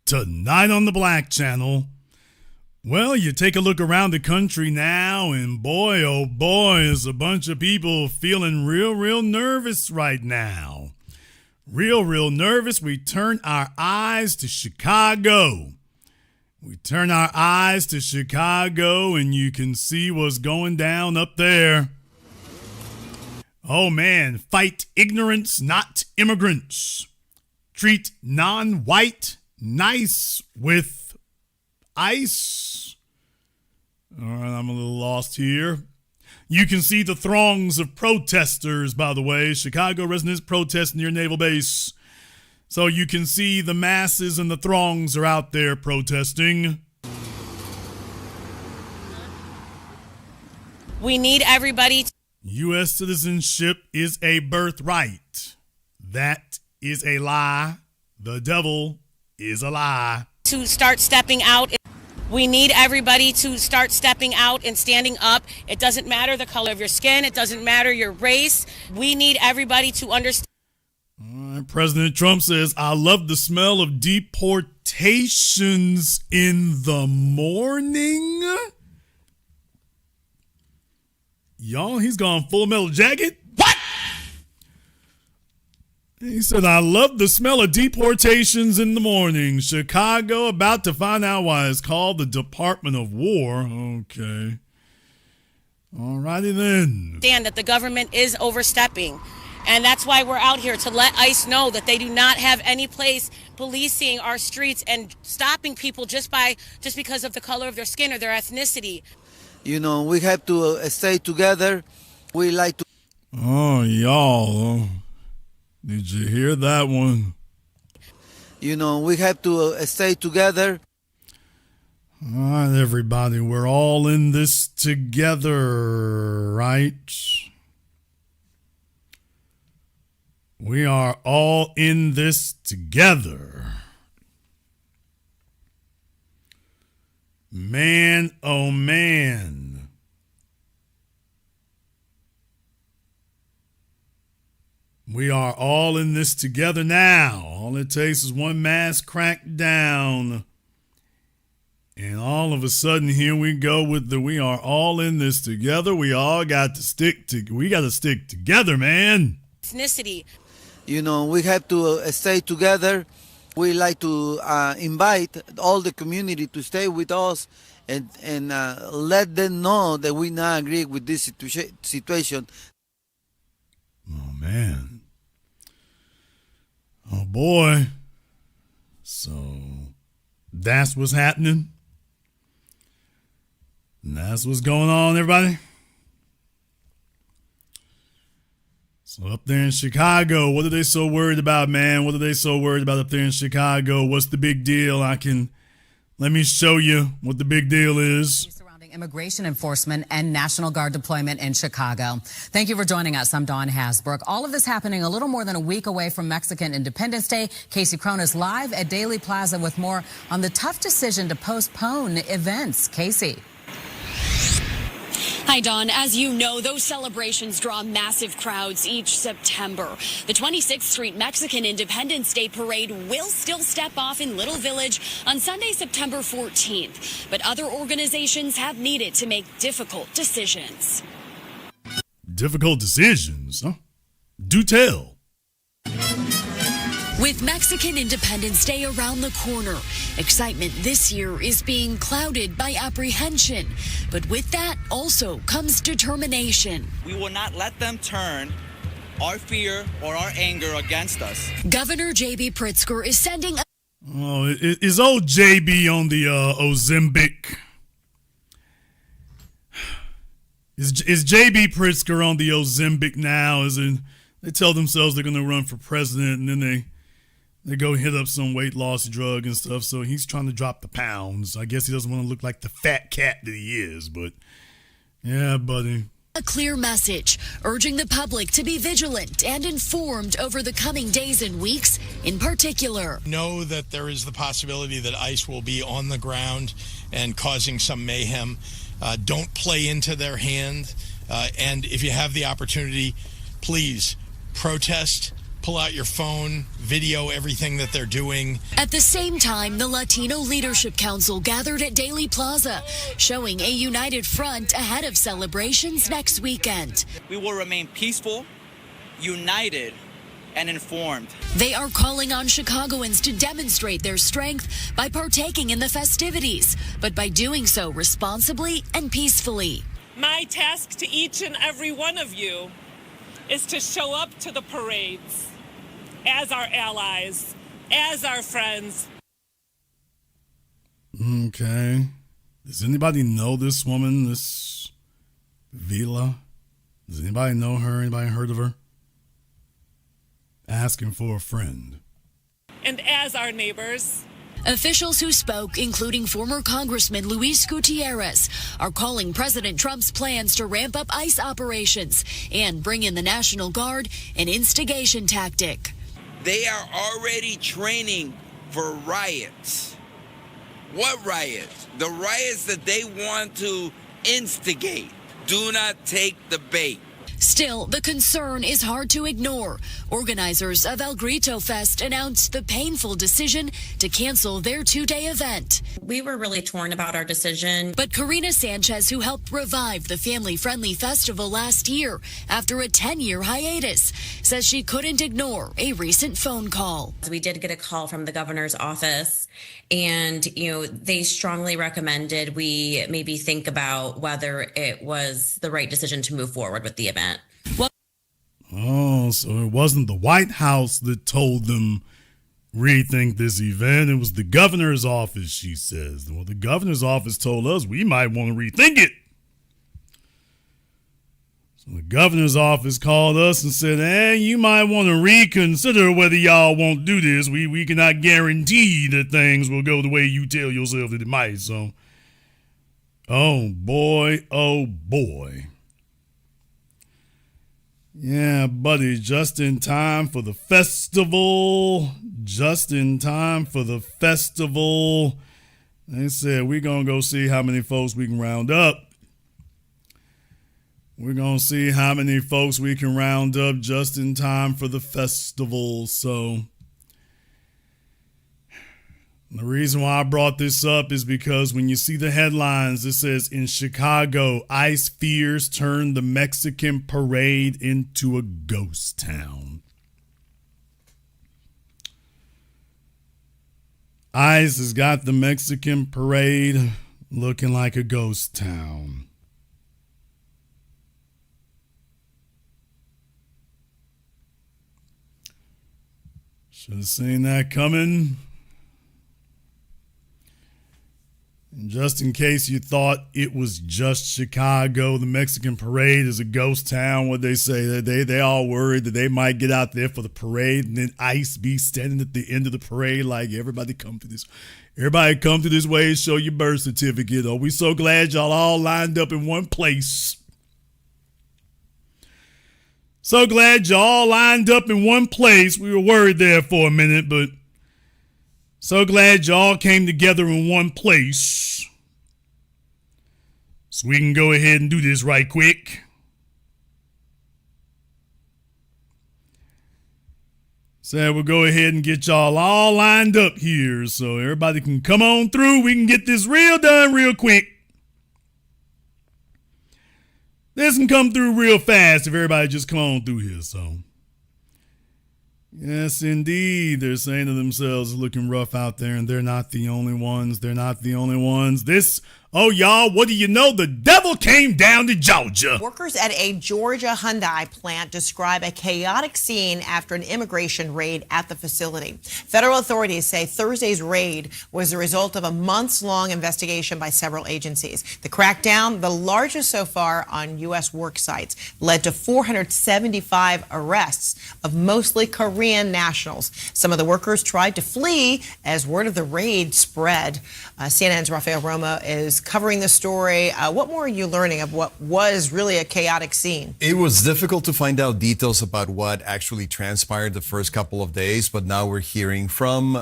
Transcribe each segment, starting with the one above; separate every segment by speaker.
Speaker 1: Tonight on the Black Channel, well, you take a look around the country now, and boy, oh boy, is a bunch of people feeling real nervous right now. Real nervous. We turn our eyes to Chicago. And you can see what's going down up there. Oh man, fight ignorance, not immigrants. Treat non-white nice with ice. All right, I'm a little lost here. You can see the throngs of protesters, by the way. Chicago residents protest near Naval Base. So you can see the masses and the throngs are out there protesting.
Speaker 2: We need everybody.
Speaker 1: U.S. citizenship is a birthright. That is a lie. The devil is a lie.
Speaker 2: To start stepping out. We need everybody to start stepping out and standing up. It doesn't matter the color of your skin. It doesn't matter your race. We need everybody to understand.
Speaker 1: President Trump says, I love the smell of deportations in the morning. Y'all, he's gone Full Metal Jacket. What? He said, I love the smell of deportations in the morning. Chicago about to find out why it's called the Department of War. Okay. All righty then.
Speaker 2: Understand that the government is overstepping. And that's why we're out here, to let ICE know that they do not have any place policing our streets and stopping people just because of the color of their skin or their ethnicity.
Speaker 3: You know, we have to stay together. We like to...
Speaker 1: Oh, y'all. Did you hear that one?
Speaker 3: You know, we have to stay together.
Speaker 1: All right, everybody. We're all in this together, right? We are all in this together. Man, oh man. We are all in this together now. All it takes is one mass crackdown. And all of a sudden, here we go with we are all in this together. We all got to stick together, man.
Speaker 2: Ethnicity.
Speaker 3: You know, we have to stay together. We like to invite all the community to stay with us and let them know that we not agree with this situation.
Speaker 1: Oh, man. Oh, boy. So that's what's happening. And that's what's going on, everybody. So up there in Chicago, what are they so worried about, man? What are they so worried about up there in Chicago? What's the big deal? Let me show you what the big deal is.
Speaker 4: Surrounding immigration enforcement and National Guard deployment in Chicago. Thank you for joining us. I'm Dawn Hasbrook. All of this happening a little more than a week away from Mexican Independence Day. Casey Cronus live at Daily Plaza with more on the tough decision to postpone events. Casey.
Speaker 5: Hi, Dawn. As you know, those celebrations draw massive crowds each September. The 26th Street Mexican Independence Day Parade will still step off in Little Village on Sunday, September 14th. But other organizations have needed to make difficult decisions.
Speaker 1: Difficult decisions, huh? Do tell.
Speaker 5: With Mexican Independence Day around the corner, excitement this year is being clouded by apprehension. But with that also comes determination.
Speaker 6: We will not let them turn our fear or our anger against us.
Speaker 5: Governor J.B. Pritzker is sending...
Speaker 1: Oh, is old J.B. on the Ozempic? Is J.B. Pritzker on the Ozempic now? They tell themselves they're going to run for president, and then they go hit up some weight loss drug and stuff. So he's trying to drop the pounds. I guess he doesn't want to look like the fat cat that he is. But yeah, buddy.
Speaker 5: A clear message urging the public to be vigilant and informed over the coming days and weeks in particular.
Speaker 7: Know that there is the possibility that ICE will be on the ground and causing some mayhem. Don't play into their hand. And if you have the opportunity, please protest. pull out your phone, video everything that they're doing.
Speaker 5: At the same time, the Latino Leadership Council gathered at Daley Plaza, showing a united front ahead of celebrations next weekend.
Speaker 6: We will remain peaceful, united, and informed.
Speaker 5: They are calling on Chicagoans to demonstrate their strength by partaking in the festivities, but by doing so responsibly and peacefully.
Speaker 8: My task to each and every one of you is to show up to the parades as our allies, as our friends.
Speaker 1: Okay. Does anybody know this woman, this Vila? Does anybody know her? Anybody heard of her? Asking for a friend.
Speaker 8: And as our neighbors.
Speaker 5: Officials who spoke, including former Congressman Luis Gutierrez, are calling President Trump's plans to ramp up ICE operations and bring in the National Guard, an instigation tactic.
Speaker 9: They are already training for riots. What riots? The riots that they want to instigate. Do not take the bait.
Speaker 5: Still, the concern is hard to ignore. Organizers of El Grito Fest announced the painful decision to cancel their two-day event.
Speaker 10: We were really torn about our decision.
Speaker 5: But Karina Sanchez, who helped revive the family-friendly festival last year after a 10-year hiatus, says she couldn't ignore a recent phone call.
Speaker 10: We did get a call from the governor's office, and they strongly recommended we maybe think about whether it was the right decision to move forward with the event.
Speaker 1: Oh, so it wasn't the White House that told them rethink this event. It was the governor's office, she says. Well, the governor's office told us we might want to rethink it. So the governor's office called us and said, hey, you might want to reconsider whether y'all won't do this. We cannot guarantee that things will go the way you tell yourself that it might. So, oh boy, oh boy. Yeah, buddy, just in time for the festival. Just in time for the festival. They said we're going to go see how many folks we can round up. We're going to see how many folks we can round up just in time for the festival. So the reason why I brought this up is because when you see the headlines, it says in Chicago, ICE fears turn the Mexican parade into a ghost town. ICE has got the Mexican parade looking like a ghost town. Should have seen that coming. And just in case you thought it was just Chicago, the Mexican parade is a ghost town. What they say, they all worried that they might get out there for the parade and then ICE be standing at the end of the parade like everybody come to this way and show your birth certificate. Oh, we so glad y'all all lined up in one place. So glad y'all lined up in one place. We were worried there for a minute, but so glad y'all came together in one place. So we can go ahead and do this right quick. So we'll go ahead and get y'all all lined up here so everybody can come on through. We can get this real done real quick. This can come through real fast if everybody just come on through here, so. Yes, indeed. They're saying to themselves, looking rough out there, and they're not the only ones. They're not the only ones. Oh, y'all, what do you know? The devil came down to Georgia.
Speaker 11: Workers at a Georgia Hyundai plant describe a chaotic scene after an immigration raid at the facility. Federal authorities say Thursday's raid was the result of a months-long investigation by several agencies. The crackdown, the largest so far on U.S. work sites, led to 475 arrests of mostly Korean nationals. Some of the workers tried to flee as word of the raid spread. CNN's Rafael Roma is covering the story. What more are you learning of what was really a chaotic scene?
Speaker 12: It was difficult to find out details about what actually transpired the first couple of days, but now we're hearing from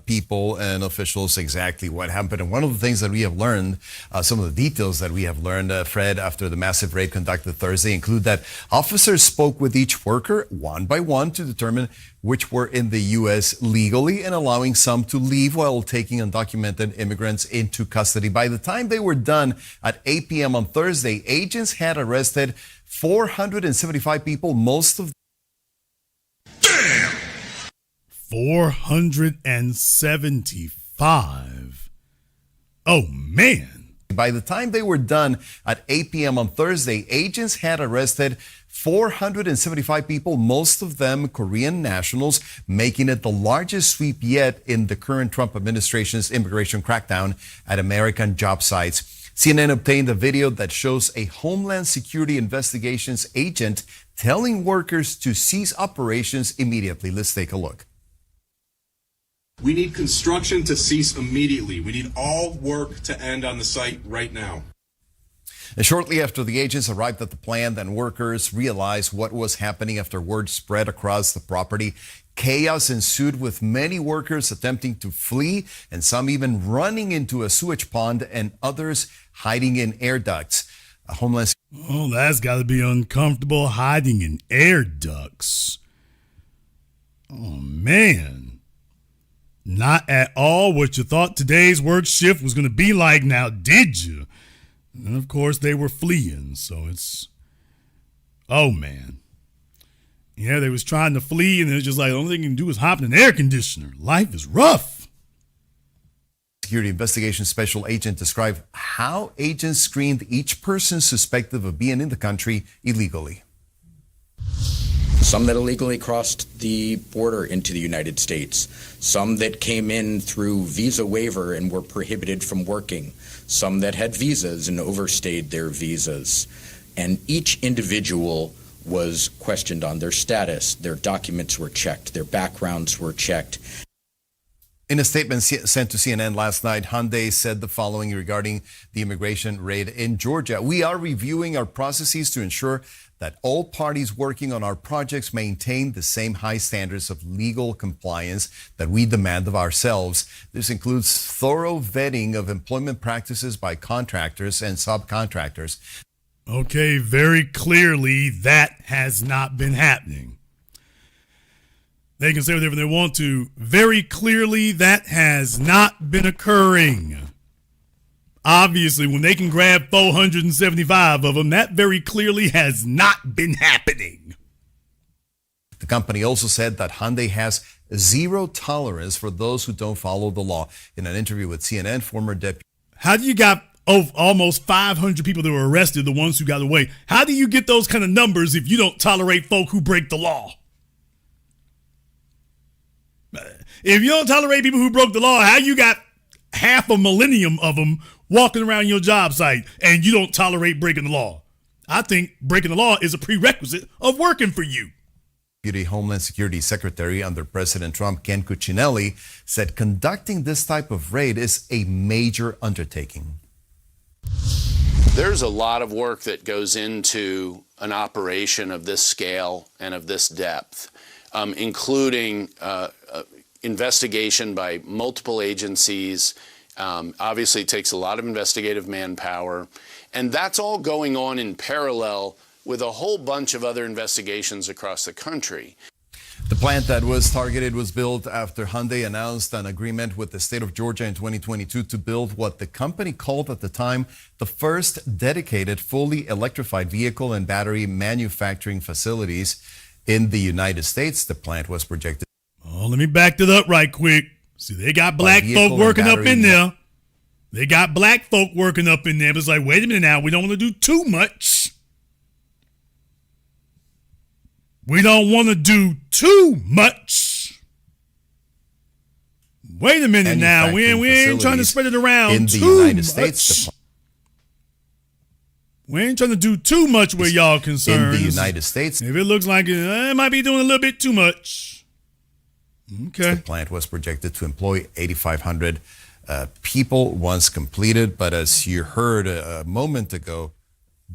Speaker 12: people and officials exactly what happened. And one of the things that we have learned, some of the details that we have learned, Fred, after the massive raid conducted Thursday, include that officers spoke with each worker one by one to determine which were in the U.S. legally and allowing some to leave while taking undocumented immigrants into custody. By the time they were done at 8 p.m. on Thursday, agents had arrested 475 people, most of
Speaker 1: 475. Oh, man.
Speaker 12: By the time they were done at 8 p.m. on Thursday, agents had arrested 475 people, most of them Korean nationals, making it the largest sweep yet in the current Trump administration's immigration crackdown at American job sites. CNN obtained a video that shows a Homeland Security Investigations agent telling workers to cease operations immediately. Let's take a look.
Speaker 13: We need construction to cease immediately. We need all work to end on the site right now.
Speaker 12: And shortly after the agents arrived at the plant and workers realized what was happening after word spread across the property, chaos ensued with many workers attempting to flee and some even running into a sewage pond and others hiding in air ducts.
Speaker 1: Oh, that's got to be uncomfortable, hiding in air ducts. Oh, man. Not at all what you thought today's work shift was going to be like, now did you? And of course they were fleeing, so it's, oh man. Yeah, they was trying to flee and it was just like, the only thing you can do is hop in an air conditioner. Life is rough.
Speaker 12: Security Investigation Special Agent described how agents screened each person suspected of being in the country illegally.
Speaker 14: Some that illegally crossed the border into the United States, some that came in through visa waiver and were prohibited from working, some that had visas and overstayed their visas. And each individual was questioned on their status, their documents were checked, their backgrounds were checked.
Speaker 12: In a statement sent to CNN last night, Hyundai said the following regarding the immigration raid in Georgia. We are reviewing our processes to ensure that all parties working on our projects maintain the same high standards of legal compliance that we demand of ourselves. This includes thorough vetting of employment practices by contractors and subcontractors.
Speaker 1: Okay, very clearly that has not been happening. They can say whatever they want to. Very clearly that has not been occurring. Obviously, when they can grab 475 of them, that very clearly has not been happening.
Speaker 12: The company also said that Hyundai has zero tolerance for those who don't follow the law. In an interview with CNN, former deputy...
Speaker 1: How do you got almost 500 people that were arrested, the ones who got away? How do you get those kind of numbers if you don't tolerate folk who break the law? If you don't tolerate people who broke the law, how you got half a millennium of them walking around your job site and you don't tolerate breaking the law? I think breaking the law is a prerequisite of working for you.
Speaker 12: Deputy Homeland Security Secretary under President Trump, Ken Cuccinelli, said conducting this type of raid is a major undertaking.
Speaker 15: There's a lot of work that goes into an operation of this scale and of this depth, including investigation by multiple agencies. Obviously, it takes a lot of investigative manpower, and that's all going on in parallel with a whole bunch of other investigations across the country.
Speaker 12: The plant that was targeted was built after Hyundai announced an agreement with the state of Georgia in 2022 to build what the company called at the time the first dedicated fully electrified vehicle and battery manufacturing facilities in the United States. The plant was projected.
Speaker 1: Oh, let me back that up right quick. See, they got black folk working up in there. They got black folk working up in there. But it's like, wait a minute now. We don't want to do too much. We don't want to do too much. Wait a minute now. We ain't trying to spread it around
Speaker 12: in the
Speaker 1: too
Speaker 12: United
Speaker 1: much.
Speaker 12: States.
Speaker 1: We ain't trying to do too much where y'all concerned.
Speaker 12: In the United States.
Speaker 1: If it looks like it might be doing a little bit too much. Okay.
Speaker 12: The plant was projected to employ 8,500 people once completed. But as you heard a moment ago,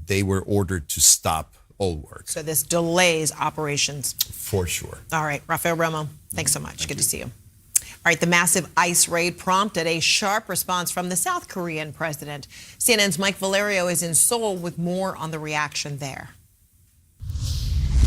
Speaker 12: they were ordered to stop all work.
Speaker 11: So this delays operations.
Speaker 12: For sure.
Speaker 11: All right, Rafael Romo, thanks so much. Good to see you. All right, the massive ICE raid prompted a sharp response from the South Korean president. CNN's Mike Valerio is in Seoul with more on the reaction there.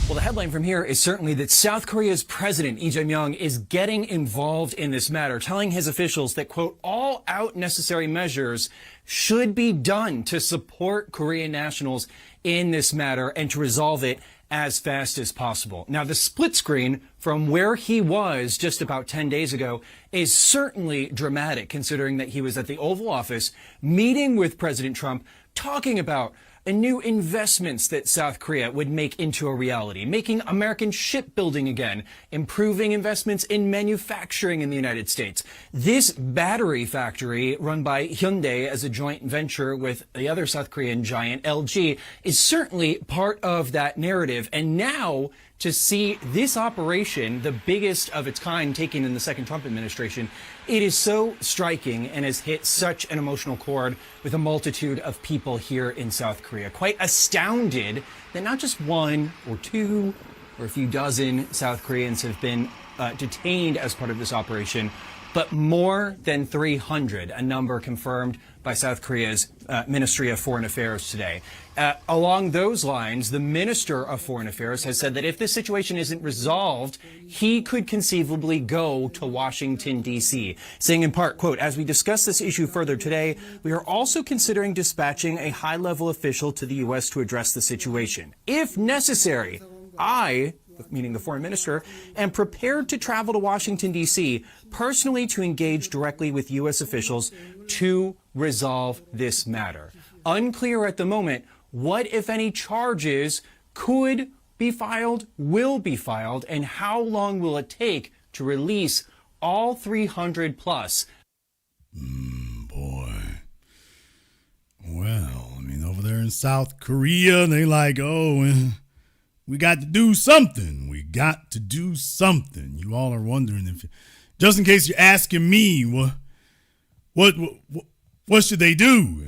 Speaker 16: Well, the headline from here is certainly that South Korea's president, Lee Jae-myung, is getting involved in this matter, telling his officials that, quote, all out necessary measures should be done to support Korean nationals in this matter and to resolve it as fast as possible. Now, the split screen from where he was just about 10 days ago is certainly dramatic, considering that he was at the Oval Office meeting with President Trump, talking about new investments that South Korea would make into a reality, making American shipbuilding again, improving investments in manufacturing in the United States. This battery factory, run by Hyundai as a joint venture with the other South Korean giant, LG, is certainly part of that narrative. And now, to see this operation, the biggest of its kind taken in the second Trump administration, it is so striking and has hit such an emotional chord with a multitude of people here in South Korea. Quite astounded that not just one or two or a few dozen South Koreans have been detained as part of this operation, but more than 300, a number confirmed by South Korea's Ministry of Foreign Affairs today. Along those lines, the Minister of Foreign Affairs has said that if this situation isn't resolved, he could conceivably go to Washington, D.C., saying in part, quote, as we discuss this issue further today, we are also considering dispatching a high-level official to the U.S. to address the situation. If necessary, I, meaning the foreign minister, am prepared to travel to Washington, D.C., personally to engage directly with U.S. officials to resolve this matter. Unclear at the moment what, if any, charges could be filed, will be filed, and how long will it take to release all 300 plus.
Speaker 1: Boy. Well, I mean, over there in South Korea, they like, we got to do something. We got to do something. You all are wondering if, just in case you're asking me, what should they do?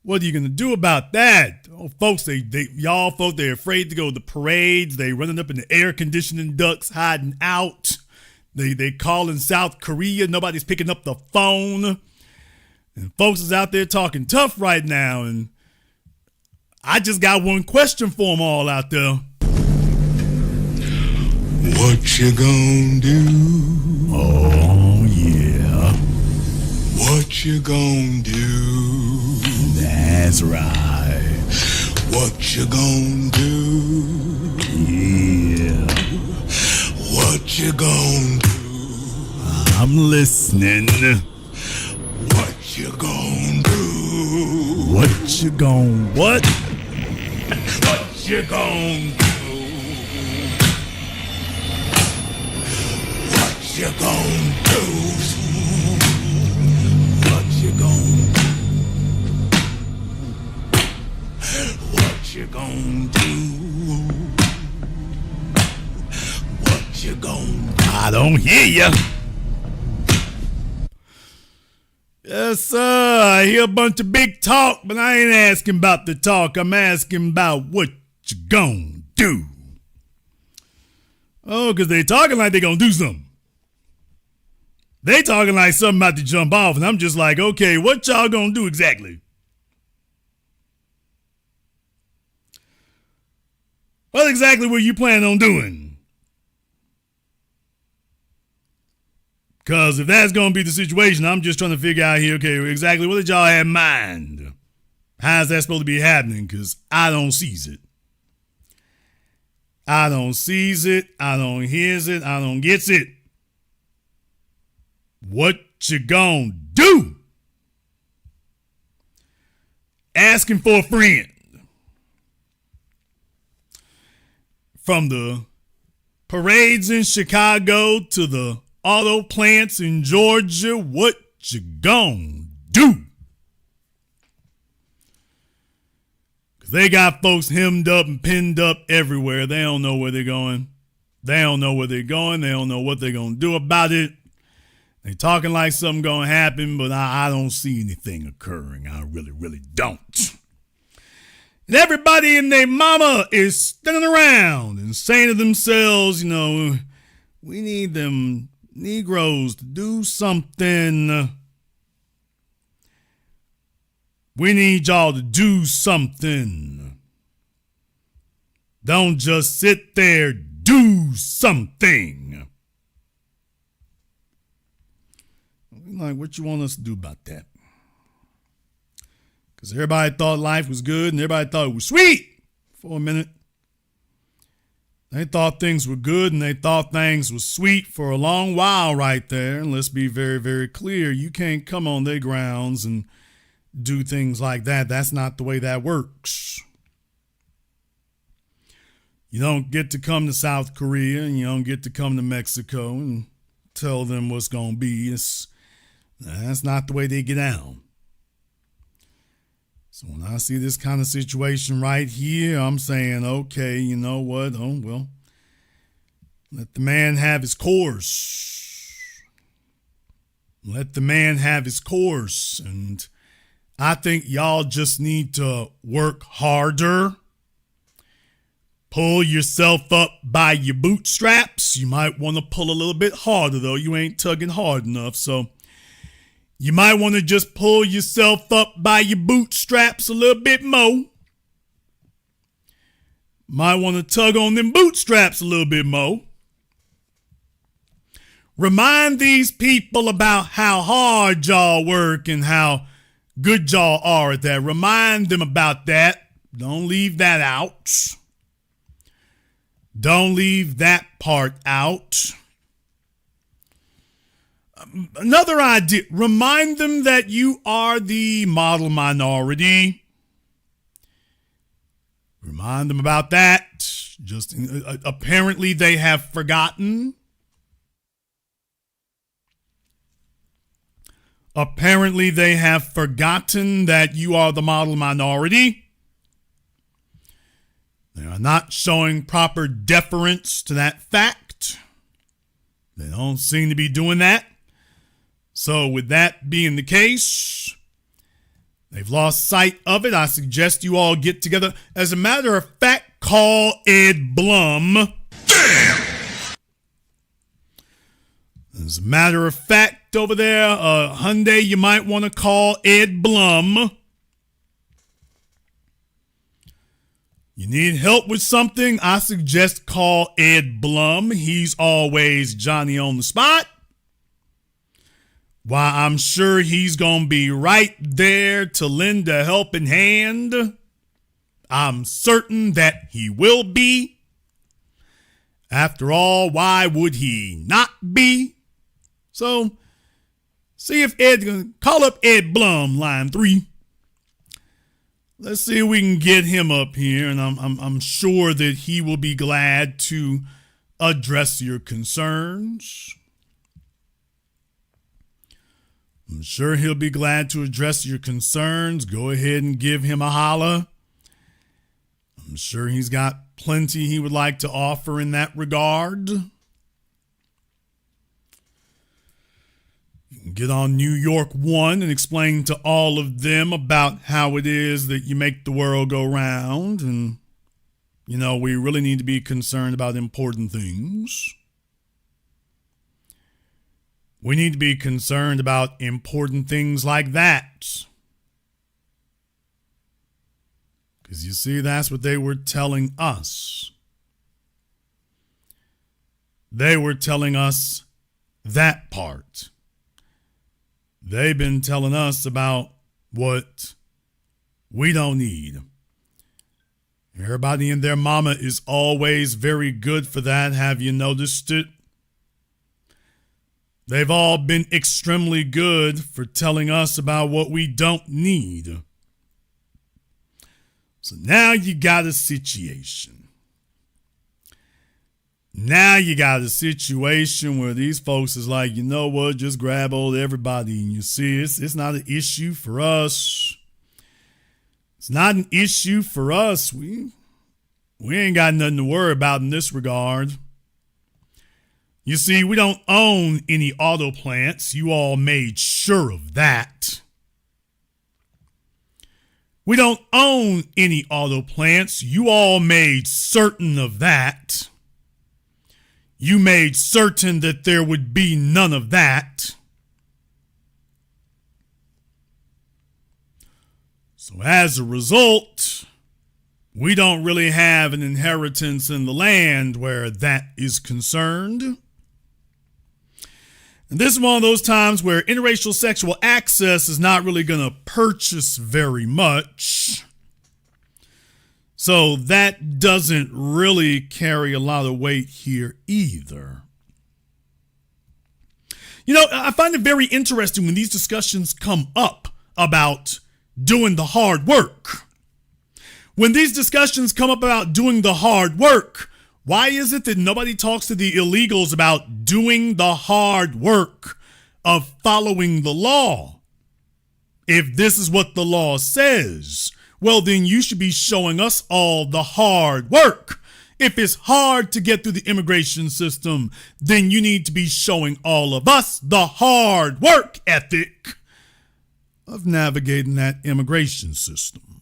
Speaker 1: What are you gonna do about that? Oh, folks, y'all folks, they're afraid to go to the parades. They running up in the air conditioning ducts, hiding out. They calling South Korea. Nobody's picking up the phone. And folks is out there talking tough right now. And I just got one question for them all out there. What you gonna do? Oh, yeah. What you gonna do? That's right. What you gonna do? Yeah. What you gonna do? I'm listening. What you gonna do? What you gonna what? What you gonna do? What you gonna do? What you gonna do? What you gonna do? What you gonna do? I don't hear you. Yes, sir. I hear a bunch of big talk, but I ain't asking about the talk. I'm asking about what you gonna do. Oh, because they talking like they gonna do something. They talking like something about to jump off, and I'm just like, okay, what y'all gonna do exactly? What exactly were you planning on doing? Because if that's going to be the situation, I'm just trying to figure out here, okay, exactly what did y'all have in mind? How's that supposed to be happening? Because I don't sees it. I don't sees it. I don't hears it. I don't gets it. What you gonna do? Asking for a friend. From the parades in Chicago to the auto plants in Georgia, what you gonna do? Because they got folks hemmed up and pinned up everywhere. They don't know where they're going. They don't know where they're going. They don't know what they're going to do about it. They talking like something going to happen, but I don't see anything occurring. I really, really don't. And everybody and their mama is standing around and saying to themselves, you know, we need them Negroes to do something. We need y'all to do something. Don't just sit there, do something. Like, what you want us to do about that? Because everybody thought life was good and everybody thought it was sweet for a minute. They thought things were good and they thought things were sweet for a long while right there. And let's be very, very clear. You can't come on their grounds and do things like that. That's not the way that works. You don't get to come to South Korea and you don't get to come to Mexico and tell them what's going to be. That's not the way they get down. So when I see this kind of situation right here, I'm saying, okay, you know what? Oh, well, let the man have his course. Let the man have his course. And I think y'all just need to work harder. Pull yourself up by your bootstraps. You might want to pull a little bit harder, though. You ain't tugging hard enough, so you might want to just pull yourself up by your bootstraps a little bit more. Might want to tug on them bootstraps a little bit more. Remind these people about how hard y'all work and how good y'all are at that. Remind them about that. Don't leave that out. Don't leave that part out. Another idea, remind them that you are the model minority. Remind them about that. Just apparently they have forgotten. Apparently they have forgotten that you are the model minority. They are not showing proper deference to that fact. They don't seem to be doing that. So with that being the case, they've lost sight of it. I suggest you all get together. As a matter of fact, call Ed Blum. Damn! As a matter of fact, over there, Hyundai, you might want to call Ed Blum. You need help with something? I suggest call Ed Blum. He's always Johnny on the spot. Why, I'm sure he's going to be right there to lend a helping hand. I'm certain that he will be. After all, why would he not be? So, see if Ed can call up Ed Blum, line 3. Let's see if we can get him up here, and I'm sure that he will be glad to address your concerns. I'm sure he'll be glad to address your concerns. Go ahead and give him a holler. I'm sure he's got plenty he would like to offer in that regard. You can get on New York One and explain to all of them about how it is that you make the world go round. And, you know, we really need to be concerned about important things. We need to be concerned about important things like that. Because you see, that's what they were telling us. They were telling us that part. They've been telling us about what we don't need. Everybody and their mama is always very good for that. Have you noticed it? They've all been extremely good for telling us about what we don't need. So now you got a situation. Now you got a situation where these folks is like, you know what, just grab hold of everybody. And you see, it's not an issue for us. It's not an issue for us. We ain't got nothing to worry about in this regard. You see, we don't own any auto plants. You all made sure of that. We don't own any auto plants. You all made certain of that. You made certain that there would be none of that. So as a result, We don't really have an inheritance in the land where that is concerned. And this is one of those times where interracial sexual access is not really going to purchase very much. So that doesn't really carry a lot of weight here either. You know, I find it very interesting when these discussions come up about doing the hard work. When these discussions come up about doing the hard work, why is it that nobody talks to the illegals about doing the hard work of following the law? If this is what the law says, well, then you should be showing us all the hard work. If it's hard to get through the immigration system, then you need to be showing all of us the hard work ethic of navigating that immigration system.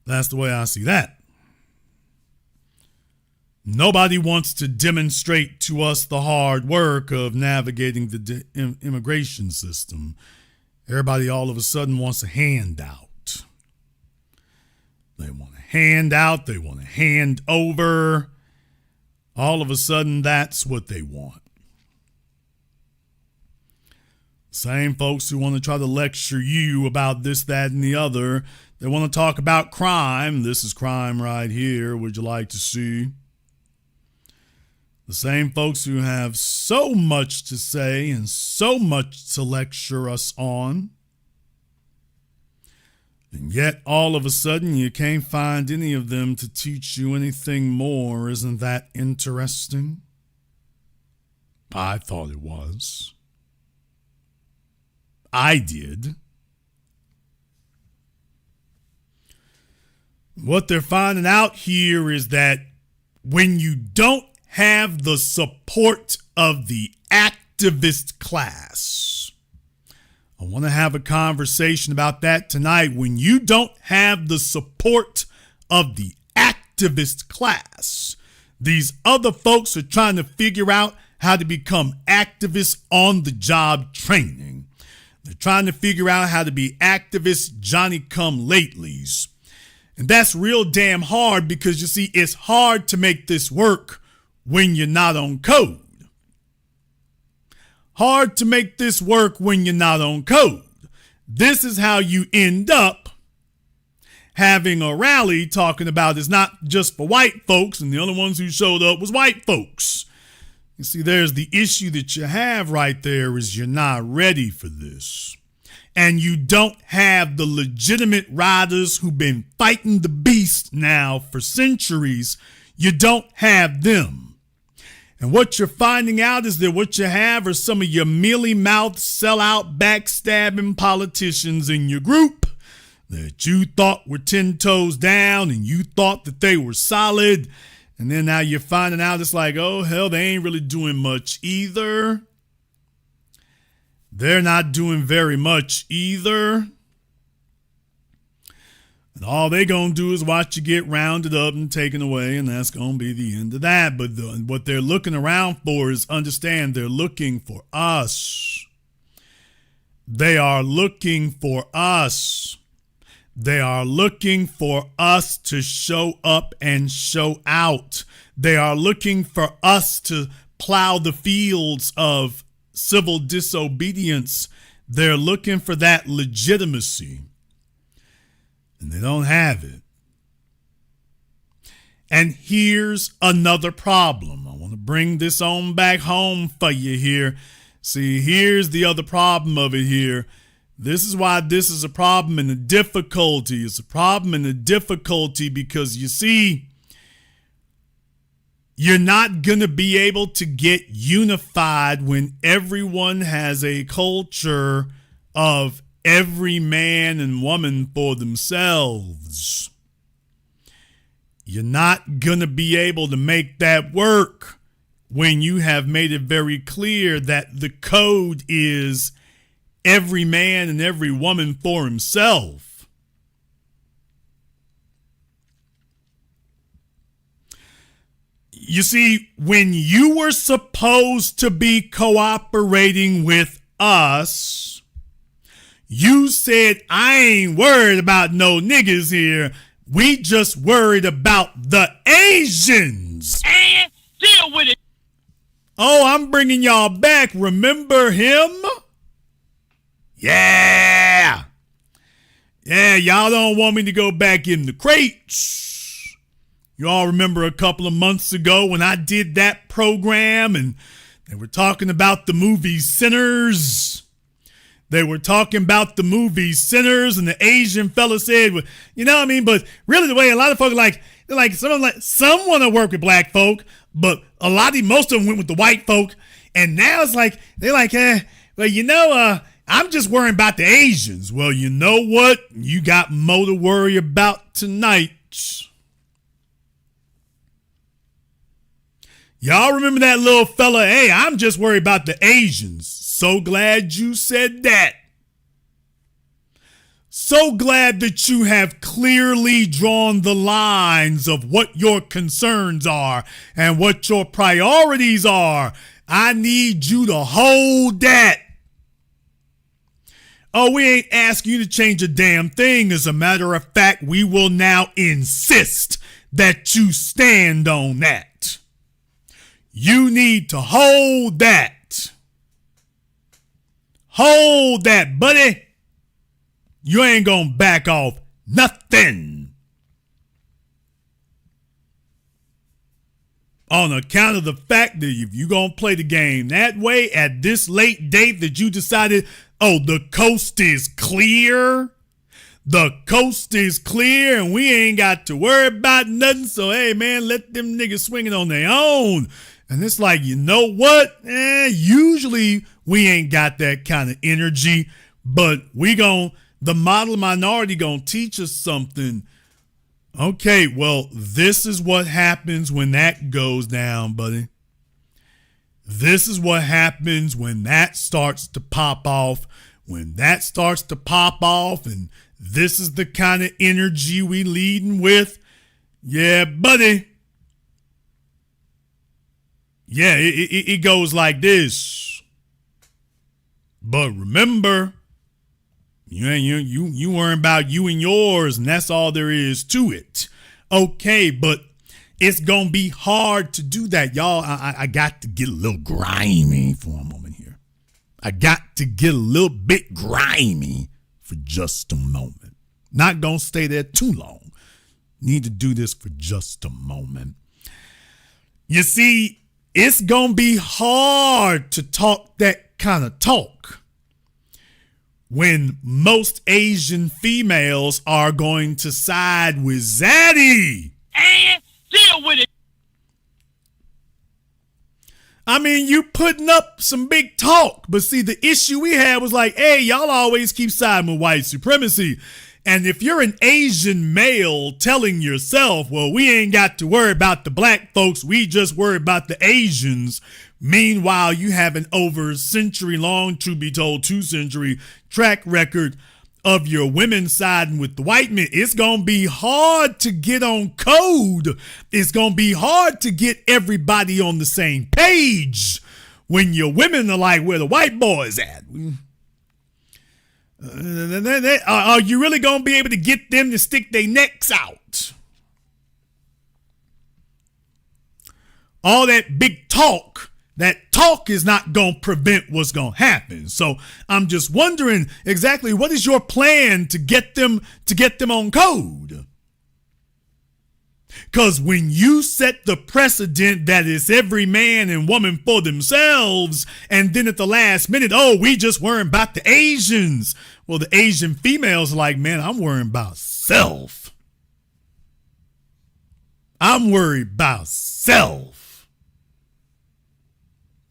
Speaker 1: That's the way I see that. Nobody wants to demonstrate to us the hard work of navigating the immigration system. Everybody all of a sudden wants a handout. They want a handout. They want a hand over. All of a sudden, that's what they want. Same folks who want to try to lecture you about this, that, and the other. They want to talk about crime. This is crime right here. Would you like to see? The same folks who have so much to say and so much to lecture us on. And yet, all of a sudden, you can't find any of them to teach you anything more. Isn't that interesting? I thought it was. I did. What they're finding out here is that when you don't have the support of the activist class, I want to have a conversation about that tonight. When you don't have the support of the activist class, these other folks are trying to figure out how to become activists on the job training. They're trying to figure out how to be activists Johnny-come-latelys. And that's real damn hard because, you see, it's hard to make this work when you're not on code. Hard to make this work when you're not on code. This is how you end up having a rally talking about it's not just for white folks, and the only ones who showed up was white folks. You see, there's the issue that you have right there is you're not ready for this. And you don't have the legitimate riders who've been fighting the beast now for centuries. You don't have them. And what you're finding out is that what you have are some of your mealy-mouthed, sellout, backstabbing politicians in your group that you thought were 10 toes down and you thought that they were solid. And then now you're finding out it's like, oh, hell, they ain't really doing much either. They're not doing very much either. And all they going to do is watch you get rounded up and taken away, and that's going to be the end of that. But what they're looking around for is, understand, they're looking for us. They are looking for us. They are looking for us to show up and show out. They are looking for us to plow the fields of civil disobedience. They're looking for that legitimacy. And they don't have it. And here's another problem. I want to bring this on back home for you here. See, here's the other problem of it here. This is why this is a problem and a difficulty. It's a problem and a difficulty because, you see, you're not going to be able to get unified when everyone has a culture of every man and woman for themselves. You're not going to be able to make that work when you have made it very clear that the code is every man and every woman for himself. You see, when you were supposed to be cooperating with us, You said, I ain't worried about no niggas here. We just worried about the Asians.
Speaker 17: And deal with it.
Speaker 1: Oh, I'm bringing y'all back. Remember him? Yeah. Yeah, y'all don't want me to go back in the crates. You all remember a couple of months ago when I did that program and they were talking about the movie Sinners. They were talking about the movie Sinners, and the Asian fella said, well, you know what I mean? But really the way a lot of folks some want to work with black folk, but most of them went with the white folk. And now it's like, they're like, I'm just worrying about the Asians. Well, you know what? You got more to worry about tonight. Y'all remember that little fella? Hey, I'm just worried about the Asians. So glad you said that. So glad that you have clearly drawn the lines of what your concerns are and what your priorities are. I need you to hold that. Oh, we ain't asking you to change a damn thing. As a matter of fact, we will now insist that you stand on that. You need to hold that. Hold that, buddy. You ain't gonna back off nothing. On account of the fact that if you gonna play the game that way at this late date that you decided, oh, the coast is clear. The coast is clear and we ain't got to worry about nothing. So, hey, man, let them niggas swing it on their own. And it's like, you know what? Usually we ain't got that kind of energy, but the model minority gonna teach us something. Okay, well, this is what happens when that goes down, buddy. This is what happens when that starts to pop off. When that starts to pop off, and this is the kind of energy we leading with. Yeah, buddy. Yeah, it goes like this. But remember, you worrying about you and yours, and that's all there is to it. Okay, but it's gonna be hard to do that, y'all. I got to get a little grimy for a moment here. I got to get a little bit grimy for just a moment. Not gonna stay there too long. Need to do this for just a moment. You see, it's gonna be hard to talk that kind of talk when most Asian females are going to side with Zaddy.
Speaker 17: And deal with it.
Speaker 1: I mean, you putting up some big talk, but see, the issue we had was like, hey, y'all always keep siding with white supremacy. And if you're an Asian male telling yourself, well, we ain't got to worry about the black folks, we just worry about the Asians. Meanwhile, you have an over century-long, truth be told, 2-century track record of your women siding with the white men. It's going to be hard to get on code. It's going to be hard to get everybody on the same page when your women are like, where the white boys at? Are you really going to be able to get them to stick their necks out? All that big talk. That talk is not going to prevent what's going to happen. So I'm just wondering exactly what is your plan to get them on code? Because when you set the precedent that it's every man and woman for themselves, and then at the last minute, oh, we just worrying about the Asians. Well, the Asian females are like, man, I'm worrying about self. I'm worried about self.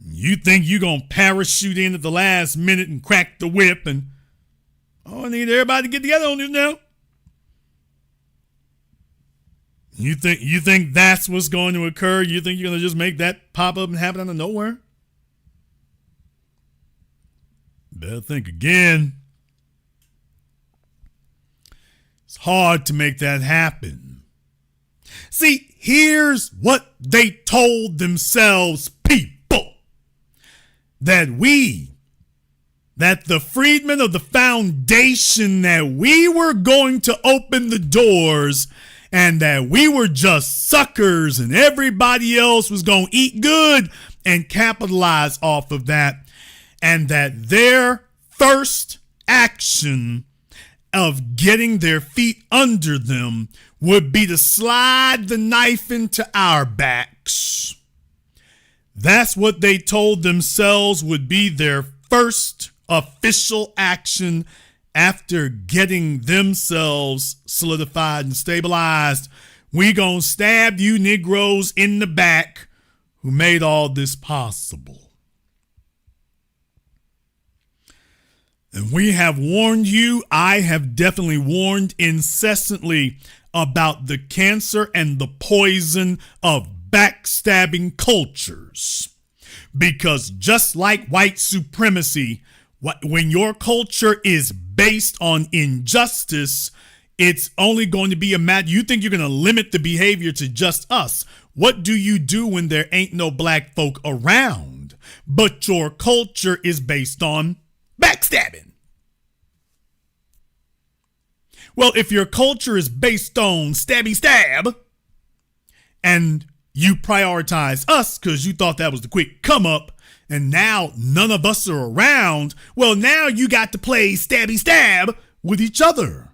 Speaker 1: You think you're going to parachute in at the last minute and crack the whip and, oh, I need everybody to get together on this now. You think that's what's going to occur? You think you're going to just make that pop up and happen out of nowhere? Better think again. It's hard to make that happen. See, here's what they told themselves, people. That we that the freedmen of the foundation, that we were going to open the doors and that we were just suckers and everybody else was going to eat good and capitalize off of that, and that their first action of getting their feet under them would be to slide the knife into our backs. That's what they told themselves would be their first official action after getting themselves solidified and stabilized. We gonna stab you Negroes in the back who made all this possible. And we have warned you, I have definitely warned incessantly about the cancer and the poison of backstabbing cultures. Because just like white supremacy, when your culture is based on injustice, it's only going to be a matter. You think you're going to limit the behavior to just us. What do you do when there ain't no black folk around, but your culture is based on backstabbing? Well, if your culture is based on stabby stab and you prioritize us because you thought that was the quick come up, and now none of us are around, well, now you got to play stabby stab with each other.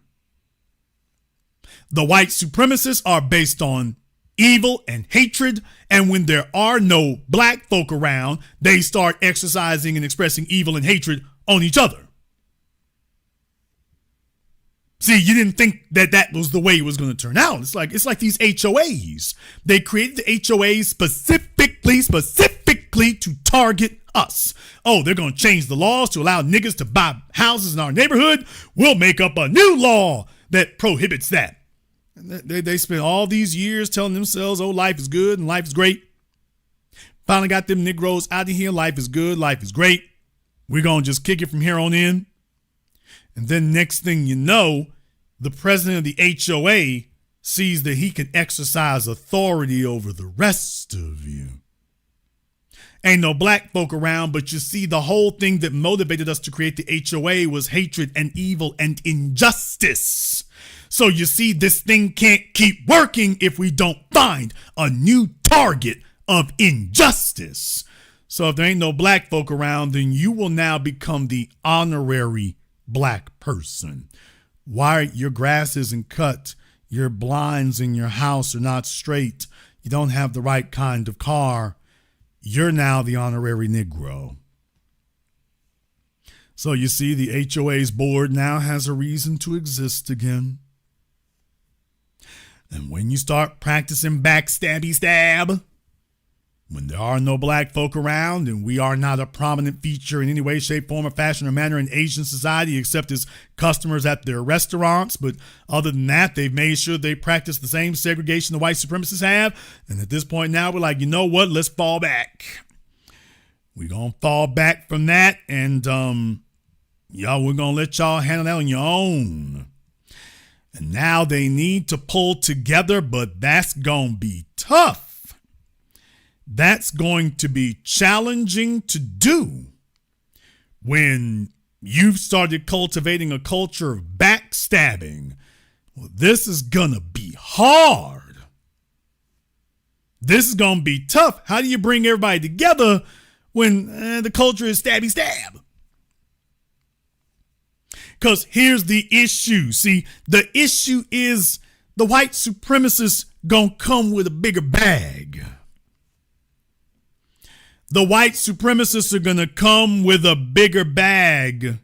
Speaker 1: The white supremacists are based on evil and hatred, and when there are no black folk around, they start exercising and expressing evil and hatred on each other. See, you didn't think that that was the way it was going to turn out. It's like these HOAs. They created the HOAs specifically to target us. Oh, they're going to change the laws to allow niggas to buy houses in our neighborhood. We'll make up a new law that prohibits that. They spent all these years telling themselves, oh, life is good and life is great. Finally got them Negroes out of here. Life is good. Life is great. We're going to just kick it from here on in. And then next thing you know, the president of the HOA sees that he can exercise authority over the rest of you. Ain't no black folk around, but you see, the whole thing that motivated us to create the HOA was hatred and evil and injustice. So you see, this thing can't keep working if we don't find a new target of injustice. So if there ain't no black folk around, then you will now become the honorary black person. Why your grass isn't cut, your blinds in your house are not straight, you don't have the right kind of car, you're now the honorary Negro. So you see, the HOA's board now has a reason to exist again. And when you start practicing backstabby stab, when there are no black folk around and we are not a prominent feature in any way, shape, form, or fashion or manner in Asian society except as customers at their restaurants, but other than that, they've made sure they practice the same segregation the white supremacists have. And at this point now, we're like, you know what? Let's fall back. We're going to fall back from that, and y'all, we're going to let y'all handle that on your own. And now they need to pull together, but that's going to be tough. That's going to be challenging to do when you've started cultivating a culture of backstabbing. Well, this is going to be hard. This is going to be tough. How do you bring everybody together when the culture is stabby stab? Because here's the issue. See, the issue is the white supremacists going to come with a bigger bag. The white supremacists are going to come with a bigger bag.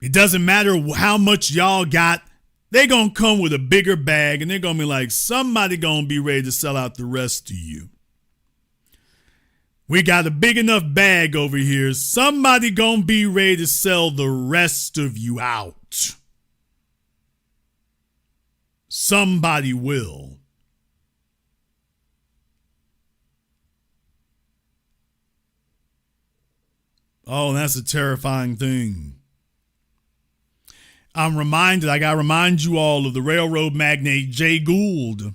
Speaker 1: It doesn't matter how much y'all got. They're going to come with a bigger bag, and they're going to be like, somebody going to be ready to sell out the rest of you. We got a big enough bag over here. Somebody going to be ready to sell the rest of you out. Somebody will. Oh, that's a terrifying thing. I got to remind you all of the railroad magnate Jay Gould.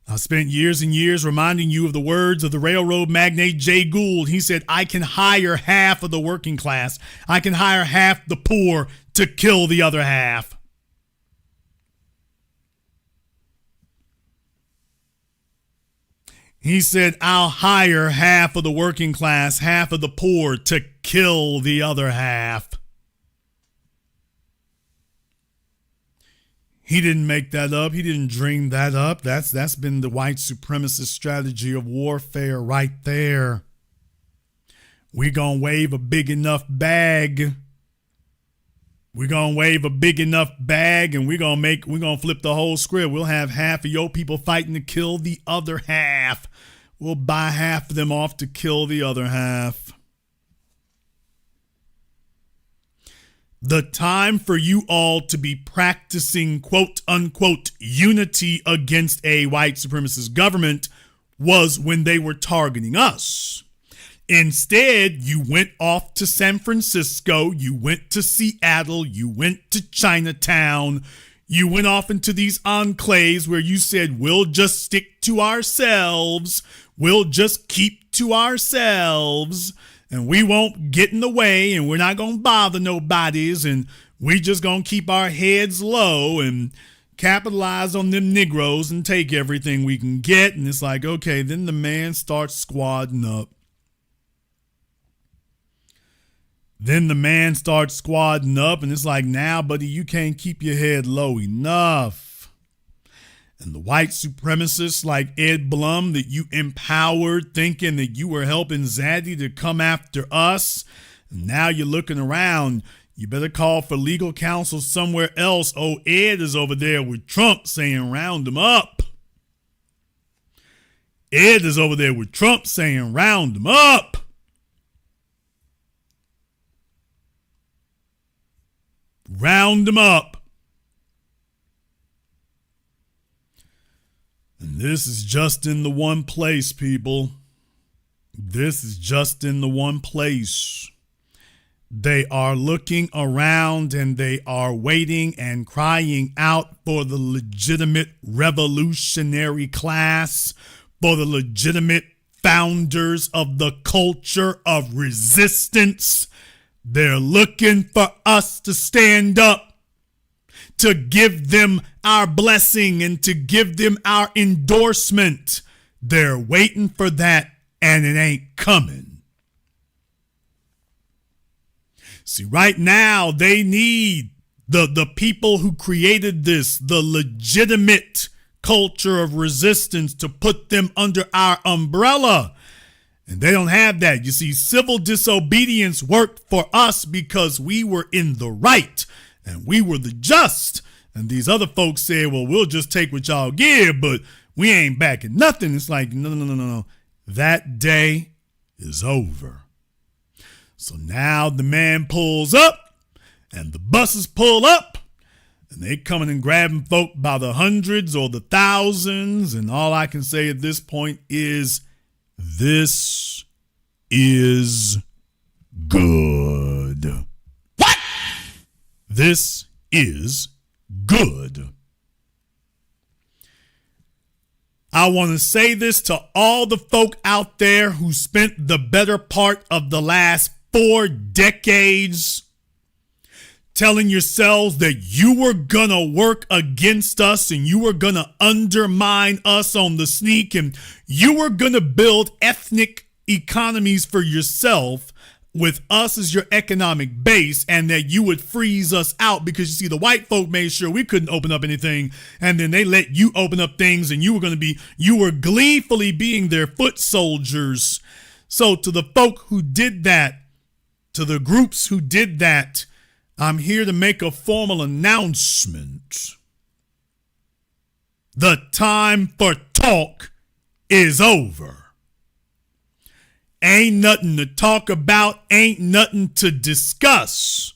Speaker 1: I spent years and years reminding you of the words of the railroad magnate Jay Gould. He said, I can hire half of the working class. I can hire half the poor to kill the other half. He said, I'll hire half of the working class, half of the poor to kill the other half. He didn't make that up. He didn't dream that up. That's been the white supremacist strategy of warfare right there. We gonna wave a big enough bag. We're gonna wave a big enough bag and we're gonna flip the whole script. We'll have half of your people fighting to kill the other half. We'll buy half of them off to kill the other half. The time for you all to be practicing quote unquote unity against a white supremacist government was when they were targeting us. Instead, you went off to San Francisco, you went to Seattle, you went to Chinatown, you went off into these enclaves where you said, we'll just stick to ourselves, we'll just keep to ourselves, and we won't get in the way, and we're not going to bother nobodies, and we just going to keep our heads low and capitalize on them Negroes and take everything we can get. And it's like, okay, then the man starts squadding up. Then the man starts squadding up, and it's like, now, buddy, you can't keep your head low enough. And the white supremacists like Ed Blum that you empowered thinking that you were helping Zaddy to come after us, and now you're looking around. You better call for legal counsel somewhere else. Oh, Ed is over there with Trump saying round him up. Ed is over there with Trump saying round him up. Round them up. And this is just in the one place, people. This is just in the one place. They are looking around and they are waiting and crying out for the legitimate revolutionary class, for the legitimate founders of the culture of resistance. They're looking for us to stand up, to give them our blessing and to give them our endorsement. They're waiting for that, and it ain't coming. See, right now, they need the people who created this, the legitimate culture of resistance, to put them under our umbrella. And they don't have that. You see, civil disobedience worked for us because we were in the right and we were the just. And these other folks said, well, we'll just take what y'all give, but we ain't backing nothing. It's like, no. That day is over. So now the man pulls up and the buses pull up and they coming and grabbing folk by the hundreds or the thousands. And all I can say at this point is, this is good. What? This is good. I want to say this to all the folk out there who spent the better part of the last 4 decades telling yourselves that you were gonna work against us and you were gonna undermine us on the sneak and you were gonna build ethnic economies for yourself with us as your economic base, and that you would freeze us out because, you see, the white folk made sure we couldn't open up anything, and then they let you open up things, and you were gleefully being their foot soldiers. So to the folk who did that, to the groups who did that, I'm here to make a formal announcement. The time for talk is over. Ain't nothing to talk about, ain't nothing to discuss.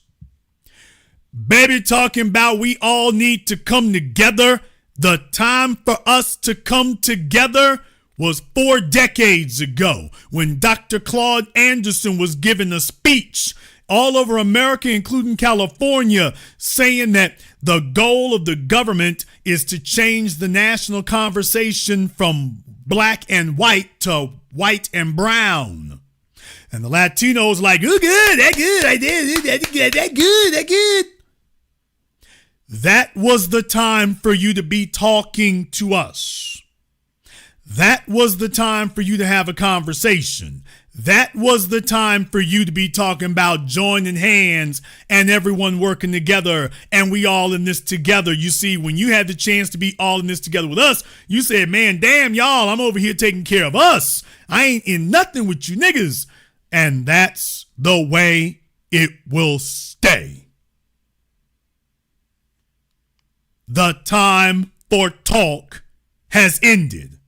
Speaker 1: Baby talking about we all need to come together. The time for us to come together was 4 decades ago when Dr. Claude Anderson was giving a speech all over America, including California, saying that the goal of the government is to change the national conversation from black and white to white and brown. And the Latinos like, oh, good, that good, I did, that good. That was the time for you to be talking to us. That was the time for you to have a conversation. That was the time for you to be talking about joining hands and everyone working together and we all in this together. You see, when you had the chance to be all in this together with us, you said, man, damn y'all, I'm over here taking care of us. I ain't in nothing with you niggas. And that's the way it will stay. The time for talk has ended.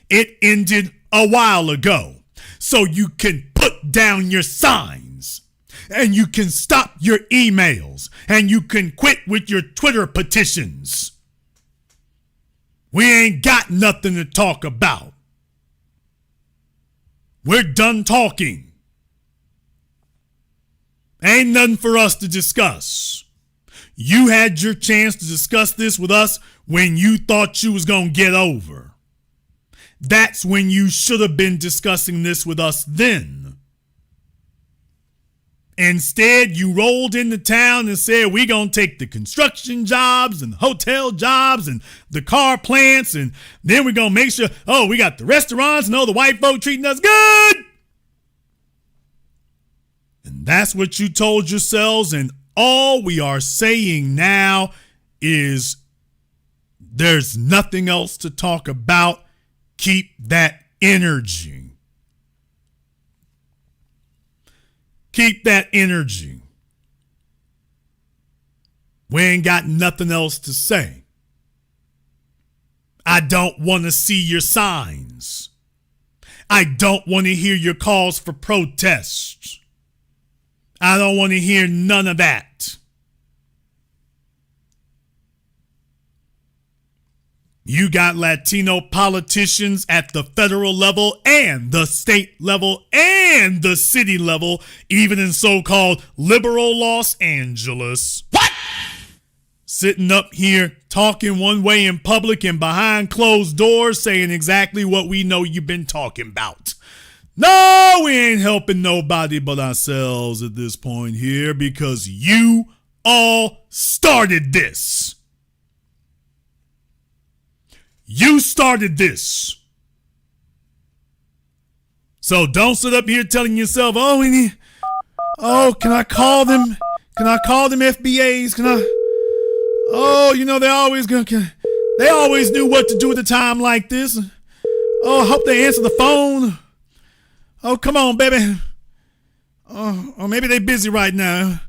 Speaker 1: It ended a while ago. So you can put down your signs and you can stop your emails and you can quit with your Twitter petitions. We ain't got nothing to talk about. We're done talking. Ain't nothing for us to discuss. You had your chance to discuss this with us when you thought you was gonna get over. That's when you should have been discussing this with us then. Instead, you rolled into town and said, we gonna take the construction jobs and the hotel jobs and the car plants, and then we're gonna make sure, oh, we got the restaurants and all the white folk treating us good. And that's what you told yourselves, and all we are saying now is there's nothing else to talk about. Keep that energy. Keep that energy. We ain't got nothing else to say. I don't want to see your signs. I don't want to hear your calls for protests. I don't want to hear none of that. You got Latino politicians at the federal level and the state level and the city level, even in so-called liberal Los Angeles. What? Sitting up here talking one way in public and behind closed doors saying exactly what we know you've been talking about. No, we ain't helping nobody but ourselves at this point here because you all started this. You started this. So don't sit up here telling yourself, can I call them? Can I call them FBAs? They always knew what to do at a time like this. Oh, I hope they answer the phone. Oh, come on, baby. Oh, maybe they're busy right now.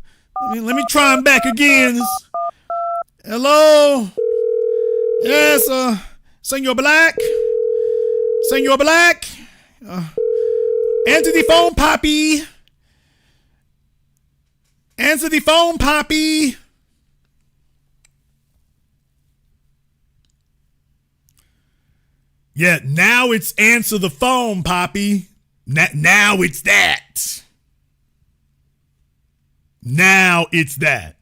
Speaker 1: Let me try them back again. Hello? Yes, Senor Black? Senor Black? Answer the phone, Poppy. Answer the phone, Poppy. Yeah, now it's answer the phone, Poppy. Now it's that. Now it's that.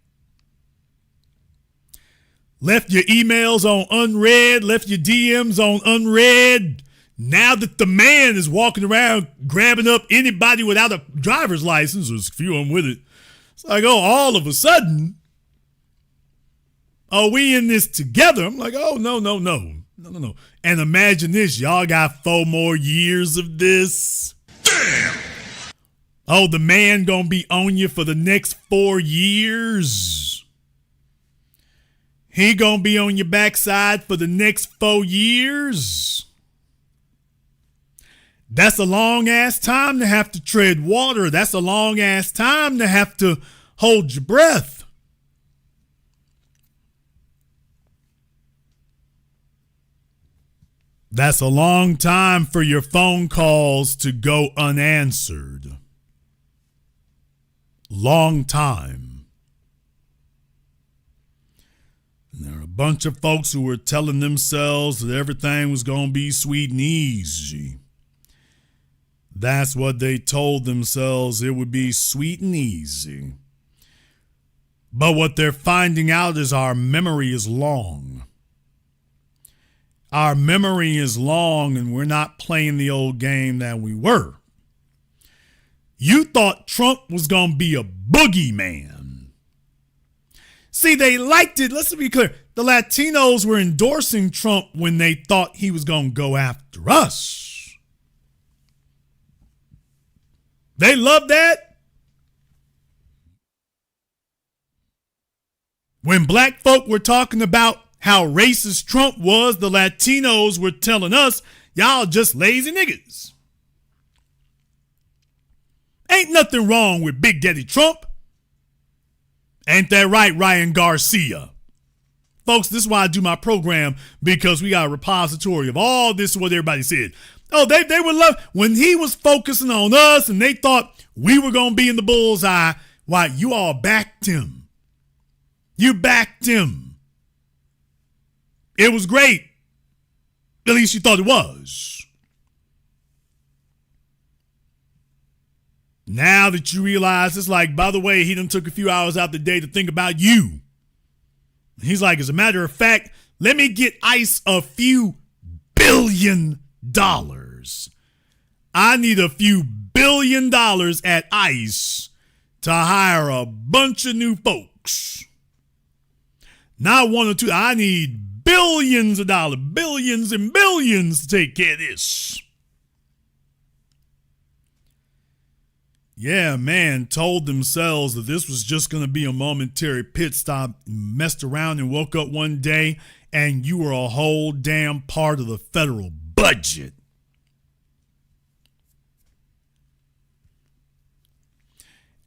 Speaker 1: Left your emails on unread, left your DMs on unread. Now that the man is walking around grabbing up anybody without a driver's license, there's a few of them with it. It's like, all of a sudden, are we in this together? I'm like, no. And imagine this, y'all got 4 more years of this. Damn! Oh, the man gonna be on you for the next 4 years. He gonna be on your backside for the next 4 years. That's a long ass time to have to tread water. That's a long ass time to have to hold your breath. That's a long time for your phone calls to go unanswered. Long time. And there are a bunch of folks who were telling themselves that everything was going to be sweet and easy. That's what they told themselves it would be sweet and easy. But what they're finding out is our memory is long. Our memory is long, and we're not playing the old game that we were. You thought Trump was going to be a boogeyman. See, they liked it. Let's be clear. The Latinos were endorsing Trump when they thought he was going to go after us. They loved that. When black folk were talking about how racist Trump was, the Latinos were telling us, y'all just lazy niggas. Ain't nothing wrong with Big Daddy Trump. Ain't that right, Ryan Garcia? Folks, this is why I do my program, because we got a repository of all this, what everybody said. Oh, they would love, when he was focusing on us and they thought we were going to be in the bullseye, why, you all backed him. You backed him. It was great. At least you thought it was. Now that you realize, it's like, by the way, he done took a few hours out the day to think about you. He's like, as a matter of fact, let me get ICE a few $1 billion. I need a few $1 billion at ICE to hire a bunch of new folks. Not one or two. I need billions of dollars, billions and billions to take care of this. Yeah, man, told themselves that this was just going to be a momentary pit stop, messed around and woke up one day and you were a whole damn part of the federal budget.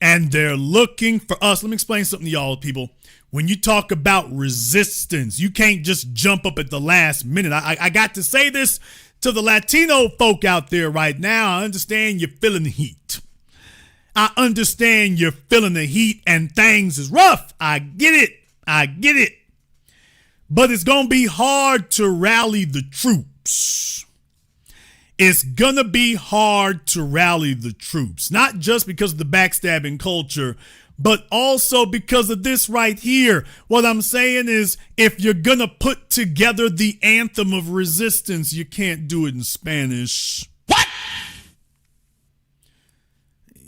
Speaker 1: And they're looking for us. Let me explain something to y'all, people. When you talk about resistance, you can't just jump up at the last minute. I got to say this to the Latino folk out there right now. I understand you're feeling the heat. I understand you're feeling the heat and things is rough. I get it. But it's going to be hard to rally the troops. It's going to be hard to rally the troops, not just because of the backstabbing culture, but also because of this right here. What I'm saying is, if you're going to put together the anthem of resistance, you can't do it in Spanish. What?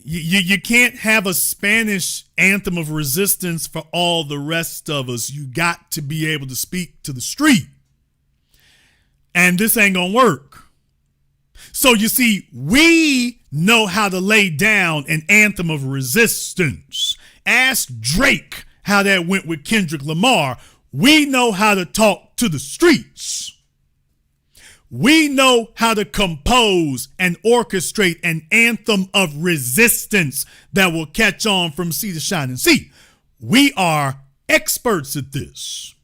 Speaker 1: You can't have a Spanish anthem of resistance for all the rest of us. You got to be able to speak to the street. And this ain't going to work. So you see, we know how to lay down an anthem of resistance. Ask Drake how that went with Kendrick Lamar. We know how to talk to the streets. We know how to compose and orchestrate an anthem of resistance that will catch on from sea to shining sea. We are experts at this.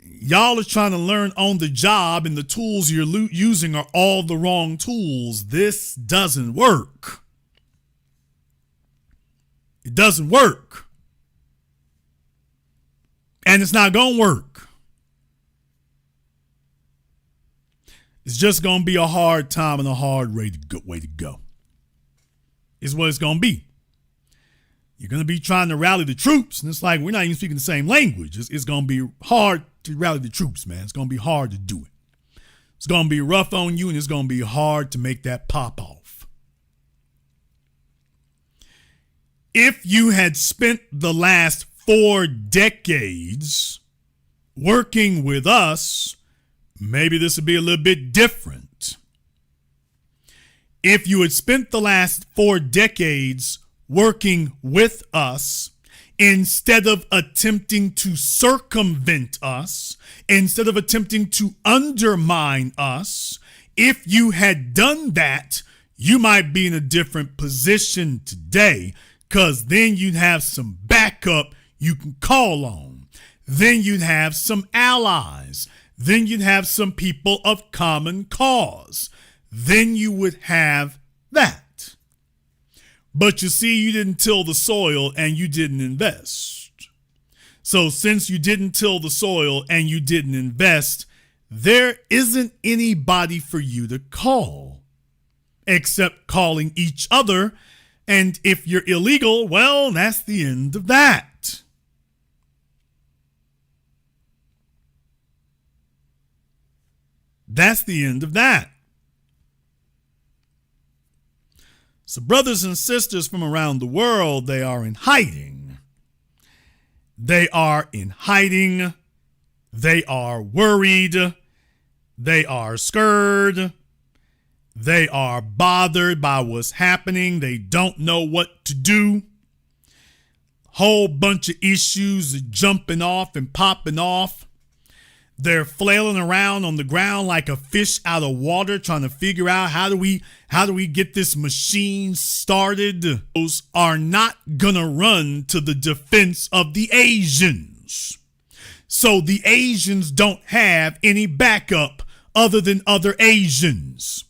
Speaker 1: Y'all are trying to learn on the job, and the tools you're using are all the wrong tools. This doesn't work. It doesn't work. And it's not going to work. It's just going to be a hard time and a hard way to go. Is what it's going to be. You're going to be trying to rally the troops, and it's like we're not even speaking the same language. It's going to be hard to rally the troops, man. It's going to be hard to do it. It's going to be rough on you, and it's going to be hard to make that pop off. If you had spent the last 4 decades working with us, maybe this would be a little bit different. If you had spent the last 4 decades working with us, instead of attempting to circumvent us, instead of attempting to undermine us, if you had done that, you might be in a different position today, because then you'd have some backup you can call on. Then you'd have some allies. Then you'd have some people of common cause. Then you would have that. But you see, you didn't till the soil and you didn't invest. So since you didn't till the soil and you didn't invest, there isn't anybody for you to call. except calling each other. And if you're illegal, well, that's the end of that. That's the end of that. So brothers and sisters from around the world, they are in hiding. They are in hiding. They are worried. They are scared. They are bothered by what's happening. They don't know what to do. Whole bunch of issues jumping off and popping off. They're flailing around on the ground like a fish out of water, trying to figure out how do we get this machine started. Those are not gonna run to the defense of the Asians. So the Asians don't have any backup other than other Asians.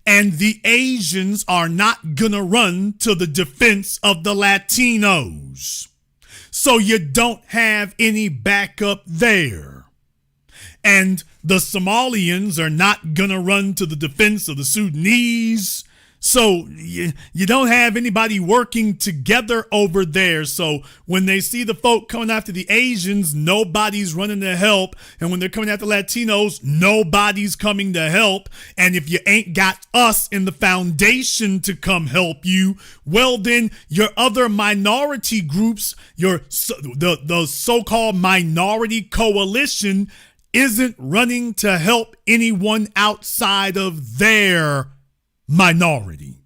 Speaker 1: And the Asians are not gonna run to the defense of the Latinos. So you don't have any backup there. And the Somalians are not going to run to the defense of the Sudanese. So you don't have anybody working together over there. So when they see the folk coming after the Asians, nobody's running to help. And when they're coming after Latinos, nobody's coming to help. And if you ain't got us in the foundation to come help you, well, then your other minority groups, the so-called minority coalition, isn't running to help anyone outside of their minority.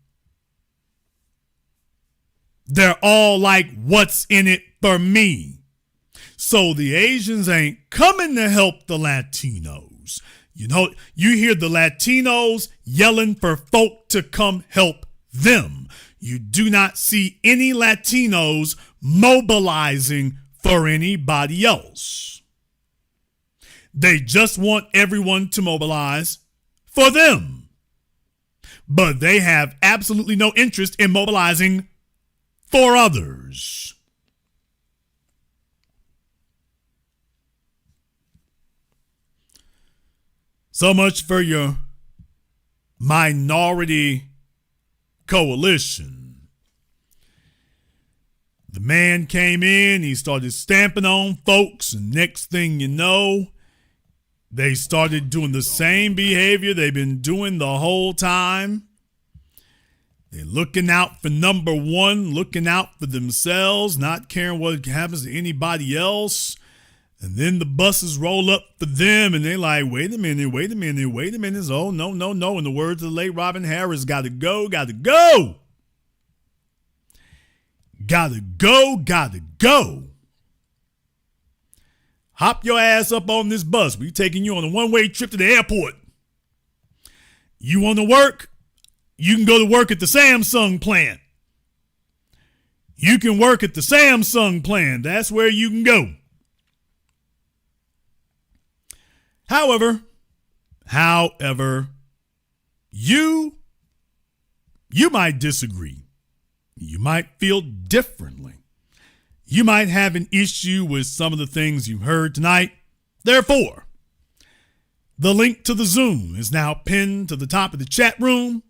Speaker 1: They're all like, what's in it for me? So the Asians ain't coming to help the Latinos. You know, you hear the Latinos yelling for folk to come help them. You do not see any Latinos mobilizing for anybody else. They just want everyone to mobilize for them. But they have absolutely no interest in mobilizing for others. So much for your minority coalition. The man came in, he started stamping on folks, and next thing you know, they started doing the same behavior they've been doing the whole time. They're looking out for number one, looking out for themselves, not caring what happens to anybody else. And then the buses roll up for them, and they're like, wait a minute. Oh, no. In the words of the late Robin Harris, gotta go. Gotta go. Hop your ass up on this bus. We're taking you on a one-way trip to the airport. You want to work? You can go to work at the Samsung plant. You can work at the Samsung plant. That's where you can go. However, you might disagree. You might feel differently. You might have an issue with some of the things you heard tonight. Therefore, the link to the Zoom is now pinned to the top of the chat room.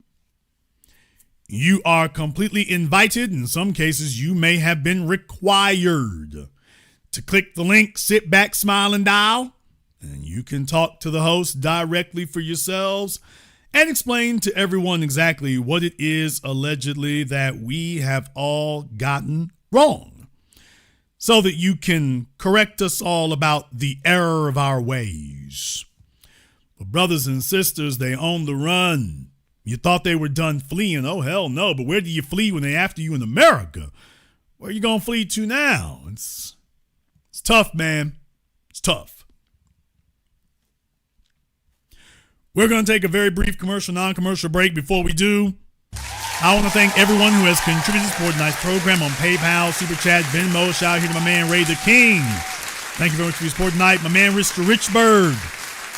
Speaker 1: You are completely invited. In some cases, you may have been required to click the link, sit back, smile, and dial, and you can talk to the host directly for yourselves and explain to everyone exactly what it is allegedly that we have all gotten wrong, so that you can correct us all about the error of our ways. But brothers and sisters, they on the run. You thought they were done fleeing. Oh, hell no. But where do you flee when they after you in America? Where are you going to flee to now? It's tough, man. It's tough. We're going to take a very brief commercial, non-commercial break. Before we do, I want to thank everyone who has contributed to tonight's program on PayPal, Super Chat, Venmo. Shout out here to my man, Ray the King. Thank you very much for your support tonight. My man, Mr. Richburg,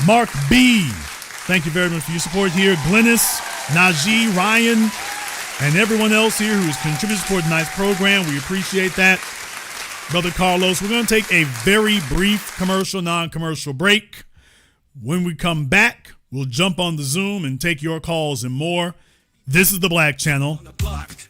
Speaker 1: Mark B. Thank you very much for your support here. Glennis, Najee, Ryan, and everyone else here who has contributed to tonight's program. We appreciate that. Brother Carlos, we're going to take a very brief commercial, non-commercial break. When we come back, we'll jump on the Zoom and take your calls and more. This is the Black Channel.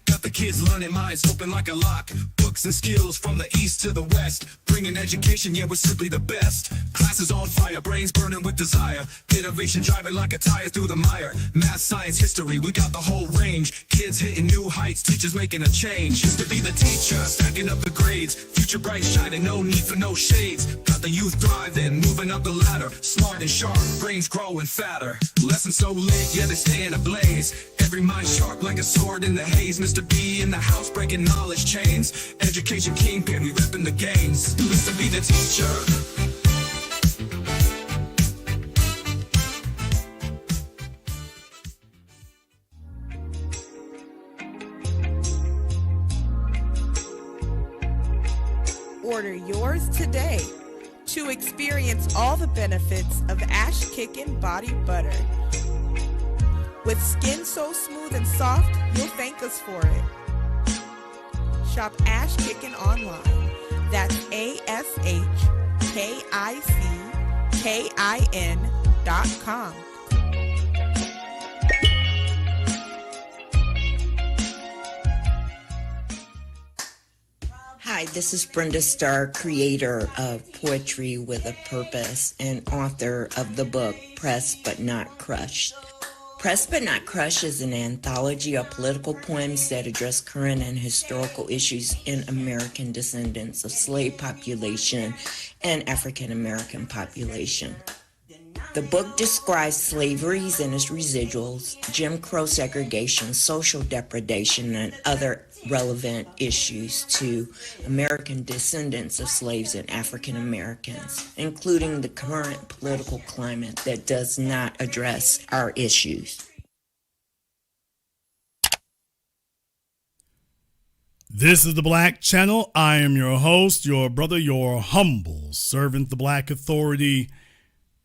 Speaker 18: Got the kids learning, minds open like a lock. Books and skills from the east to the west. Bringing education, yeah, we're simply the best. Classes on fire, brains burning with desire. Innovation driving like a tire through the mire. Math, science, history, we got the whole range. Kids hitting new heights, teachers making a change. Used to be the teacher, stacking up the grades. Future bright shining, no need for no shades. Got the youth thriving, moving up the ladder. Smart and sharp, brains growing fatter. Lessons so lit, yeah, they stay in a blaze. Every mind sharp like a sword in the haze. Mr. B in the house breaking knowledge chains. Education kingpin, we repping the gains. Used to be the teacher.
Speaker 19: Order yours today to experience all the benefits of Ash Kickin' Body Butter. With skin so smooth and soft, you'll thank us for it. Shop Ash Kickin' online. That's ASHKICKIN.com.
Speaker 20: Hi, this is Brenda Starr, creator of Poetry with a Purpose and author of the book Pressed But Not Crushed. Pressed But Not Crushed is an anthology of political poems that address current and historical issues in American descendants of slave population and African American population. The book describes slaveries and its residuals, Jim Crow segregation, social depredation, and other relevant issues to American descendants of slaves and African Americans, including the current political climate that does not address our issues.
Speaker 1: This is the Black Channel. I am your host, your brother, your humble servant, the Black Authority.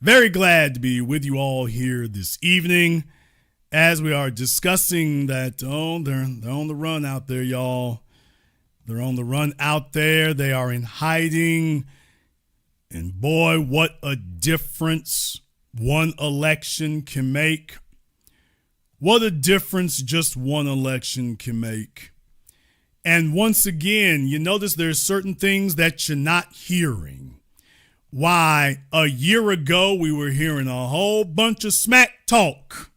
Speaker 1: Very glad to be with you all here this evening as we are discussing that, they're on the run out there, y'all. They're on the run out there. They are in hiding. And boy, what a difference one election can make. What a difference just one election can make. And once again, you notice there's certain things that you're not hearing. Why, a year ago, we were hearing a whole bunch of smack talk.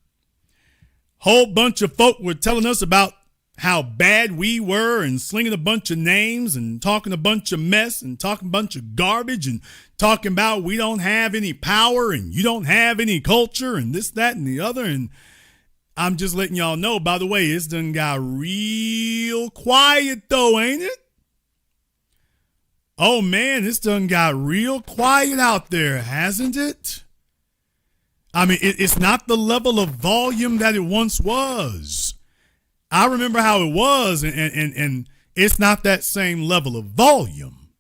Speaker 1: Whole bunch of folk were telling us about how bad we were and slinging a bunch of names and talking a bunch of mess and talking a bunch of garbage and talking about we don't have any power and you don't have any culture and this, that, and the other. And I'm just letting y'all know, by the way, it's done got real quiet though, ain't it? Oh man, it's done got real quiet out there, hasn't it? I mean, it's not the level of volume that it once was. I remember how it was, and it's not that same level of volume.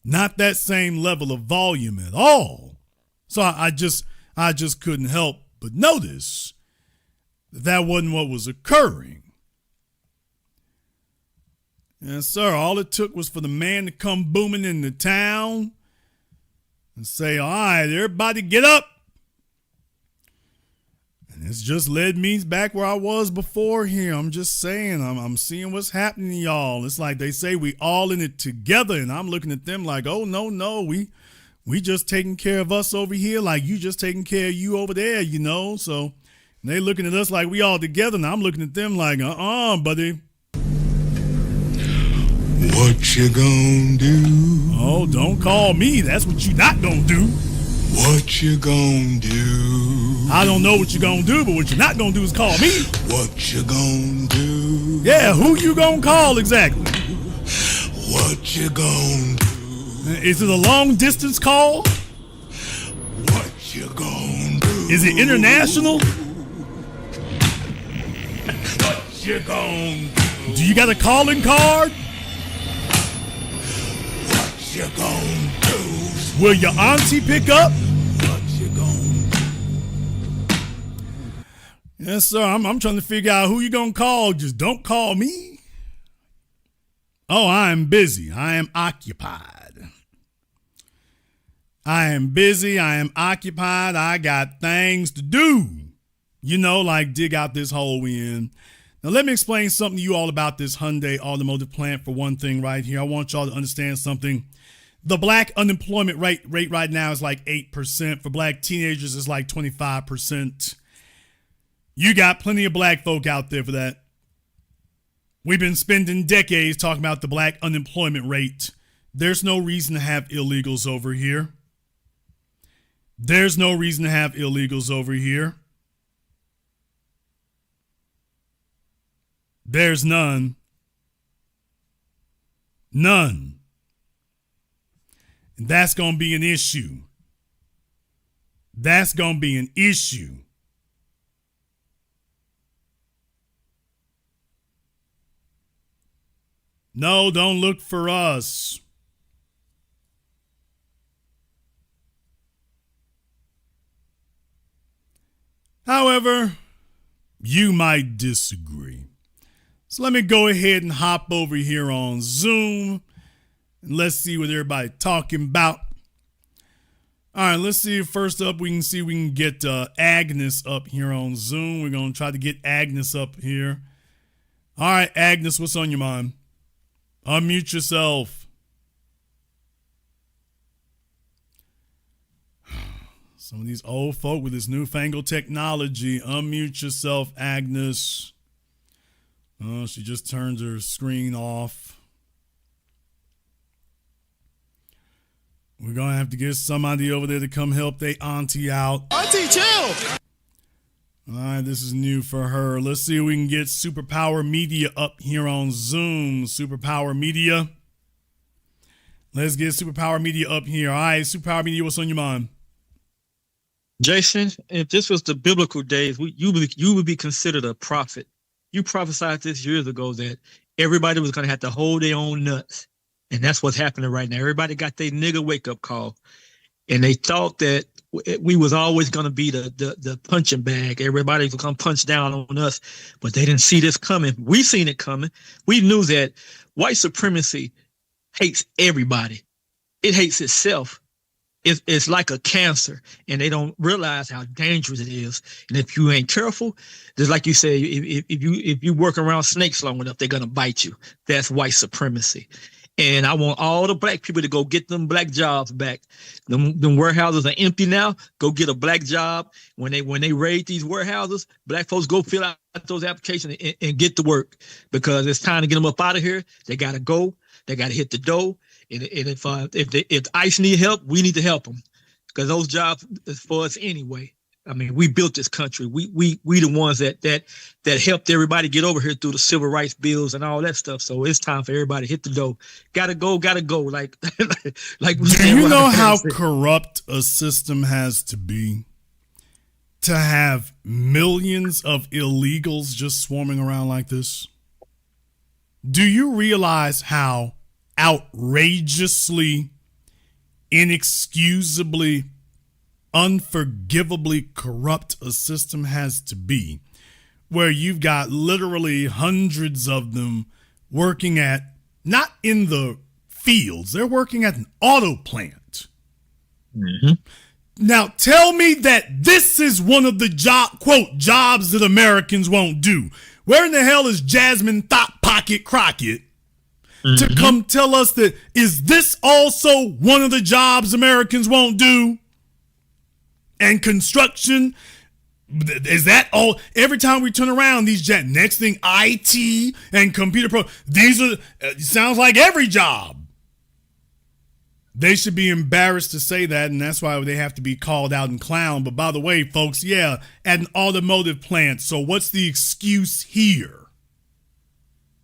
Speaker 1: Not that same level of volume at all. So I just couldn't help but notice that wasn't what was occurring. Yes, sir. All it took was for the man to come booming into town and say, all right, everybody get up. And it's just led me back where I was before here. I'm just saying, I'm seeing what's happening, y'all. It's like they say we all in it together. And I'm looking at them like, oh, no, we just taking care of us over here like you just taking care of you over there, you know. So they looking at us like we all together. And I'm looking at them like, buddy.
Speaker 18: What you gonna do?
Speaker 1: Oh, don't call me. That's what you not gonna do.
Speaker 18: What you gonna do?
Speaker 1: I don't know what you're gonna do, but what you're not gonna do is call me.
Speaker 18: What you gonna do?
Speaker 1: Yeah, who you gonna call exactly?
Speaker 18: What you gonna do?
Speaker 1: Is it a long distance call?
Speaker 18: What you gonna do?
Speaker 1: Is it international?
Speaker 18: What you gonna do?
Speaker 1: Do you got a calling card?
Speaker 18: What you gonna do?
Speaker 1: Will your auntie pick up?
Speaker 18: What you gonna do?
Speaker 1: Yes, sir. I'm trying to figure out who you gonna call. Just don't call me. Oh, I am busy. I am occupied. I am busy. I am occupied. I got things to do. like dig out this hole we in. Now, let me explain something to you all about this Hyundai automotive plant for one thing right here. I want y'all to understand something. The black unemployment rate right now is like 8%. For black teenagers, it's like 25%. You got plenty of black folk out there for that. We've been spending decades talking about the black unemployment rate. There's no reason to have illegals over here. There's no reason to have illegals over here. There's none. None. And that's going to be an issue. That's going to be an issue. No, don't look for us. However, you might disagree. So let me go ahead and hop over here on Zoom and let's see what everybody's talking about. All right, let's see. First up, we can get Agnes up here on Zoom. We're going to try to get Agnes up here. All right, Agnes, what's on your mind? Unmute yourself. Some of these old folk with this newfangled technology. Unmute yourself, Agnes. Oh, she just turned her screen off. We're going to have to get somebody over there to come help their auntie out.
Speaker 17: Auntie, chill!
Speaker 1: All right, this is new for her. Let's see if we can get Superpower Media up here on Zoom. Superpower Media. Let's get Superpower Media up here. All right, Superpower Media, what's on your mind?
Speaker 21: Jason, if this was the biblical days, you would be considered a prophet. You prophesied this years ago that everybody was going to have to hold their own nuts. And that's what's happening right now. Everybody got their nigga wake-up call. And they thought that we was always going to be the punching bag. Everybody was going to punch down on us, but they didn't see this coming. We seen it coming. We knew that white supremacy hates everybody. It hates itself. It's like a cancer, and they don't realize how dangerous it is. And if you ain't careful, just like you say, if you work around snakes long enough, they're going to bite you. That's white supremacy. And I want all the black people to go get them black jobs back. Them warehouses are empty now. Go get a black job. When they raid these warehouses, black folks go fill out those applications and get to work, because it's time to get them up out of here. They got to go. They got to hit the dough. And if ICE need help, we need to help them, because those jobs is for us anyway. I mean, we built this country. We the ones that helped everybody get over here through the civil rights bills and all that stuff. So it's time for everybody to hit the dough. Gotta go. Like
Speaker 1: do you know how corrupt a system has to be to have millions of illegals just swarming around like this? Do you realize how outrageously, inexcusably, unforgivably corrupt a system has to be, where you've got literally hundreds of them working at, not in the fields, they're working at an auto plant.
Speaker 21: Mm-hmm.
Speaker 1: Now tell me that this is one of the jobs that Americans won't do. Where in the hell is Jasmine Thought Pocket Crockett to come tell us that, is this also one of the jobs Americans won't do? And construction, is that all? Every time we turn around, these next thing, IT and computer these are, sounds like every job. They should be embarrassed to say that, and that's why they have to be called out and clowned. But by the way, folks, yeah, at an automotive plant. So what's the excuse here?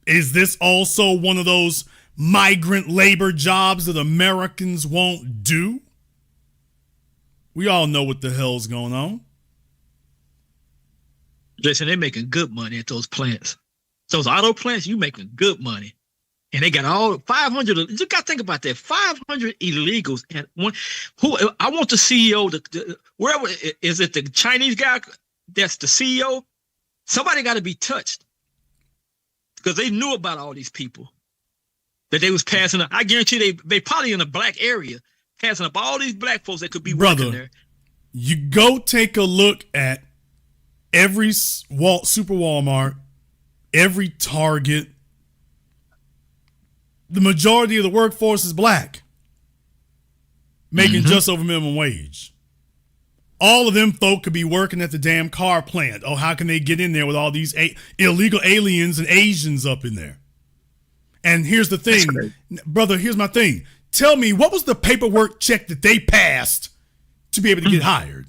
Speaker 1: Is this also one of those migrant labor jobs that Americans won't do? We all know what the hell's going on.
Speaker 21: Jason, they're making good money at those plants. Those auto plants, you making good money. And they got all 500. You got to think about that. 500 illegals. And I want the CEO, wherever, is it the Chinese guy that's the CEO? Somebody got to be touched, because they knew about all these people that they was passing up. I guarantee they probably in a black area, passing up all these black folks that could be working there.
Speaker 1: You go take a look at every Super Walmart, every Target, the majority of the workforce is black, making just over minimum wage. All of them folk could be working at the damn car plant. Oh, how can they get in there with all these illegal aliens and Asians up in there? And here's the thing, brother, here's my thing. Tell me, what was the paperwork check that they passed to be able to get hired?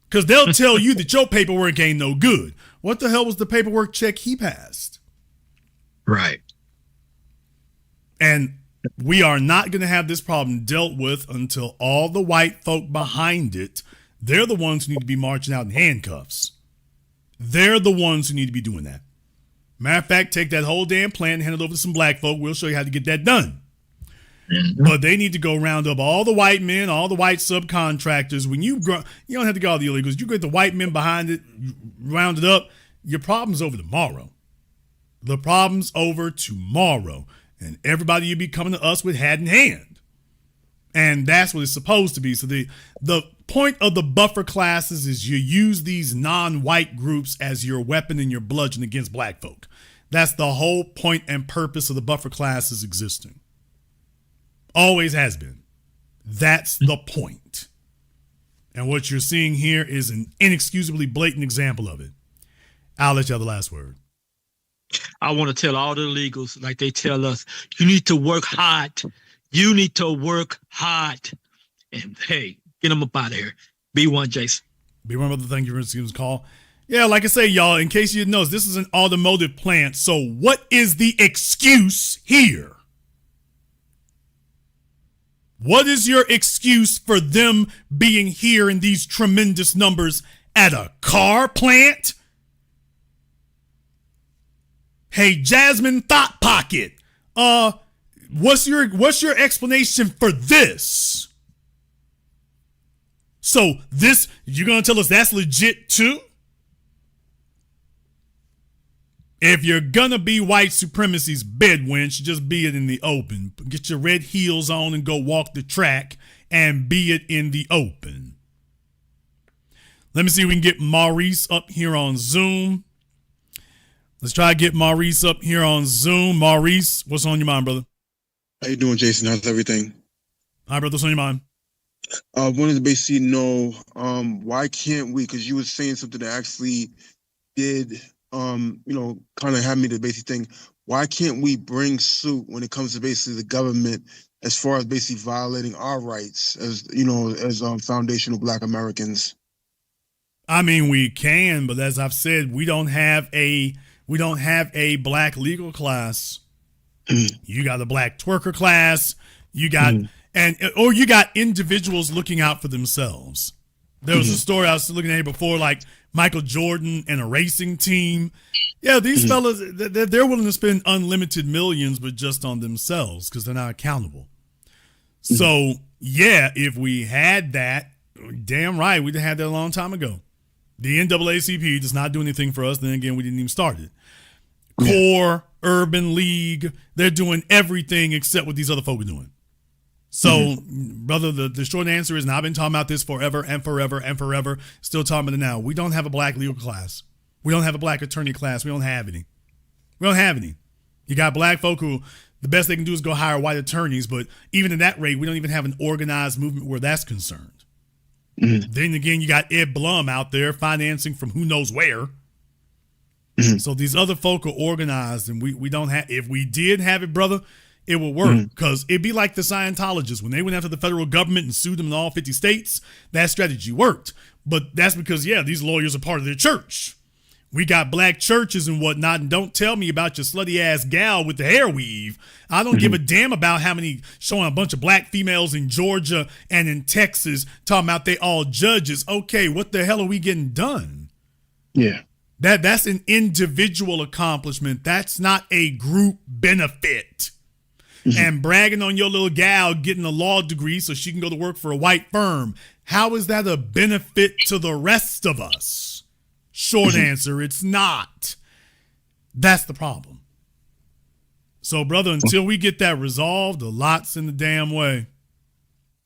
Speaker 1: Because they'll tell you that your paperwork ain't no good. What the hell was the paperwork check he passed?
Speaker 21: Right.
Speaker 1: And we are not going to have this problem dealt with until all the white folk behind it, they're the ones who need to be marching out in handcuffs. They're the ones who need to be doing that. Matter of fact, take that whole damn plan and hand it over to some black folk. We'll show you how to get that done. But they need to go round up all the white men, all the white subcontractors. When you don't have to go all the illegals. You get the white men behind it, round it up. Your problem's over tomorrow. The problem's over tomorrow. And everybody will be coming to us with hat in hand. And that's what it's supposed to be. So the point of the buffer classes is you use these non-white groups as your weapon and your bludgeon against black folk. That's the whole point and purpose of the buffer classes existing. Always has been. That's the point. And what you're seeing here is an inexcusably blatant example of it. I'll let you have the last word.
Speaker 21: I want to tell all the illegals, like they tell us, you need to work hard. You need to work hard. And hey, get them up out of here. Be one, Jason.
Speaker 1: Be one, brother. Thank you for this call. Yeah, like I say, y'all, in case you didn't know, this is an automotive plant. So what is the excuse here? What is your excuse for them being here in these tremendous numbers at a car plant? Hey, Jasmine Thought Pocket, what's your explanation for this? So this, you're going to tell us that's legit too? If you're going to be white supremacy's bedwench, just be it in the open. Get your red heels on and go walk the track and be it in the open. Let me see if we can get Maurice up here on Zoom. Let's try to get Maurice up here on Zoom. Maurice, what's on your mind, brother?
Speaker 2: How you doing, Jason? How's everything?
Speaker 1: Hi, brother. What's on your mind?
Speaker 2: I wanted to basically know why can't we, because you were saying something that actually did, kind of had me to basically think, why can't we bring suit when it comes to basically the government as far as basically violating our rights as foundational Black Americans?
Speaker 1: I mean, we can, but as I've said, we don't have a black legal class. You got a black twerker class. You got or you got individuals looking out for themselves. There was a story I was looking at here before, like Michael Jordan and a racing team. Yeah, these fellas, they're willing to spend unlimited millions, but just on themselves because they're not accountable. So, yeah, if we had that, damn right, we'd have had that a long time ago. The NAACP does not do anything for us. Then again, we didn't even start it. Core, Urban League, they're doing everything except what these other folk are doing. So, brother, the short answer is, and I've been talking about this forever and forever and forever, still talking about it now. We don't have a black legal class. We don't have a black attorney class. We don't have any. We don't have any. You got black folk who the best they can do is go hire white attorneys, but even at that rate, we don't even have an organized movement where that's concerned. Then again, you got Ed Blum out there financing from who knows where. So these other folk are organized, and we don't have. If we did have it, brother, it would work, because it'd be like the Scientologists when they went after the federal government and sued them in all 50 states. That strategy worked, but that's because these lawyers are part of their church. We got black churches and whatnot, and don't tell me about your slutty ass gal with the hair weave. I don't give a damn about how many, showing a bunch of black females in Georgia and in Texas talking about they all judges. Okay, what the hell are we getting done?
Speaker 2: Yeah.
Speaker 1: That's an individual accomplishment. That's not a group benefit. And bragging on your little gal getting a law degree so she can go to work for a white firm. How is that a benefit to the rest of us? Short answer, it's not. That's the problem. So, brother, until we get that resolved, a lot's in the damn way.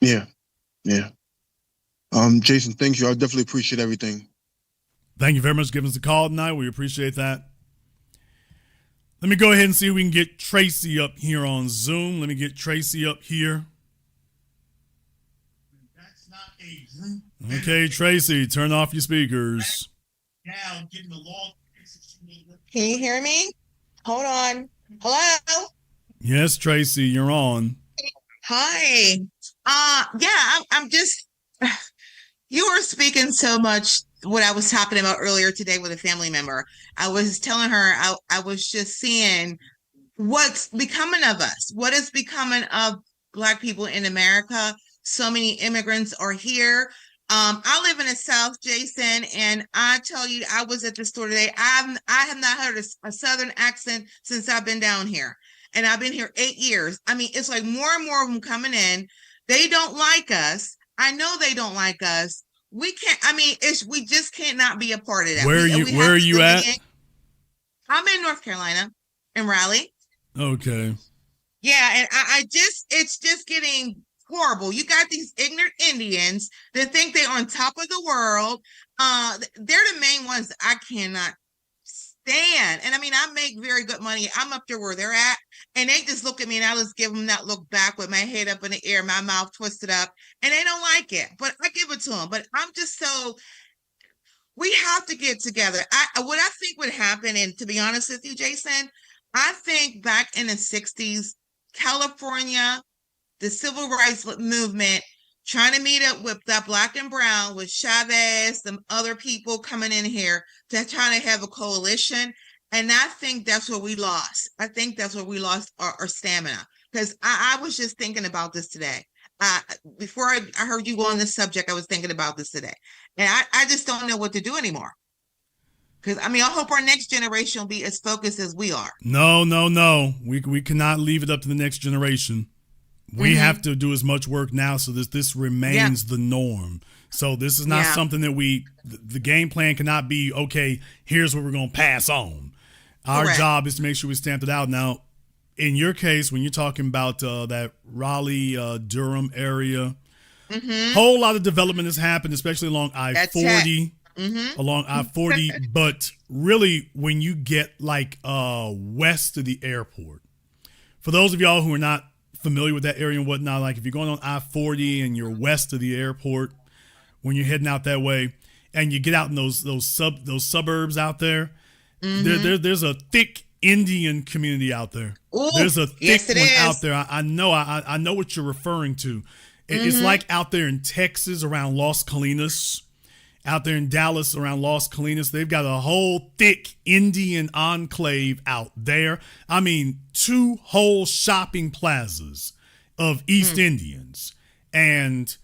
Speaker 2: Yeah. Jason, thank you. I definitely appreciate everything.
Speaker 1: Thank you very much for giving us a call tonight. We appreciate that. Let me go ahead and see if we can get Tracy up here on Zoom. Let me get Tracy up here. Okay, Tracy, turn off your speakers.
Speaker 3: Can you hear me? Hold on. Hello?
Speaker 1: Yes, Tracy, you're on.
Speaker 3: Hi. I'm just, you were speaking so much what I was talking about earlier today with a family member. I was telling her, I was just seeing what's becoming of us. What is becoming of Black people in America? So many immigrants are here. I live in the South, Jason, and I tell you, I was at the store today. I have not heard a Southern accent since I've been down here, and I've been here 8 years. I mean, it's like more and more of them coming in. They don't like us. I know they don't like us. We can't. I mean, we just can't not be a part of that.
Speaker 1: Where are you at?
Speaker 3: I'm in North Carolina, in Raleigh.
Speaker 1: Okay.
Speaker 3: Yeah, and it's just getting horrible. You got these ignorant Indians that think they're on top of the world. They're the main ones I cannot stand. And I mean, I make very good money. I'm up there where they're at, and they just look at me, and I just give them that look back with my head up in the air, my mouth twisted up, and they don't like it. But I give it to them. But I'm just so. We have to get together. What I think would happen, and to be honest with you, Jason, I think back in the 60s, California, the civil rights movement, trying to meet up with that Black and brown, with Chavez, some other people coming in here to try to have a coalition. And I think that's where we lost. I think that's where we lost our stamina. Because I was just thinking about this today. Before I heard you go on this subject, I was thinking about this today. And I just don't know what to do anymore. Because, I mean, I hope our next generation will be as focused as we are.
Speaker 1: No. We cannot leave it up to the next generation. We have to do as much work now so that this remains the norm. So this is not something that the game plan cannot be, okay, here's what we're going to pass on. Our job is to make sure we stamp it out. Now, in your case, when you're talking about that Raleigh, Durham area, whole lot of development has happened, especially along I-40. Along I-40. But really, when you get like west of the airport, for those of y'all who are not familiar with that area and whatnot, like if you're going on I-40 and you're west of the airport, when you're heading out that way, and you get out in those suburbs out there, there's a thick Indian community out there.
Speaker 3: Ooh,
Speaker 1: there's a thick one
Speaker 3: is.
Speaker 1: out there. I know what you're referring to. It's like out there in Texas around Las Colinas, out there in Dallas around Las Colinas. They've got a whole thick Indian enclave out there. I mean, 2 whole shopping plazas of East Indians. And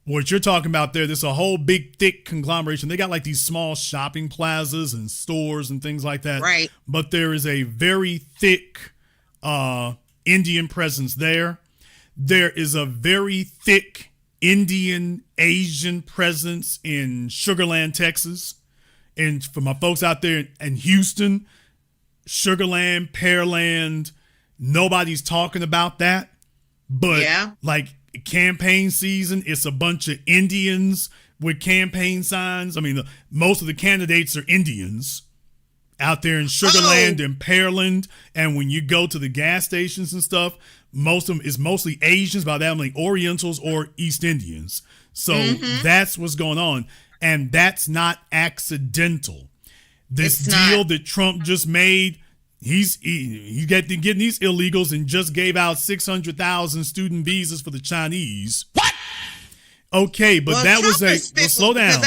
Speaker 1: what you're talking about there's a whole big, thick conglomeration. They got like these small shopping plazas and stores and things like that.
Speaker 3: Right.
Speaker 1: But there is a very thick Indian presence there. There is a very thick Indian Asian presence in Sugarland, Texas. And for my folks out there in Houston, Sugarland, Pearland, nobody's talking about that. But like campaign season, it's a bunch of Indians with campaign signs. I mean, most of the candidates are Indians out there in Sugarland and Pearland. And when you go to the gas stations and stuff, most of them is mostly Asians, by that I mean Orientals or East Indians. So that's what's going on. And that's not accidental. This deal that Trump just made, he's getting these illegals and just gave out 600,000 student visas for the Chinese. What? Okay, but that was slow down.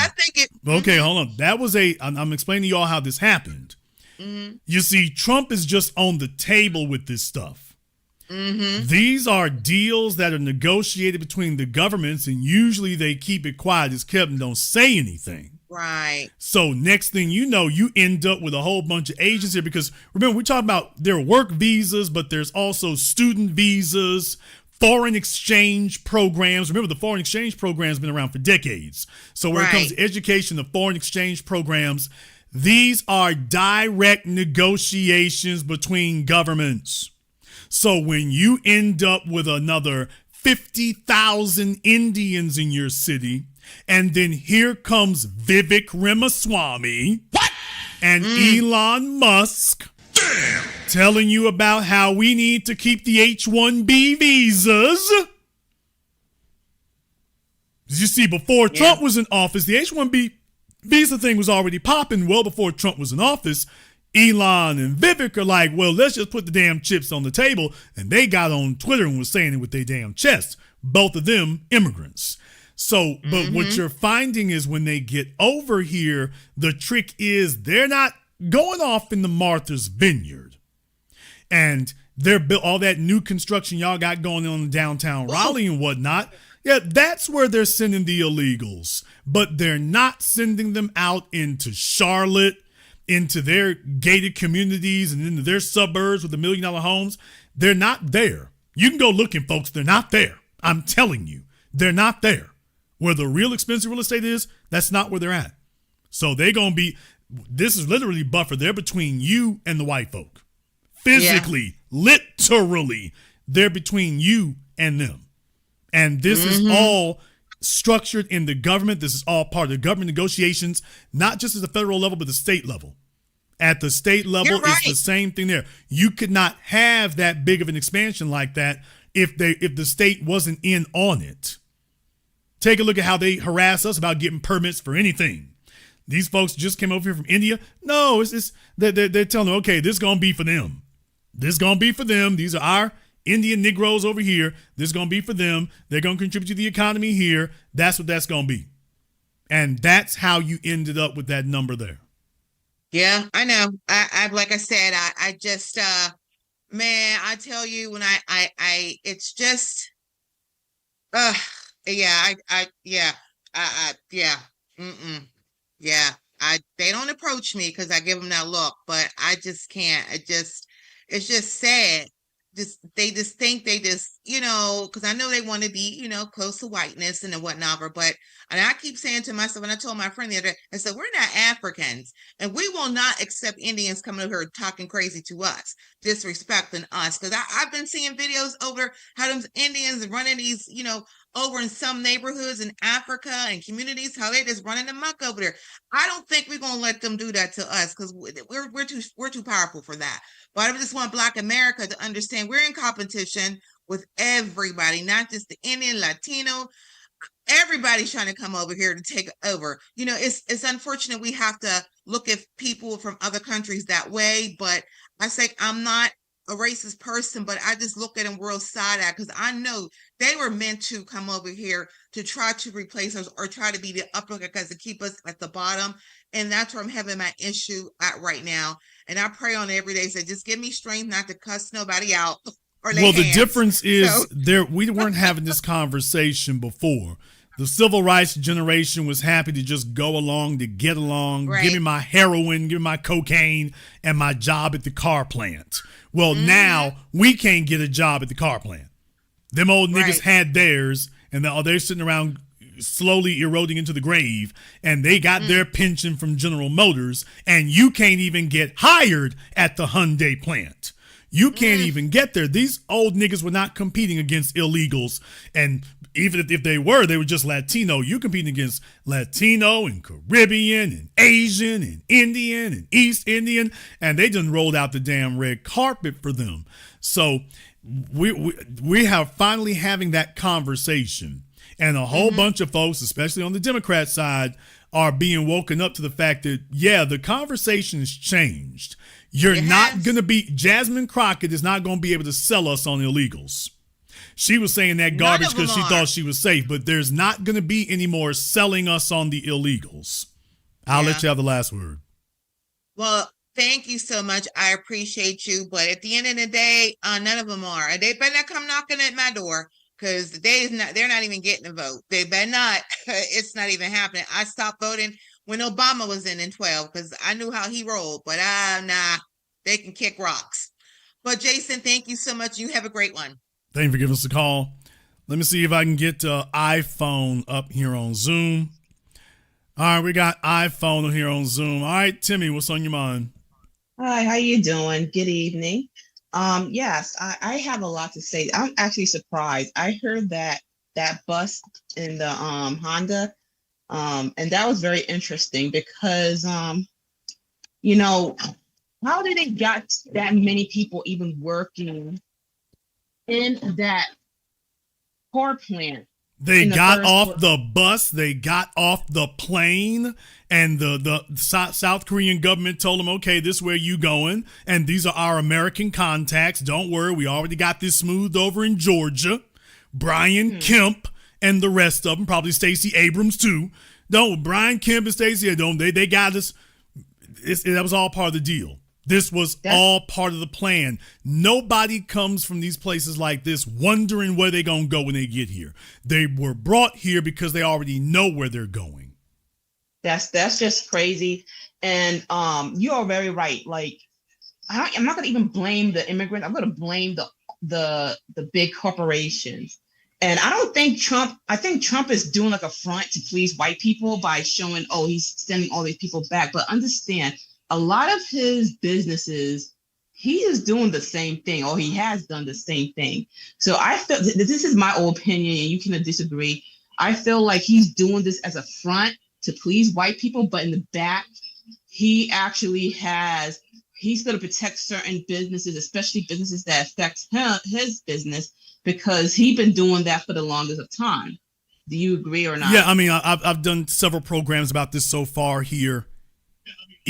Speaker 1: Okay, hold on. That was I'm explaining to you all how this happened. You see, Trump is just on the table with this stuff. These are deals that are negotiated between the governments, and usually they keep it quiet as kept and don't say anything.
Speaker 3: Right.
Speaker 1: So next thing you know, you end up with a whole bunch of agents here, because remember, we're talking about their work visas, but there's also student visas, foreign exchange programs. Remember, the foreign exchange program has been around for decades. So when it comes to education, the foreign exchange programs, these are direct negotiations between governments. So when you end up with another 50,000 Indians in your city, And then here comes Vivek Ramaswamy and Elon Musk telling you about how we need to keep the H-1B visas. As you see, before Trump was in office, the H-1B visa thing was already popping well before Trump was in office. Elon and Vivek are like, well, let's just put the damn chips on the table. And they got on Twitter and was saying it with their damn chest. Both of them immigrants. So, but what you're finding is when they get over here, the trick is they're not going off in the Martha's Vineyard. And they're built all that new construction y'all got going on in downtown Raleigh and whatnot. Yeah, that's where they're sending the illegals. But they're not sending them out into Charlotte, into their gated communities and into their suburbs with $1 million homes. They're not there. You can go looking, folks. They're not there. I'm telling you, they're not there. Where the real expensive real estate is, that's not where they're at. So they're going to be, this is literally buffer. They're between you and the white folk. Physically, literally, they're between you and them. And this is all structured in the government. This is all part of the government negotiations, not just at the federal level, but the state level. At the state level, it's the same thing there. You could not have that big of an expansion like that if the state wasn't in on it. Take a look at how they harass us about getting permits for anything. These folks just came over here from India. No, they're telling them, okay, this is going to be for them. This is going to be for them. These are our Indian Negroes over here. This is going to be for them. They're going to contribute to the economy here. That's what that's going to be. And that's how you ended up with that number there.
Speaker 3: Yeah, I know. I like I said, I just, man, I tell you, when it's just, they don't approach me because I give them that look, but I just can't. It's just sad. They just think because I know they want to be, close to whiteness and whatnot, and I keep saying to myself, and I told my friend the other day, I said, we're not Africans, and we will not accept Indians coming over here talking crazy to us, disrespecting us, because I've been seeing videos over how those Indians running these, over in some neighborhoods in Africa and communities, how they just running amok over there. I don't think we're gonna let them do that to us because we're too powerful for that. But I just want Black America to understand we're in competition with everybody, not just the Indian, Latino. Everybody's trying to come over here to take over. It's unfortunate we have to look at people from other countries that way. But I say I'm not a racist person, but I just look at them real side-eye because I know they were meant to come over here to try to replace us or try to be the upper because to keep us at the bottom. And that's where I'm having my issue at right now. And I pray on it every day. Say, just give me strength not to cuss nobody out.
Speaker 1: Well, the difference is we weren't having this conversation before. The civil rights generation was happy to just go along, to get along, give me my heroin, give me my cocaine, and my job at the car plant. Well, now we can't get a job at the car plant. Them old niggas had theirs, and they're sitting around slowly eroding into the grave, and they got their pension from General Motors, and you can't even get hired at the Hyundai plant. You can't even get there. These old niggas were not competing against illegals. And even if they were just Latino. You competing against Latino and Caribbean and Asian and Indian and East Indian. And they done rolled out the damn red carpet for them. So we have finally having that conversation. And a whole bunch of folks, especially on the Democrat side, are being woken up to the fact that, the conversation has changed. You're not going to be, Jasmine Crockett is not going to be able to sell us on illegals. She was saying that garbage because she thought she was safe, but there's not going to be any more selling us on the illegals. I'll let you have the last word.
Speaker 3: Well, thank you so much. I appreciate you. But at the end of the day, none of them are. They better not come knocking at my door because they're not even getting a vote. They better not. It's not even happening. I stopped voting when Obama was in 12 because I knew how he rolled. But nah, they can kick rocks. But Jason, thank you so much. You have a great one.
Speaker 1: Thank you for giving us a call. Let me see if I can get iPhone up here on Zoom. All right, we got iPhone here on Zoom. All right, Timmy, what's on your mind?
Speaker 4: Hi, how you doing? Good evening. Yes, I have a lot to say. I'm actually surprised. I heard that bust in the Honda And that was very interesting because, you know, how did it got that many people even working in that car plant?
Speaker 1: They
Speaker 4: in the
Speaker 1: got
Speaker 4: first
Speaker 1: off
Speaker 4: place?
Speaker 1: the bus, they got off the plane, and the South Korean government told them, okay, this is where you going, and these are our American contacts. Don't worry, we already got this smoothed over in Georgia. Brian Kemp and the rest of them, probably Stacey Abrams too. Don't Brian Kemp and Stacey, they got us. That was all part of the deal. This was all part of the plan. Nobody comes from these places like this wondering where they're going to go when they get here. They were brought here because they already know where they're going.
Speaker 4: That's just crazy. And you are very right. Like, I'm not going to even blame the immigrants. I'm going to blame the big corporations. And I think Trump is doing like a front to please white people by showing, oh, he's sending all these people back. But understand, a lot of his businesses, he is doing the same thing, or he has done the same thing. So I feel, this is my own opinion, and you can disagree. I feel like he's doing this as a front to please white people, but in the back, he actually he's going to protect certain businesses, especially businesses that affect his business, because he's been doing that for the longest of time. Do you agree or not?
Speaker 1: Yeah, I mean, I've done several programs about this so far here.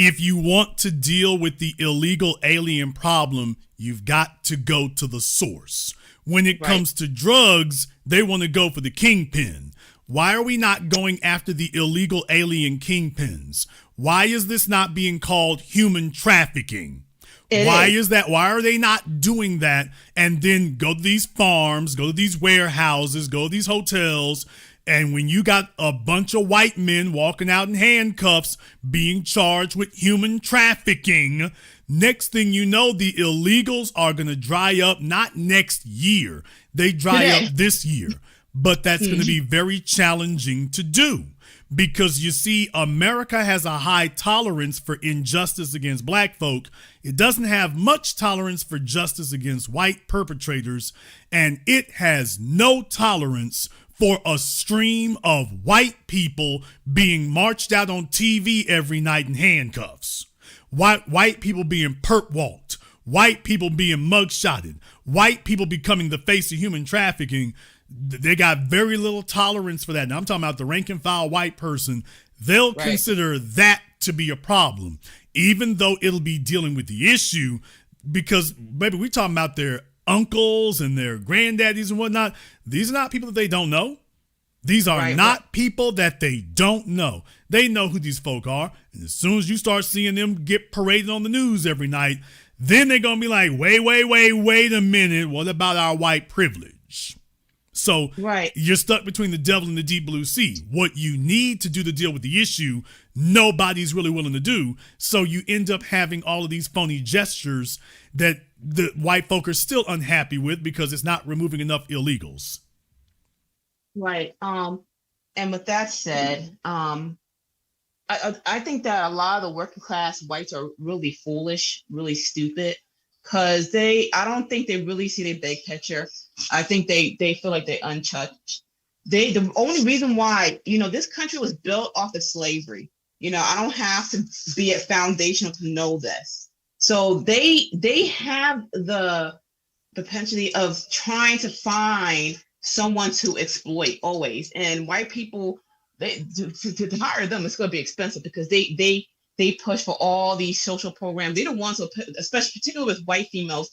Speaker 1: If you want to deal with the illegal alien problem, you've got to go to the source. When it comes to drugs, they want to go for the kingpin. Why are we not going after the illegal alien kingpins? Why is this not being called human trafficking? Why is that? Why are they not doing that? And then go to these farms, go to these warehouses, go to these hotels. And when you got a bunch of white men walking out in handcuffs being charged with human trafficking, next thing you know, the illegals are going to dry up, not next year. They dry up this year. But that's going to be very challenging to do. Because you see, America has a high tolerance for injustice against black folk. It doesn't have much tolerance for justice against white perpetrators. And it has no tolerance for a stream of white people being marched out on TV every night in handcuffs. White people being perp walked. White people being mugshotted. White people becoming the face of human trafficking. They got very little tolerance for that. Now I'm talking about the rank and file white person. They'll consider that to be a problem, even though it'll be dealing with the issue, because baby, we're talking about their uncles and their granddaddies and whatnot. These are not people that they don't know. These are not people that they don't know. They know who these folk are. And as soon as you start seeing them get paraded on the news every night, then they're going to be like, wait a minute. What about our white privilege? So you're stuck between the devil and the deep blue sea. What you need to do to deal with the issue, nobody's really willing to do. So you end up having all of these phony gestures that the white folk are still unhappy with because it's not removing enough illegals.
Speaker 4: Right. And with that said, I think that a lot of the working class whites are really foolish, really stupid, because I don't think they really see the big picture. I think they feel like they're untouched. The only reason why, this country was built off of slavery. I don't have to be a foundational to know this. So they have the propensity of trying to find someone to exploit always. And white people, to hire them, it's going to be expensive because they push for all these social programs. They're the ones who, especially particularly with white females,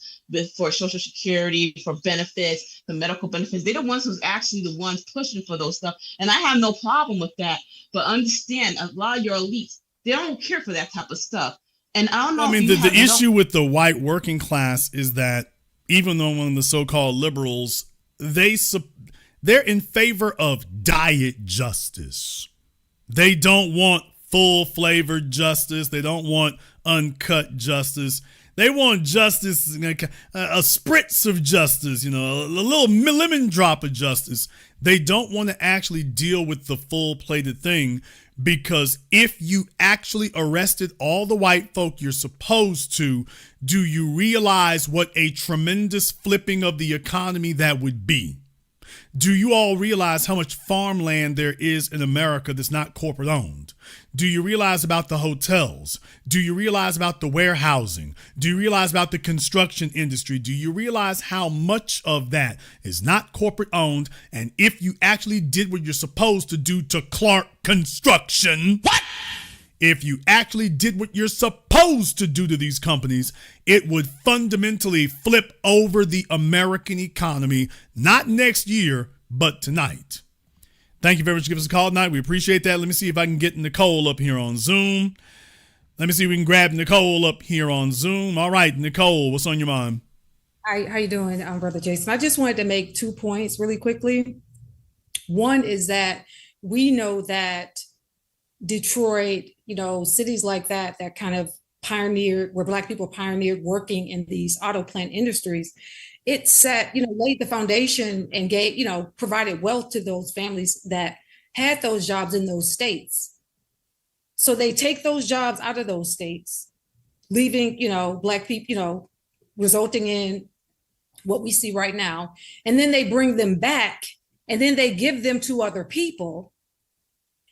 Speaker 4: for Social Security, for benefits, for medical benefits. They're the ones who's actually the ones pushing for those stuff. And I have no problem with that. But understand, a lot of your elites, they don't care for that type of stuff. And I don't know.
Speaker 1: I mean, the issue with the white working class is that even though one of the so-called liberals, they're in favor of diet justice. They don't want full flavored justice. They don't want uncut justice. They want justice, a spritz of justice, a little lemon drop of justice. They don't want to actually deal with the full plated thing, because if you actually arrested all the white folk you're supposed to, do you realize what a tremendous flipping of the economy that would be? Do you all realize how much farmland there is in America that's not corporate owned? Do you realize about the hotels? Do you realize about the warehousing? Do you realize about the construction industry? Do you realize how much of that is not corporate owned? And if you actually did what you're supposed to do to Clark Construction, if you actually did what you're supposed to do to these companies, it would fundamentally flip over the American economy, not next year, but tonight. Thank you very much for giving us a call tonight. We appreciate that. Let me see if I can get Nicole up here on Zoom. Let me see if we can grab Nicole up here on Zoom. All right, Nicole, what's on your mind?
Speaker 7: Hi, how you doing, Brother Jason? I just wanted to make 2 points really quickly. One is that we know that Detroit, cities like that kind of pioneered, where Black people pioneered working in these auto plant industries, it set, laid the foundation and gave, provided wealth to those families that had those jobs in those states. So they take those jobs out of those states, leaving, Black people, resulting in what we see right now. And then they bring them back and then they give them to other people.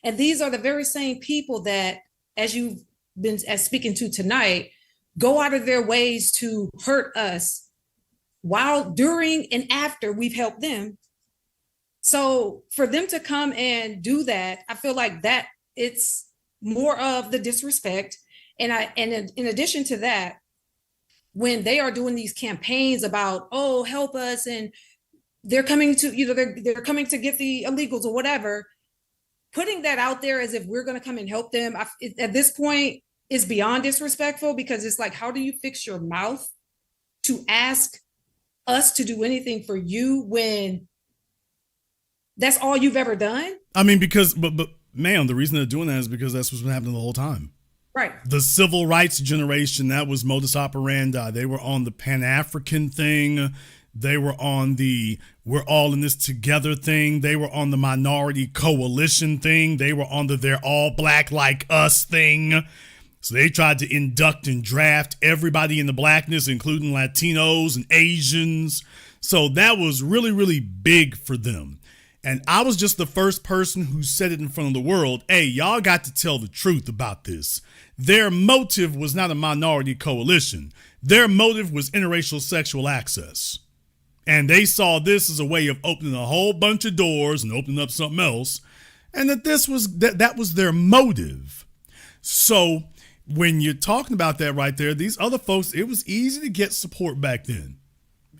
Speaker 7: And these are the very same people that, as you've been speaking to tonight, go out of their ways to hurt us while, during, and after we've helped them. So for them to come and do that, I feel like that it's more of the disrespect. And in addition to that, when they are doing these campaigns about, oh, help us, and they're coming to, they're coming to get the illegals or whatever, putting that out there as if we're going to come and help them at this point is beyond disrespectful, because it's like, how do you fix your mouth to ask us to do anything for you when that's all you've ever done?
Speaker 1: I mean, because, but ma'am, the reason they're doing that is because that's what's been happening the whole time.
Speaker 7: Right.
Speaker 1: The civil rights generation, that was modus operandi. They were on the Pan-African thing. They were on the we're all in this together thing. They were on the minority coalition thing. They were on the they're all Black like us thing. So they tried to induct and draft everybody in the Blackness, including Latinos and Asians. So that was really, really big for them. And I was just the first person who said it in front of the world. Hey, y'all got to tell the truth about this. Their motive was not a minority coalition. Their motive was interracial sexual access. And they saw this as a way of opening a whole bunch of doors and opening up something else. And that was their motive. So when you're talking about that right there, these other folks, it was easy to get support back then.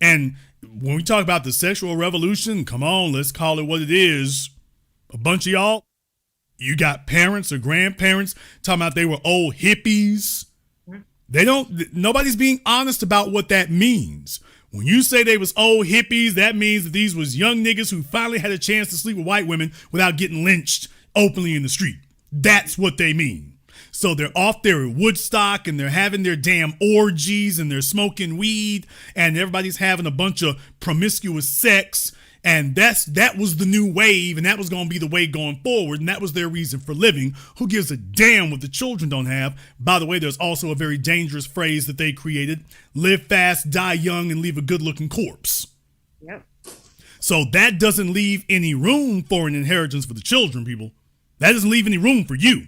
Speaker 1: And when we talk about the sexual revolution, come on, let's call it what it is. A bunch of y'all, you got parents or grandparents talking about they were old hippies. Nobody's being honest about what that means. When you say they was old hippies, that means that these was young niggas who finally had a chance to sleep with white women without getting lynched openly in the street. That's what they mean. So they're off there at Woodstock and they're having their damn orgies and they're smoking weed and everybody's having a bunch of promiscuous sex. And that was the new wave, and that was going to be the way going forward, and that was their reason for living. Who gives a damn what the children don't have? By the way, there's also a very dangerous phrase that they created: live fast, die young, and leave a good-looking corpse.
Speaker 7: Yep.
Speaker 1: So that doesn't leave any room for an inheritance for the children, people. That doesn't leave any room for you.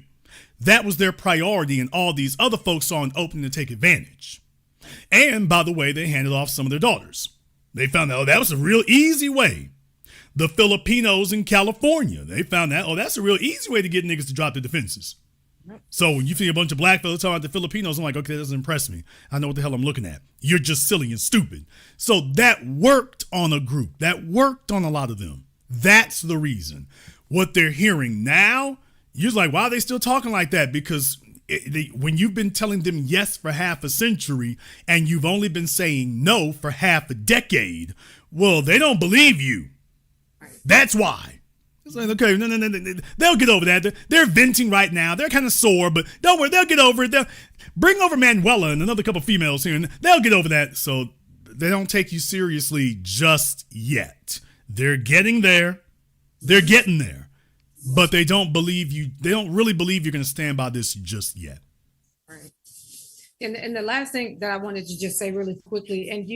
Speaker 1: That was their priority, and all these other folks saw an opening to take advantage. And, by the way, they handed off some of their daughters. They found out, that was a real easy way. The Filipinos in California, they found out, that's a real easy way to get niggas to drop their defenses. So when you see a bunch of black fellas talking about the Filipinos, I'm like, okay, that doesn't impress me. I know what the hell I'm looking at. You're just silly and stupid. So that worked on a group. That worked on a lot of them. That's the reason. What they're hearing now, you're like, why are they still talking like that? Because when you've been telling them yes for half a century and you've only been saying no for half a decade, well, they don't believe you. That's why. It's like, okay, no. They'll get over that. They're venting right now. They're kind of sore, but don't worry, they'll get over it. They'll bring over Manuela and another couple females here, and they'll get over that. So they don't take you seriously just yet. They're getting there. They're getting there. But they don't believe you. They don't really believe you're going to stand by this just yet.
Speaker 7: Right. And the last thing that I wanted to just say really quickly, and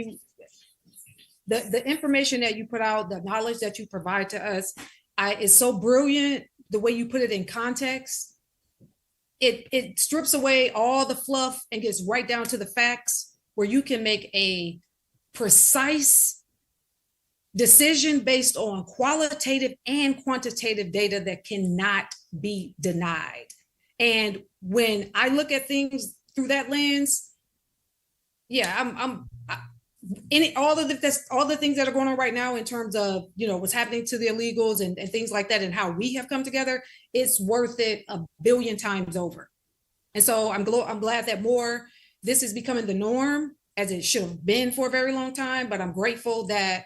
Speaker 7: the information that you put out, the knowledge that you provide to us, is so brilliant. The way you put it in context, it strips away all the fluff and gets right down to the facts, where you can make a precise decision based on qualitative and quantitative data that cannot be denied. And when I look at things through that lens, yeah, all the things that are going on right now in terms of, what's happening to the illegals and things like that, and how we have come together, it's worth it a billion times over. And so I'm glad that this is becoming the norm, as it should have been for a very long time. But I'm grateful that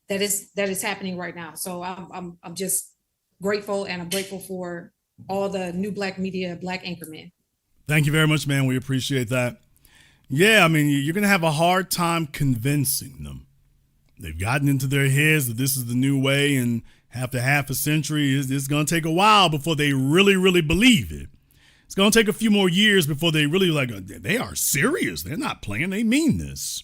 Speaker 7: is happening right now. So I'm just grateful, and I'm grateful for all the new Black media, Black anchormen.
Speaker 1: Thank you very much, man. We appreciate that. Yeah, I mean, you're going to have a hard time convincing them. They've gotten into their heads that this is the new way, and after half a century, it's going to take a while before they really, really believe it. It's going to take a few more years before they really they are serious. They're not playing. They mean this.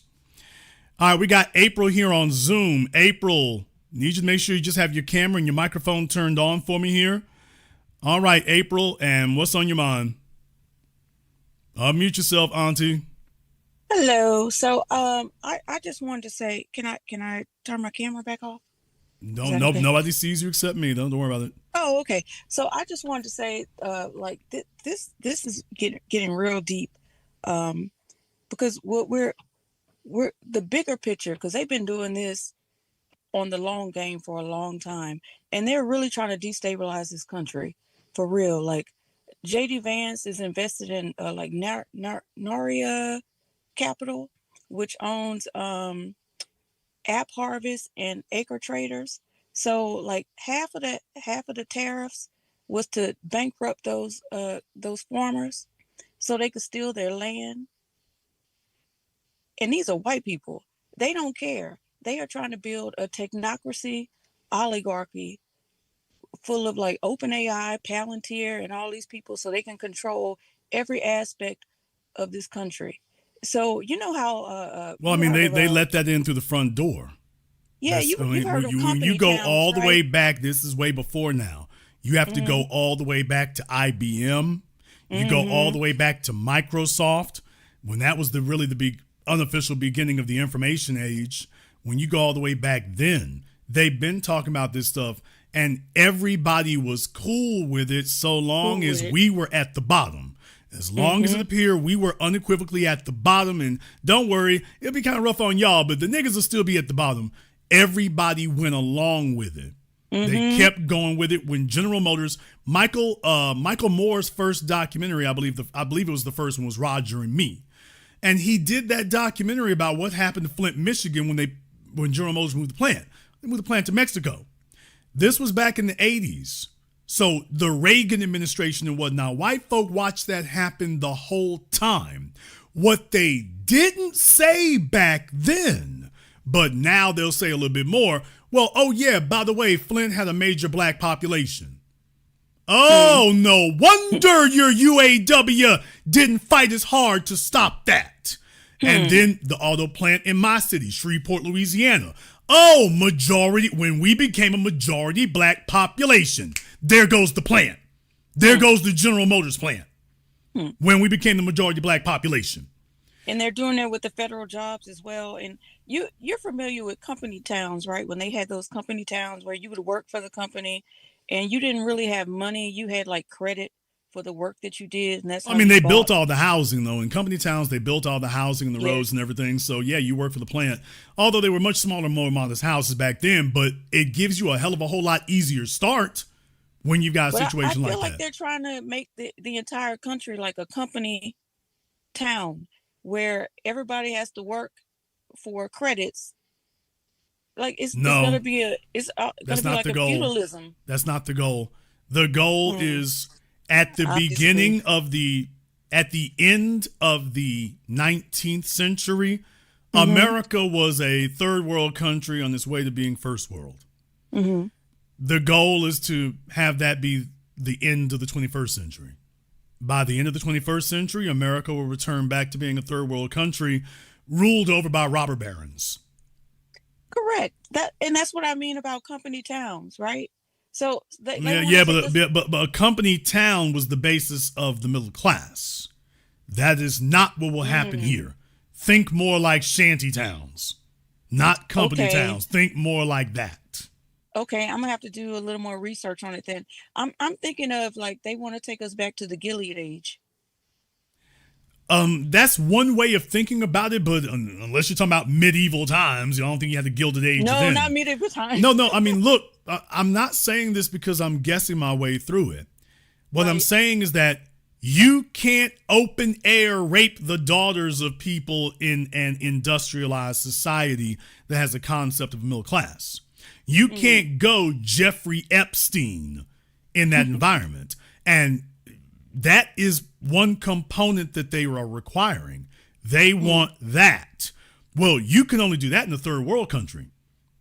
Speaker 1: All right, we got April here on Zoom. April, need you to make sure you just have your camera and your microphone turned on for me here. All right, April, and what's on your mind? Unmute yourself, Auntie.
Speaker 6: Hello. So I just wanted to say, can I turn my camera back off?
Speaker 1: No, nobody sees you except me. Don't worry about it.
Speaker 6: Oh, okay. So I just wanted to say, this is getting real deep, because what we're the bigger picture, because they've been doing this on the long game for a long time, and they're really trying to destabilize this country for real. Like JD Vance is invested in Naria Capital, which owns App Harvest and Acre Traders. So half of the tariffs was to bankrupt those farmers so they could steal their land. And these are white people. They don't care. They are trying to build a technocracy oligarchy full of OpenAI, Palantir, and all these people, so they can control every aspect of this country. So you know how
Speaker 1: well, I mean, they let that in through the front door.
Speaker 6: Yeah, you've heard of company
Speaker 1: you go
Speaker 6: towns,
Speaker 1: all the
Speaker 6: right?
Speaker 1: way back. This is way before now. You have to go all the way back to IBM. You go all the way back to Microsoft, when that was the big unofficial beginning of the information age. When you go all the way back then, they've been talking about this stuff, and everybody was cool with it so long as we were at the bottom. As long as it appeared we were unequivocally at the bottom, and don't worry, it'll be kind of rough on y'all, but the niggas will still be at the bottom. Everybody went along with it. They kept going with it. When General Motors, Michael Moore's first documentary, I believe it was the first one, was Roger and Me. And he did that documentary about what happened to Flint, Michigan when General Motors moved the plant. They moved the plant to Mexico. This was back in the 80s. So the Reagan administration and whatnot, white folk watched that happen the whole time. What they didn't say back then, but now they'll say a little bit more. Well, oh yeah, by the way, Flint had a major black population. Oh, no wonder your UAW didn't fight as hard to stop that. And then the auto plant in my city, Shreveport, Louisiana. Oh, when we became a majority black population, there goes the plant. There goes the General Motors plant. When we became the majority black population.
Speaker 6: And they're doing that with the federal jobs as well. And you're familiar with company towns, right? When they had those company towns where you would work for the company and you didn't really have money. You had credit for the work that you did. And that's
Speaker 1: they built all the housing, though. In company towns, they built all the housing and the roads and everything. So, yeah, you work for the plant. Although they were much smaller, more modest houses back then. But it gives you a hell of a whole lot easier start when you've got a situation like that.
Speaker 6: I feel like they're trying to make the entire country like a company town where everybody has to work for credits. It's going to be feudalism.
Speaker 1: That's not the goal. The goal is at the end of the 19th century, America was a third world country on its way to being first world. The goal is to have that be the end of the 21st century. By the end of the 21st century, America will return back to being a third world country ruled over by robber barons.
Speaker 6: Correct. That's what I mean about company towns, right? So they
Speaker 1: but a company town was the basis of the middle class. That is not what will happen here. Think more like shanty towns, not company towns. Think more like that.
Speaker 6: Okay, I'm gonna have to do a little more research on it then. I'm thinking of like they want to take us back to the Gilead age.
Speaker 1: That's one way of thinking about it, but unless you're talking about medieval times, I don't think you have the Gilded Age.
Speaker 6: No,
Speaker 1: then.
Speaker 6: not medieval times.
Speaker 1: No. I mean, look, I'm not saying this because I'm guessing my way through it. What I'm saying is that you can't open air rape the daughters of people in an industrialized society that has a concept of a middle class. You can't go Jeffrey Epstein in that environment. And that is one component that they are requiring. They want that. Well, you can only do that in a third world country.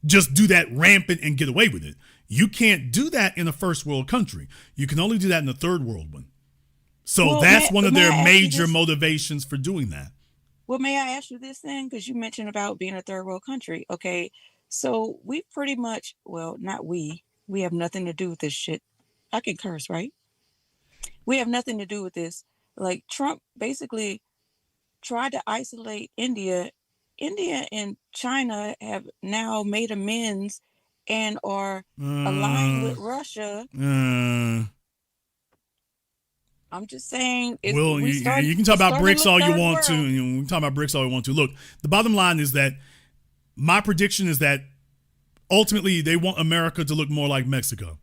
Speaker 1: Just do that rampant and get away with it. You can't do that in a first world country. You can only do that in a third world one. So that's one of their major motivations for doing that.
Speaker 6: Well, may I ask you this then? Because you mentioned about being a third world country. Okay, so we pretty much, well, not we have nothing to do with this shit. I can curse, right? We have nothing to do with this. Like Trump basically tried to isolate India. India and China have now made amends and are aligned with Russia. I'm just saying.
Speaker 1: Well, you can talk about BRICS all you want to. We can talk about BRICS all you want to. Look, the bottom line is that my prediction is that ultimately they want America to look more like Mexico.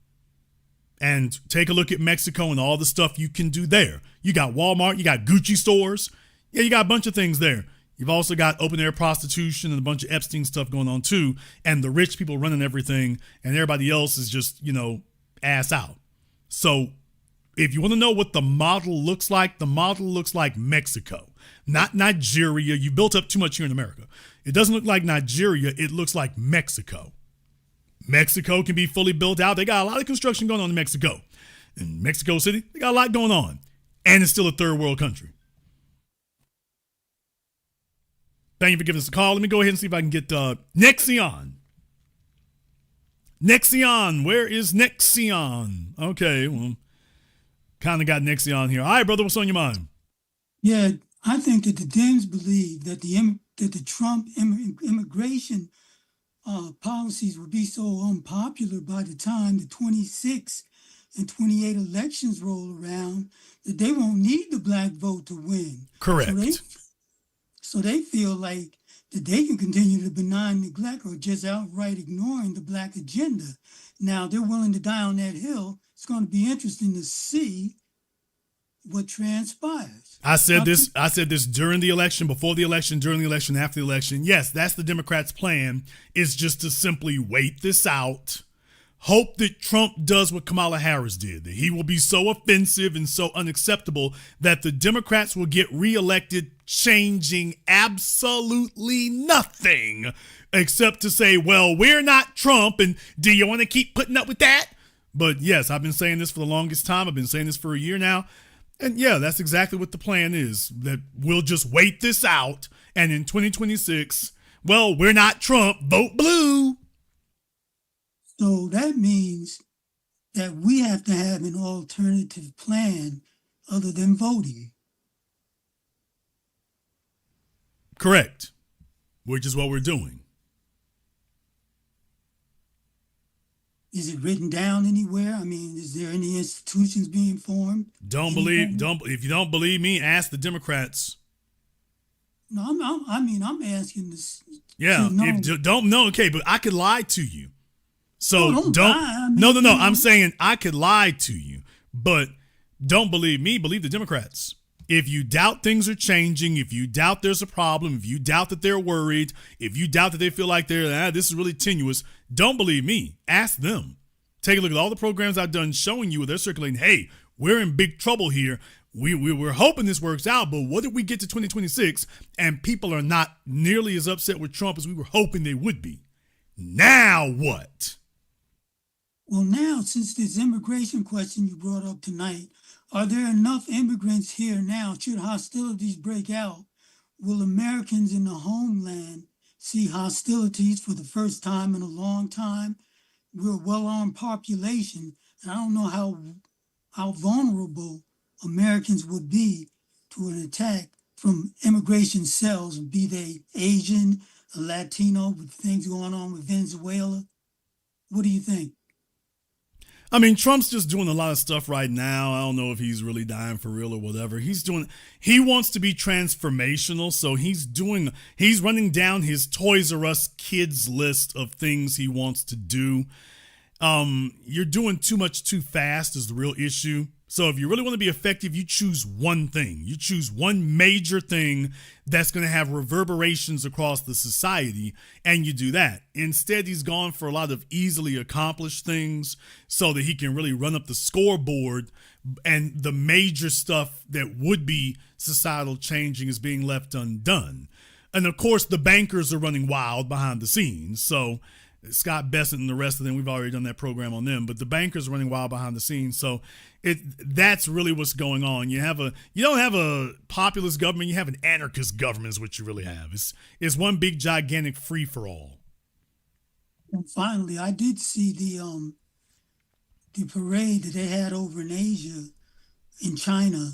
Speaker 1: And take a look at Mexico and all the stuff you can do there. You got Walmart, you got Gucci stores. Yeah, you got a bunch of things there. You've also got open air prostitution and a bunch of Epstein stuff going on too. And the rich people running everything and everybody else is just, ass out. So if you want to know what the model looks like, the model looks like Mexico, not Nigeria. You built up too much here in America. It doesn't look like Nigeria. It looks like Mexico. Mexico can be fully built out. They got a lot of construction going on in Mexico. In Mexico City, they got a lot going on. And it's still a third world country. Thank you for giving us a call. Let me go ahead and see if I can get Nexion. Nexion, where is Nexion? Okay, well, kind of got Nexion here. All right, brother, what's on your mind?
Speaker 8: Yeah, I think that the Dems believe that the Trump immigration policies will be so unpopular by the time the 26 and 28 elections roll around that they won't need the black vote to win.
Speaker 1: Correct.
Speaker 8: So they feel like that they can continue to benign neglect or just outright ignoring the black agenda. Now they're willing to die on that hill. It's going to be interesting to see what transpires.
Speaker 1: I said this during the election, before the election, during the election, after the election. Yes, that's the Democrats' plan, is just to simply wait this out. Hope that Trump does what Kamala Harris did, that he will be so offensive and so unacceptable that the Democrats will get reelected, changing absolutely nothing except to say, well, we're not Trump, and do you want to keep putting up with that? But yes, I've been saying this for the longest time. I've been saying this for a year now. And yeah, that's exactly what the plan is, that we'll just wait this out. And in 2026, well, we're not Trump, vote blue.
Speaker 8: So that means that we have to have an alternative plan other than voting.
Speaker 1: Correct. Which is what we're doing.
Speaker 8: Is it written down anywhere? I mean, is there any institutions being formed?
Speaker 1: If you don't believe me, ask the Democrats.
Speaker 8: No, I'm asking this.
Speaker 1: Yeah, don't know. Okay, but I could lie to you. So
Speaker 8: don't lie.
Speaker 1: No. I'm saying I could lie to you, but don't believe me. Believe the Democrats. If you doubt things are changing, if you doubt there's a problem, if you doubt that they're worried, if you doubt that they feel like this is really tenuous, don't believe me. Ask them. Take a look at all the programs I've done showing you where they're circulating, hey, we're in big trouble here. We're hoping this works out, but what if we get to 2026 and people are not nearly as upset with Trump as we were hoping they would be? Now what?
Speaker 8: Well, now, since this immigration question you brought up tonight, are there enough immigrants here now? Should hostilities break out, will Americans in the homeland see hostilities for the first time in a long time. We're a well-armed population, and I don't know how vulnerable Americans would be to an attack from immigration cells, be they Asian, Latino, with things going on with Venezuela. What do you think?
Speaker 1: I mean, Trump's just doing a lot of stuff right now. I don't know if he's really dying for real or whatever. He wants to be transformational, so he's running down his Toys R Us kids list of things he wants to do. You're doing too much too fast is the real issue. So if you really want to be effective, you choose one thing. You choose one major thing that's going to have reverberations across the society, and you do that. Instead, he's gone for a lot of easily accomplished things so that he can really run up the scoreboard, and the major stuff that would be societal changing is being left undone. And of course, the bankers are running wild behind the scenes. So Scott Bessent and the rest of them, we've already done that program on them, but the bankers are running wild behind the scenes. So that's really what's going on. You don't have a populist government, you have an anarchist government is what you really have. It's one big gigantic free for all.
Speaker 8: And finally, I did see the parade that they had over in Asia, in China,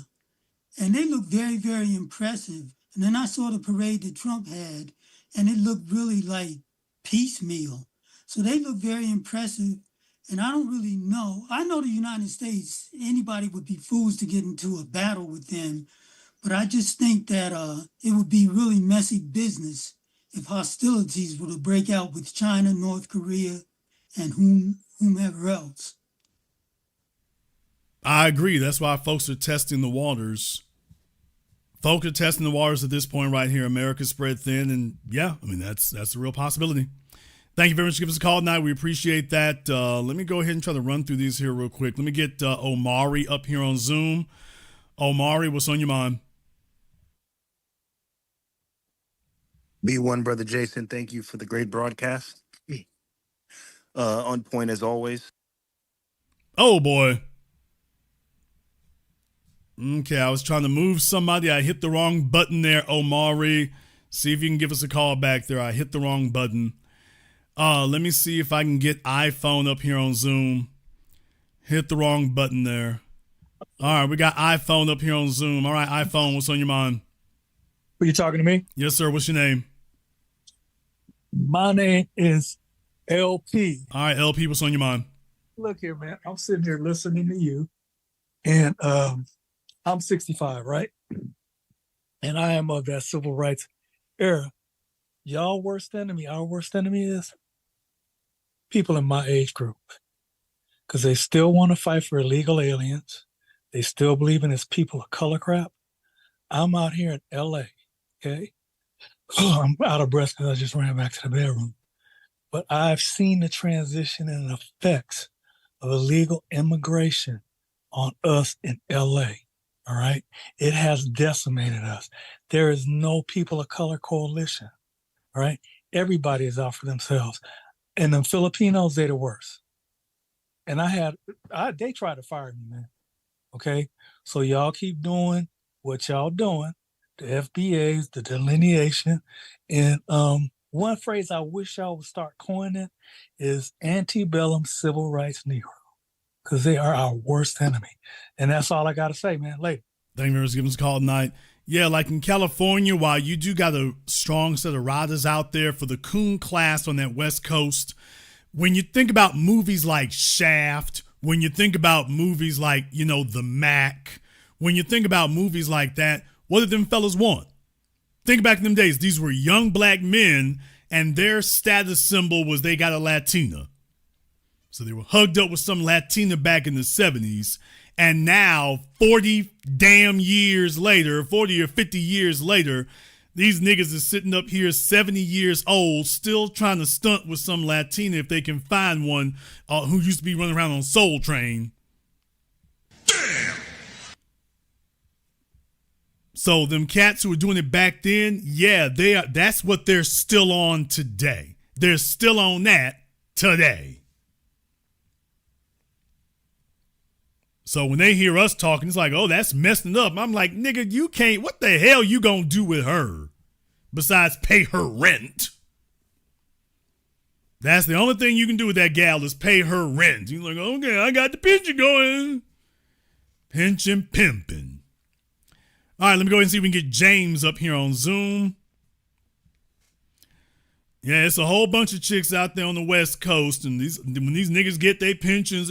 Speaker 8: and they looked very, very impressive. And then I saw the parade that Trump had, and it looked really like piecemeal. So they look very impressive. And I don't really know. I know the United States, anybody would be fools to get into a battle with them. But I just think that it would be really messy business if hostilities were to break out with China, North Korea, and whomever else.
Speaker 1: I agree. That's why folks are testing the waters. Folks are testing the waters at this point right here. America's spread thin. And yeah, I mean, that's a real possibility. Thank you very much for giving us a call tonight. We appreciate that. Let me go ahead and try to run through these here real quick. Let me get Omari up here on Zoom. Omari, what's on your mind?
Speaker 9: B1, Brother Jason, thank you for the great broadcast. On point as always.
Speaker 1: Oh, boy. Okay, I was trying to move somebody. I hit the wrong button there, Omari. See if you can give us a call back there. I hit the wrong button. Let me see if I can get iPhone up here on Zoom. Hit the wrong button there. All right, we got iPhone up here on Zoom. All right, iPhone, what's on your mind?
Speaker 22: Are you talking to me?
Speaker 1: Yes, sir. What's your name?
Speaker 22: My name is LP.
Speaker 1: All right, LP, what's on your mind?
Speaker 22: Look here, man. I'm sitting here listening to you, and I'm 65, right? And I am of that civil rights era. Y'all worst enemy, our worst enemy is people in my age group, because they still want to fight for illegal aliens. They still believe in this people of color crap. I'm out here in LA, okay? Oh, I'm out of breath because I just ran back to the bedroom. But I've seen the transition and effects of illegal immigration on us in LA, all right? It has decimated us. There is no people of color coalition, all right? Everybody is out for themselves. And the Filipinos, they're the worst. And they tried to fire me, man. Okay? So y'all keep doing what y'all doing, the FBAs, the delineation. And one phrase I wish y'all would start coining is antebellum civil rights Negro, because they are our worst enemy. And that's all I got to say, man. Later.
Speaker 1: Thank you for giving us a call tonight. Yeah, like in California, while you do got a strong set of riders out there for the coon class on that West Coast, when you think about movies like Shaft, when you think about movies like, The Mac, when you think about movies like that, what did them fellas want? Think back in them days. These were young black men, and their status symbol was they got a Latina. So they were hugged up with some Latina back in the 70s. And now, 40 damn years later, 40 or 50 years later, these niggas are sitting up here 70 years old, still trying to stunt with some Latina if they can find one who used to be running around on Soul Train. Damn! So them cats who were doing it back then, yeah, that's what they're still on today. They're still on that today. So when they hear us talking, it's like, oh, that's messing up. I'm like, nigga, you can't, what the hell you gonna do with her besides pay her rent? That's the only thing you can do with that gal is pay her rent. You're like, okay, I got the pension going. Pension pimping. All right, let me go ahead and see if we can get James up here on Zoom. Yeah, it's a whole bunch of chicks out there on the West Coast, and when these niggas get their pensions,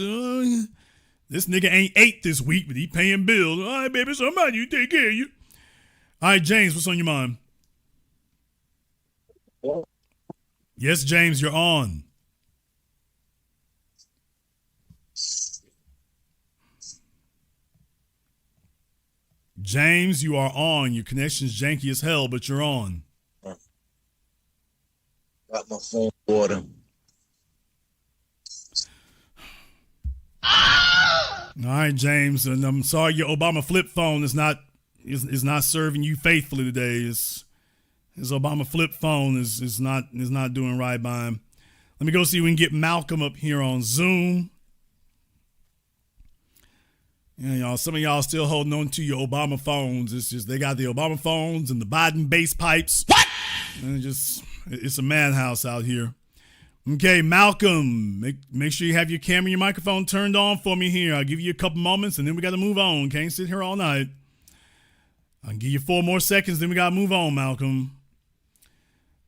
Speaker 1: this nigga ain't ate this week, but he paying bills. All right, baby, somebody you take care of you. All right, James, what's on your mind? Yes, James, you're on. James, you are on. Your connection's janky as hell, but you're on.
Speaker 5: Got my phone water.
Speaker 1: All right, James, and I'm sorry your Obama flip phone is not serving you faithfully today. His Obama flip phone is not doing right by him. Let me go see if we can get Malcolm up here on Zoom. Yeah, y'all, some of y'all still holding on to your Obama phones. It's just they got the Obama phones and the Biden base pipes. What? And it's a madhouse out here. Okay, Malcolm, make sure you have your camera and your microphone turned on for me here. I'll give you a couple moments and then we got to move on. Can't sit here all night. I'll give you 4 more seconds, then we got to move on, Malcolm.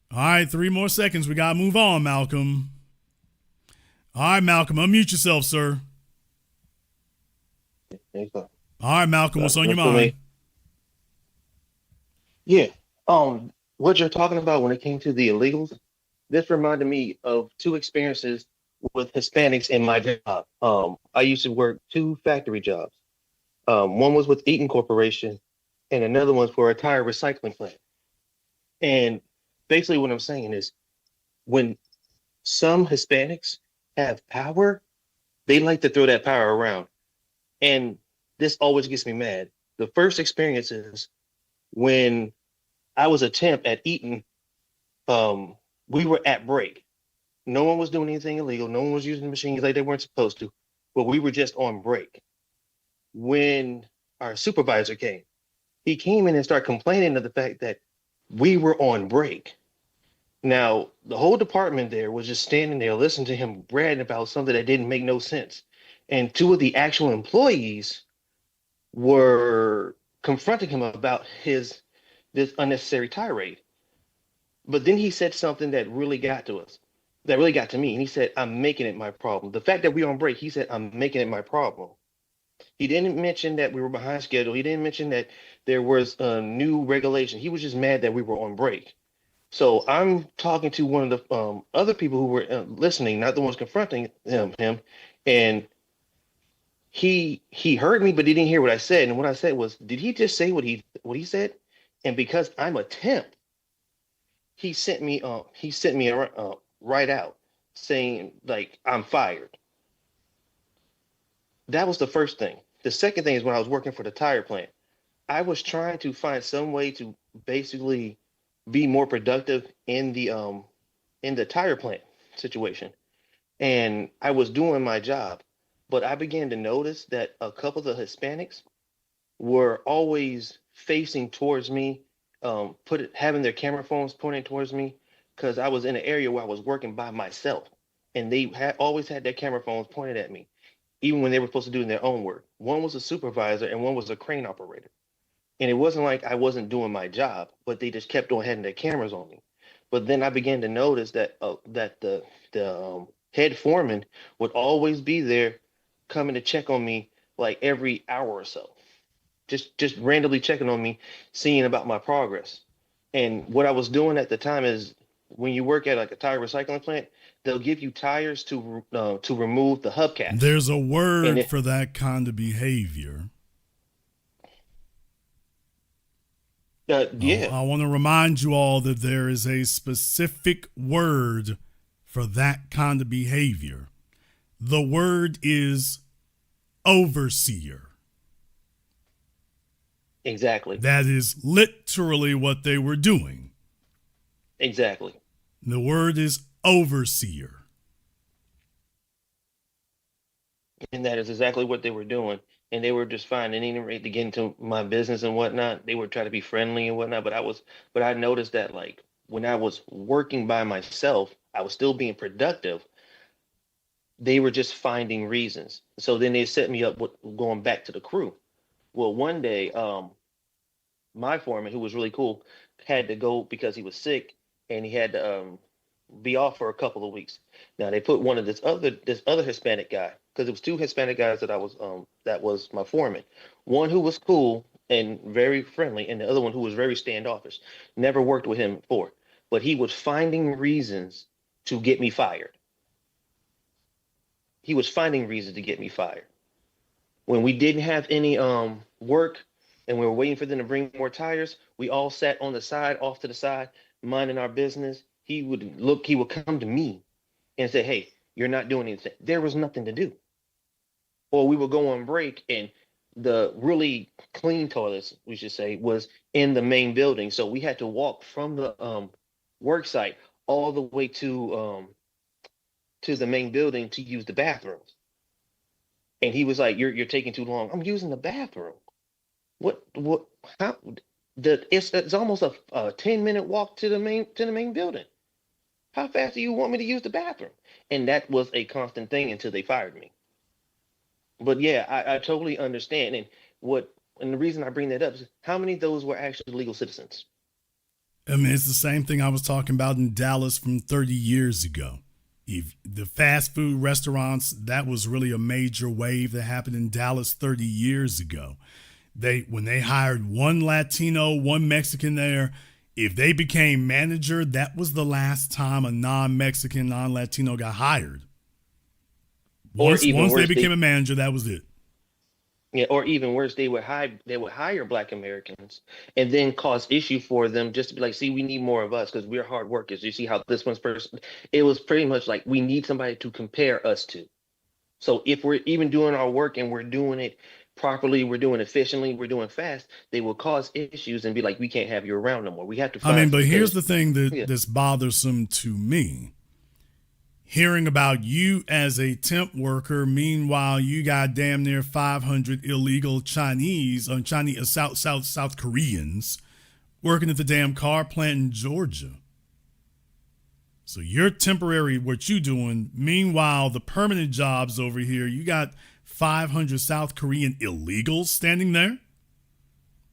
Speaker 1: All right, 3 more seconds. We got to move on, Malcolm. All right, Malcolm, unmute yourself, sir. All right, Malcolm, what's on your mind?
Speaker 10: Yeah. What you're talking about when it came to the illegals, this reminded me of 2 experiences with Hispanics in my job. I used to work 2 factory jobs. One was with Eaton Corporation and another one's for a tire recycling plant. And basically what I'm saying is when some Hispanics have power, they like to throw that power around. And this always gets me mad. The first experience is when I was a temp at Eaton, we were at break. No one was doing anything illegal. No one was using machines like they weren't supposed to, but we were just on break. When our supervisor came, he came in and started complaining of the fact that we were on break. Now, the whole department there was just standing there listening to him bragging about something that didn't make no sense. And 2 of the actual employees were confronting him about this unnecessary tirade. But then he said something that really got to us, that really got to me. And he said, I'm making it my problem. The fact that we're on break, he said, I'm making it my problem. He didn't mention that we were behind schedule. He didn't mention that there was a new regulation. He was just mad that we were on break. So I'm talking to one of the other people who were listening, not the ones confronting him, and he heard me, but he didn't hear what I said. And what I said was, did he just say what he said? And because I'm a temp, he sent me right out saying like I'm fired. That was the first thing. The second thing is when I was working for the tire plant, I was trying to find some way to basically be more productive in the tire plant situation. And I was doing my job, but I began to notice that a couple of the Hispanics were always facing towards me, having their camera phones pointing towards me, because I was in an area where I was working by myself, and they always had their camera phones pointed at me, even when they were supposed to do their own work. One was a supervisor and one was a crane operator. And it wasn't like I wasn't doing my job, but they just kept on having their cameras on me. But then I began to notice that the head foreman would always be there coming to check on me like every hour or so. Just randomly checking on me, seeing about my progress. And what I was doing at the time is when you work at like a tire recycling plant, they'll give you tires to remove the hubcaps.
Speaker 1: There's a word for that kind of behavior.
Speaker 10: Yeah.
Speaker 1: I want to remind you all that there is a specific word for that kind of behavior. The word is overseer.
Speaker 10: Exactly.
Speaker 1: That is literally what they were doing.
Speaker 10: Exactly.
Speaker 1: The word is overseer.
Speaker 10: And that is exactly what they were doing. And they were just finding any rate to get into my business and whatnot. They were trying to be friendly and whatnot. But I noticed that like when I was working by myself, I was still being productive. They were just finding reasons. So then they set me up with going back to the crew. Well, one day, my foreman, who was really cool, had to go because he was sick and he had to be off for a couple of weeks. Now they put one of this other Hispanic guy, because it was two Hispanic guys that was my foreman. One who was cool and very friendly, and the other one who was very standoffish. Never worked with him before, but he was finding reasons to get me fired. He was finding reasons to get me fired. When we didn't have any work and we were waiting for them to bring more tires, we all sat on the side, off to the side, minding our business. He would come to me and say, "Hey, you're not doing anything." There was nothing to do. Or we would go on break and the really clean toilets, we should say, was in the main building. So we had to walk from the work site all the way to the main building to use the bathrooms. And he was like, "You're taking too long." I'm using the bathroom. How it's almost a 10-minute walk to the main building. How fast do you want me to use the bathroom? And that was a constant thing until they fired me. But yeah, I totally understand. And the reason I bring that up is how many of those were actually legal citizens?
Speaker 1: I mean, it's the same thing I was talking about in Dallas from 30 years ago. If the fast food restaurants, that was really a major wave that happened in Dallas 30 years ago. When they hired one Latino, one Mexican there, if they became manager, that was the last time a non-Mexican, non-Latino got hired. Once they became a manager, that was it.
Speaker 10: Yeah, or even worse, they would hire Black Americans and then cause issue for them just to be like, "See, we need more of us because we're hard workers. You see how this one's person." It was pretty much like we need somebody to compare us to. So if we're even doing our work and we're doing it properly, we're doing it efficiently, we're doing fast, they will cause issues and be like, "We can't have you around no more. We have to find."
Speaker 1: But here's the thing that's bothersome to me. Hearing about you as a temp worker, meanwhile you got damn near 500 illegal South Koreans working at the damn car plant in Georgia. So you're temporary, what you doing. Meanwhile, the permanent jobs over here, you got 500 South Korean illegals standing there.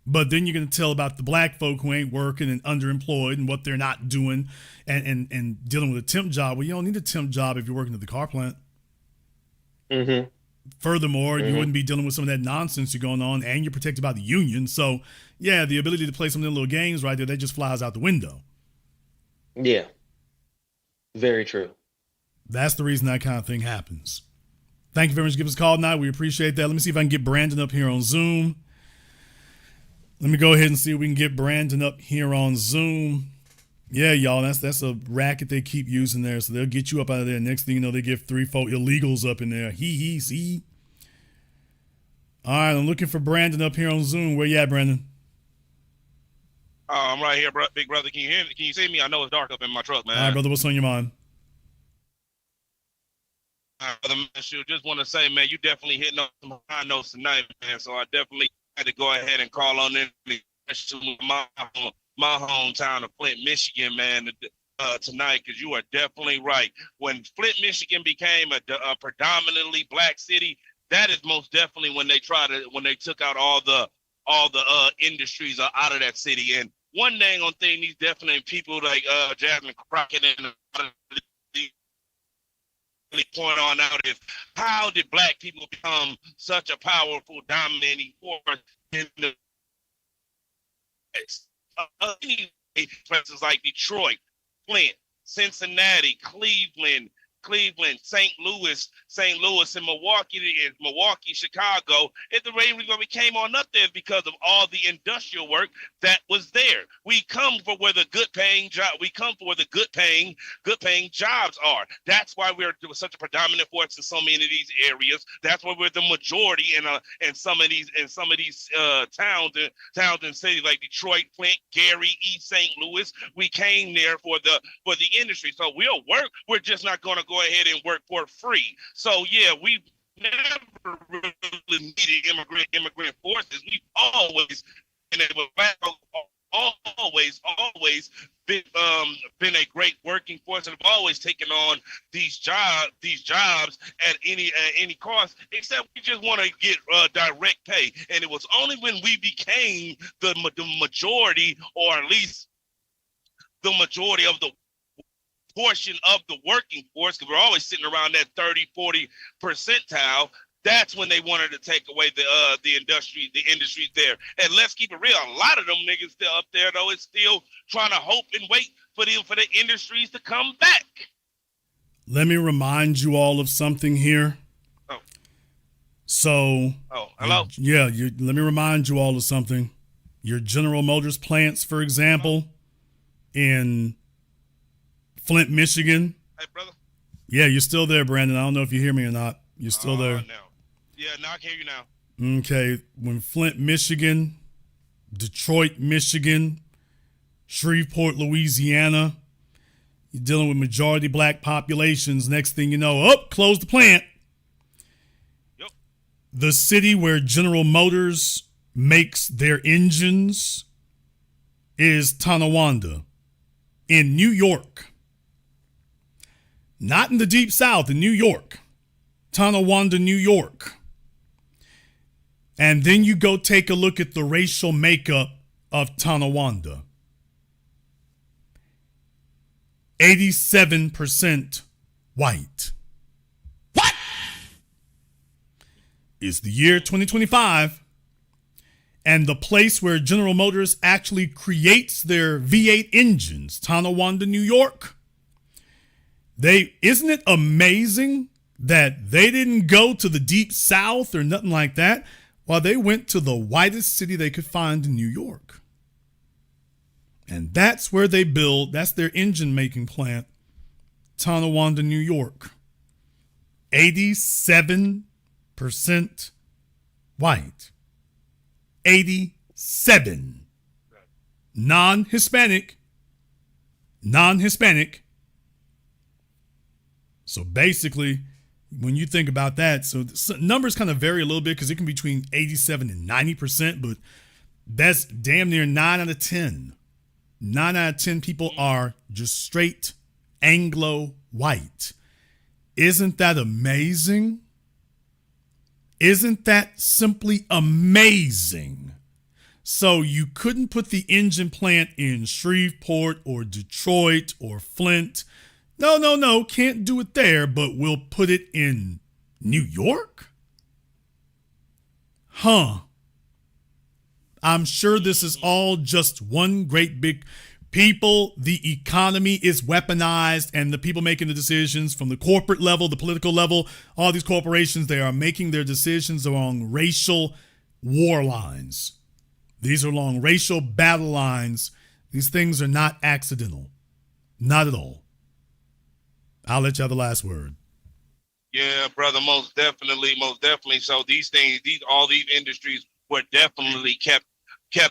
Speaker 1: But then you're going to tell about the black folk who ain't working and underemployed and what they're not doing and dealing with a temp job. Well, you don't need a temp job if you're working at the car plant.
Speaker 10: Mm-hmm.
Speaker 1: Furthermore, you wouldn't be dealing with some of that nonsense you're going on, and you're protected by the union. So, yeah, the ability to play some of the little games right there, that just flies out the window.
Speaker 10: Yeah. Very true.
Speaker 1: That's the reason that kind of thing happens. Thank you very much for giving us a call tonight. We appreciate that. Let me see if I can get Brandon up here on Zoom. Let me go ahead and see if we can get Brandon up here on Zoom. Yeah, y'all, that's a racket they keep using there. So they'll get you up out of there. Next thing you know, they get 3-4 illegals up in there. See. All right, I'm looking for Brandon up here on Zoom. Where you at, Brandon?
Speaker 13: I'm right here, big brother. Can you hear me? Can you see me? I know it's dark up in my truck, man.
Speaker 1: All right, brother, what's on your mind?
Speaker 13: Brother, man, just want to say, man, you definitely hitting up some high notes tonight, man. So I definitely had to go ahead and call on in, especially my hometown of Flint, Michigan, man, tonight, because you are definitely right. When Flint, Michigan became a predominantly black city, that is most definitely when they took out all the industries out of that city. And one dang on thing, these definitely people like Jasmine Crockett and really point on out is how did black people become such a powerful, dominating force in the places like Detroit, Flint, Cincinnati, Cleveland, St. Louis, and Milwaukee, Chicago. And the reason we came on up there is because of all the industrial work that was there. We come for where the good paying jobs are. That's why we're such a predominant force in so many of these areas. That's why we're the majority in some of these towns and cities like Detroit, Flint, Gary, East St. Louis. We came there for the industry. So we'll work. We're just not going to go ahead and work for free. So yeah, we've never really needed immigrant forces. We've always been able to always been been a great working force and have always taken on these jobs at any cost, except we just want to get direct pay. And it was only when we became the majority, or at least the majority of the portion of the working force, because we're always sitting around that 30-40 percentile. That's when they wanted to take away the industry there. And let's keep it real, a lot of them niggas still up there though is still trying to hope and wait for the industries to come back.
Speaker 1: Let me remind you all of something here.
Speaker 13: Oh.
Speaker 1: So.
Speaker 13: Oh, hello.
Speaker 1: Yeah, let me remind you all of something. Your General Motors plants, for example, in Flint, Michigan.
Speaker 13: Hey, brother.
Speaker 1: Yeah, you're still there, Brandon. I don't know if you hear me or not. You're still there.
Speaker 13: Now. Yeah, now I can hear you now.
Speaker 1: Okay. When Flint, Michigan, Detroit, Michigan, Shreveport, Louisiana, you're dealing with majority black populations. Next thing you know, close the plant.
Speaker 13: Yep.
Speaker 1: The city where General Motors makes their engines is Tonawanda in New York. Not in the deep south, in New York. Tonawanda, New York. And then you go take a look at the racial makeup of Tonawanda. 87% white. What? It's the year 2025. And the place where General Motors actually creates their V8 engines, Tonawanda, New York. Isn't it amazing that they didn't go to the deep south or nothing like that, while they went to the whitest city they could find in New York? And that's where they build, that's their engine making plant, Tonawanda, New York. 87% white. 87. Non-Hispanic. So basically, when you think about that, so numbers kind of vary a little bit because it can be between 87 and 90%, but that's damn near 9 out of 10. 9 out of 10 people are just straight Anglo white. Isn't that amazing? Isn't that simply amazing? So you couldn't put the engine plant in Shreveport or Detroit or Flint. No, can't do it there, but we'll put it in New York? Huh. I'm sure this is all just one great big people. The economy is weaponized, and the people making the decisions from the corporate level, the political level, all these corporations, they are making their decisions along racial war lines. These are along racial battle lines. These things are not accidental. Not at all. I'll let you have the last word.
Speaker 13: Yeah, brother, most definitely. So all these industries were definitely kept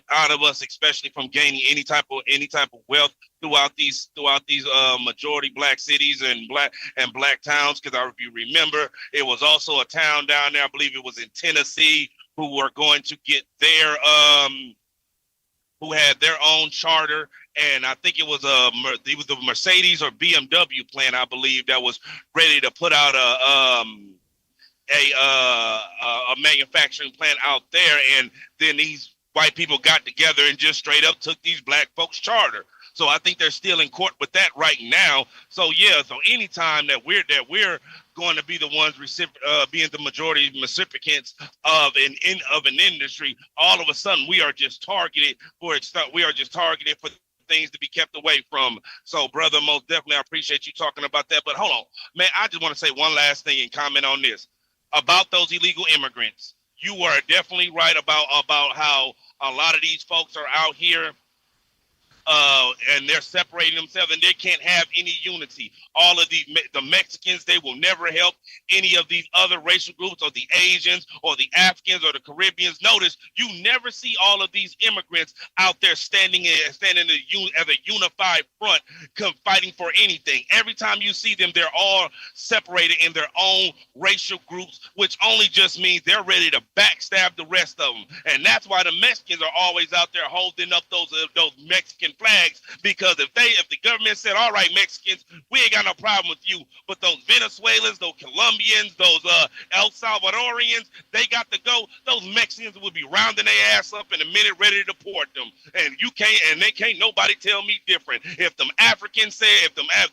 Speaker 13: out of us, especially from gaining any type of wealth throughout these majority black cities and black towns. Because if you remember, it was also a town down there, I believe it was in Tennessee, who were going to get who had their own charter. And I think it was the Mercedes or BMW plant, I believe, that was ready to put out a manufacturing plant out there. And then these white people got together and just straight up took these black folks' charter. So I think they're still in court with that right now. So yeah, so anytime that we're going to be the ones being the majority recipients of an industry, all of a sudden we are just targeted for things to be kept away from. So, brother, most definitely, I appreciate you talking about that. But hold on, man, I just want to say one last thing and comment on this about those illegal immigrants. You are definitely right about how a lot of these folks are out here and they're separating themselves and they can't have any unity. All of the Mexicans, they will never help any of these other racial groups or the Asians or the Africans or the Caribbeans. Notice you never see all of these immigrants out there standing as a unified front fighting for anything. Every time you see them, they're all separated in their own racial groups, which only just means they're ready to backstab the rest of them. And that's why the Mexicans are always out there holding up those Mexican Mexican flags, because if the government said, all right, Mexicans, we ain't got no problem with you, but those Venezuelans, those Colombians, those El Salvadorians, they got to go. Those Mexicans would be rounding their ass up in a minute, ready to deport them. And they can't nobody tell me different. If them Africans said,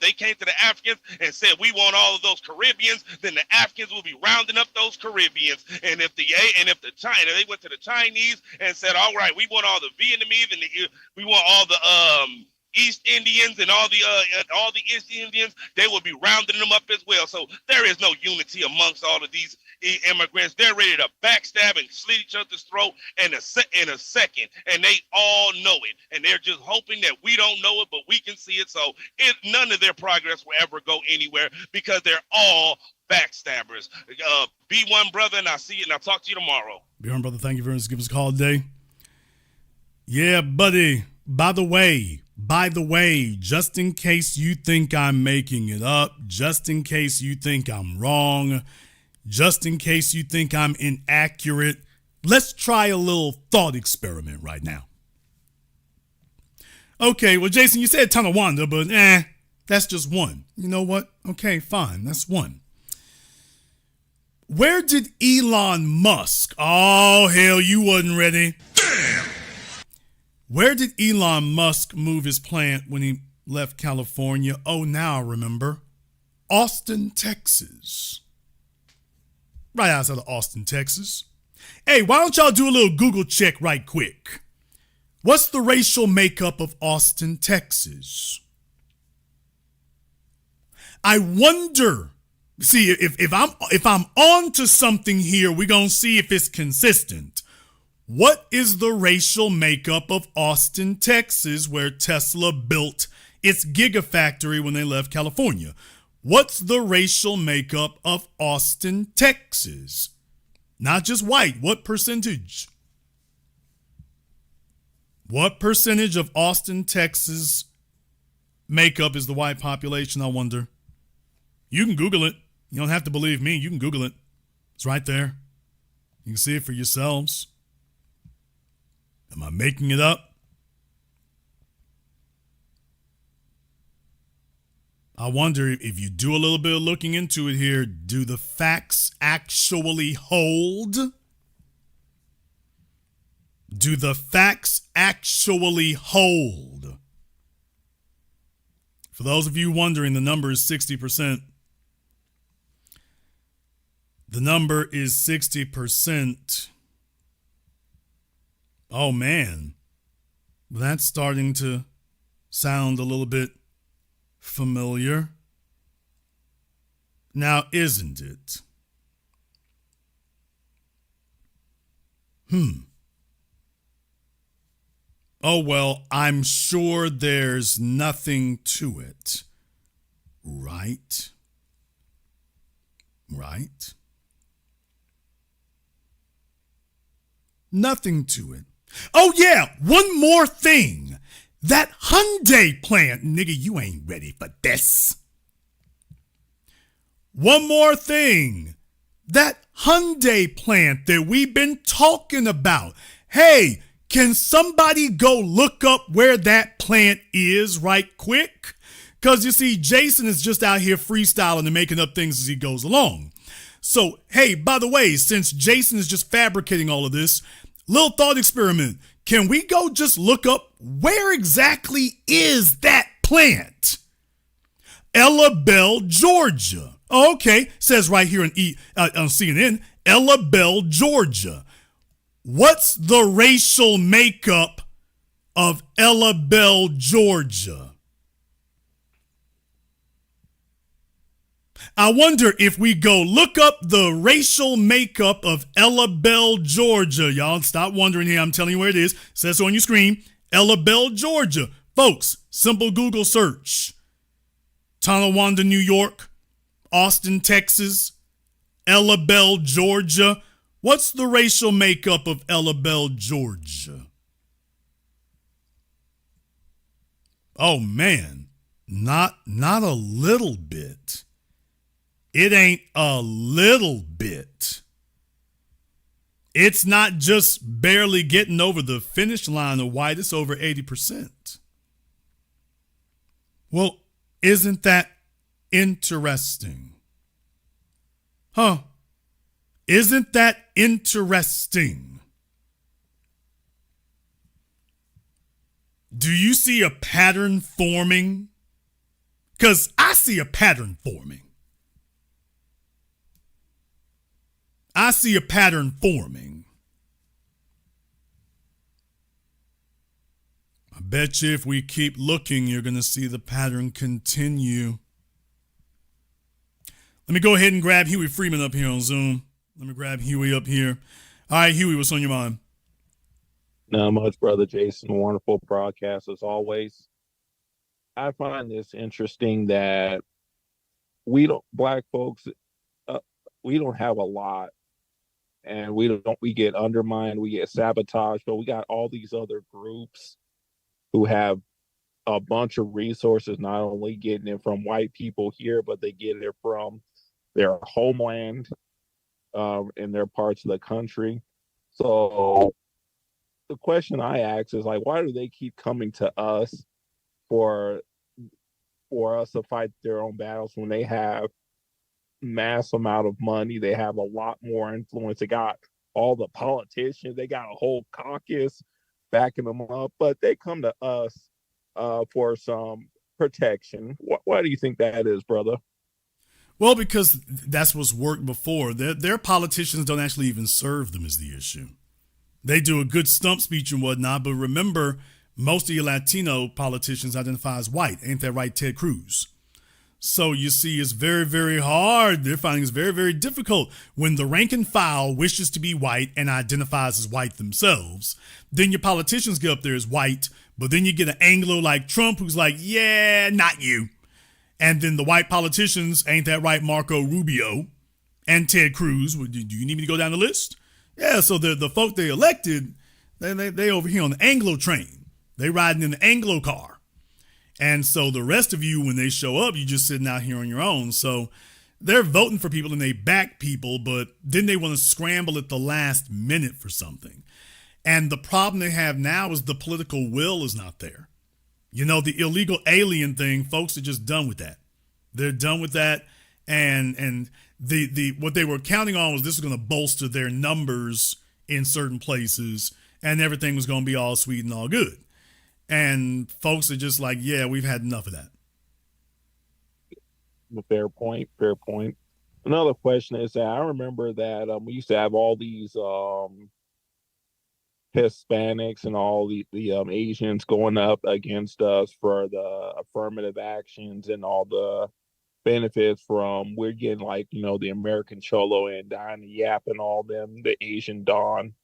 Speaker 13: they came to the Africans and said we want all of those Caribbeans, then the Africans will be rounding up those Caribbeans. And if they went to the Chinese and said, all right, we want all the Vietnamese and we want all the East Indians and all the East Indians, they will be rounding them up as well. So there is no unity amongst all of these immigrants. They're ready to backstab and slit each other's throat in a second, and they all know it. And they're just hoping that we don't know it, but we can see it. So none of their progress will ever go anywhere, because they're all backstabbers. Be one, brother, and I'll see you, and I'll talk to you tomorrow.
Speaker 1: Be one, brother. Thank you very much. Give us a call today. Yeah, buddy. By the way, just in case you think I'm making it up, just in case you think I'm wrong, just in case you think I'm inaccurate, let's try a little thought experiment right now. Okay, well, Jason, you said Tonawanda, but that's just one. You know what? Okay, fine, that's one. Where did Elon Musk? Oh, hell, you wasn't ready. Damn! Where did Elon Musk move his plant when he left California? Oh, now I remember. Austin, Texas. Right outside of Austin, Texas. Hey, why don't y'all do a little Google check right quick? What's the racial makeup of Austin, Texas? I wonder. See, if I'm on to something here, we're gonna see if it's consistent. What is the racial makeup of Austin, Texas, where Tesla built its gigafactory when they left California? What's the racial makeup of Austin, Texas? Not just white. What percentage? What percentage of Austin, Texas makeup is the white population, I wonder? You can Google it. You don't have to believe me. You can Google it. It's right there. You can see it for yourselves. Am I making it up? I wonder if you do a little bit of looking into it here, do the facts actually hold? Do the facts actually hold? For those of you wondering, the number is 60%. The number is 60%. Oh, man. That's starting to sound a little bit familiar. Now, isn't it? Oh, well, I'm sure there's nothing to it. Right? Right? Nothing to it. Oh, yeah, one more thing. That Hyundai plant, nigga, you ain't ready for this. One more thing. That Hyundai plant that we've been talking about. Hey, can somebody go look up where that plant is right quick? Because you see, Jason is just out here freestyling and making up things as he goes along. So, hey, by the way, since Jason is just fabricating all of this, little thought experiment. Can we go just look up where exactly is that plant? Ella Bell, Georgia. Oh, okay, says right here on CNN, Ella Bell, Georgia. What's the racial makeup of Ella Bell, Georgia? I wonder if we go look up the racial makeup of Ella Bell, Georgia. Y'all stop wondering here. I'm telling you where it is. It says so on your screen. Ella Bell, Georgia. Folks, simple Google search. Tonawanda, New York. Austin, Texas. Ella Bell, Georgia. What's the racial makeup of Ella Bell, Georgia? Oh, man. Not a little bit. It ain't a little bit. It's not just barely getting over the finish line of white. It's over 80%. Well, isn't that interesting? Huh? Isn't that interesting? Do you see a pattern forming? Because I see a pattern forming. I see a pattern forming. I bet you if we keep looking, you're going to see the pattern continue. Let me go ahead and grab Huey Freeman up here on Zoom. Let me grab Huey up here. All right, Huey, what's on your mind?
Speaker 14: Not much, brother Jason. Wonderful broadcast as always. I find this interesting that black folks, we don't have a lot, and we get undermined, we get sabotaged, but we got all these other groups who have a bunch of resources, not only getting it from white people here, but they get it from their homeland in their parts of the country. So the question I ask is, like, why do they keep coming to us for us to fight their own battles when they have mass amount of money? They have a lot more influence. They got all the politicians. They got a whole caucus backing them up, but they come to us for some protection. Why do you think that is, brother?
Speaker 1: Well, because that's what's worked before. Their politicians don't actually even serve them is the issue. They do a good stump speech and whatnot, but remember, most of your Latino politicians identify as white. Ain't that right, Ted Cruz? So you see, it's very, very hard. They're finding it's very, very difficult when the rank and file wishes to be white and identifies as white themselves. Then your politicians get up there as white, but then you get an Anglo like Trump who's like, yeah, not you. And then the white politicians, ain't that right, Marco Rubio and Ted Cruz? Do you need me to go down the list? Yeah, so the folk they elected, they over here on the Anglo train. They riding in the Anglo car. And so the rest of you, when they show up, you just sitting out here on your own. So they're voting for people and they back people, but then they want to scramble at the last minute for something. And the problem they have now is the political will is not there. You know, the illegal alien thing, folks are just done with that. They're done with that. And the what they were counting on was this was going to bolster their numbers in certain places and everything was going to be all sweet and all good. And folks are just like, yeah, we've had enough of that.
Speaker 14: Fair point. Another question is that I remember that we used to have all these Hispanics and all the Asians going up against us for the affirmative actions and all the benefits from, we're getting, like, you know, the American Cholo and Don Yap and all them, the Asian Don,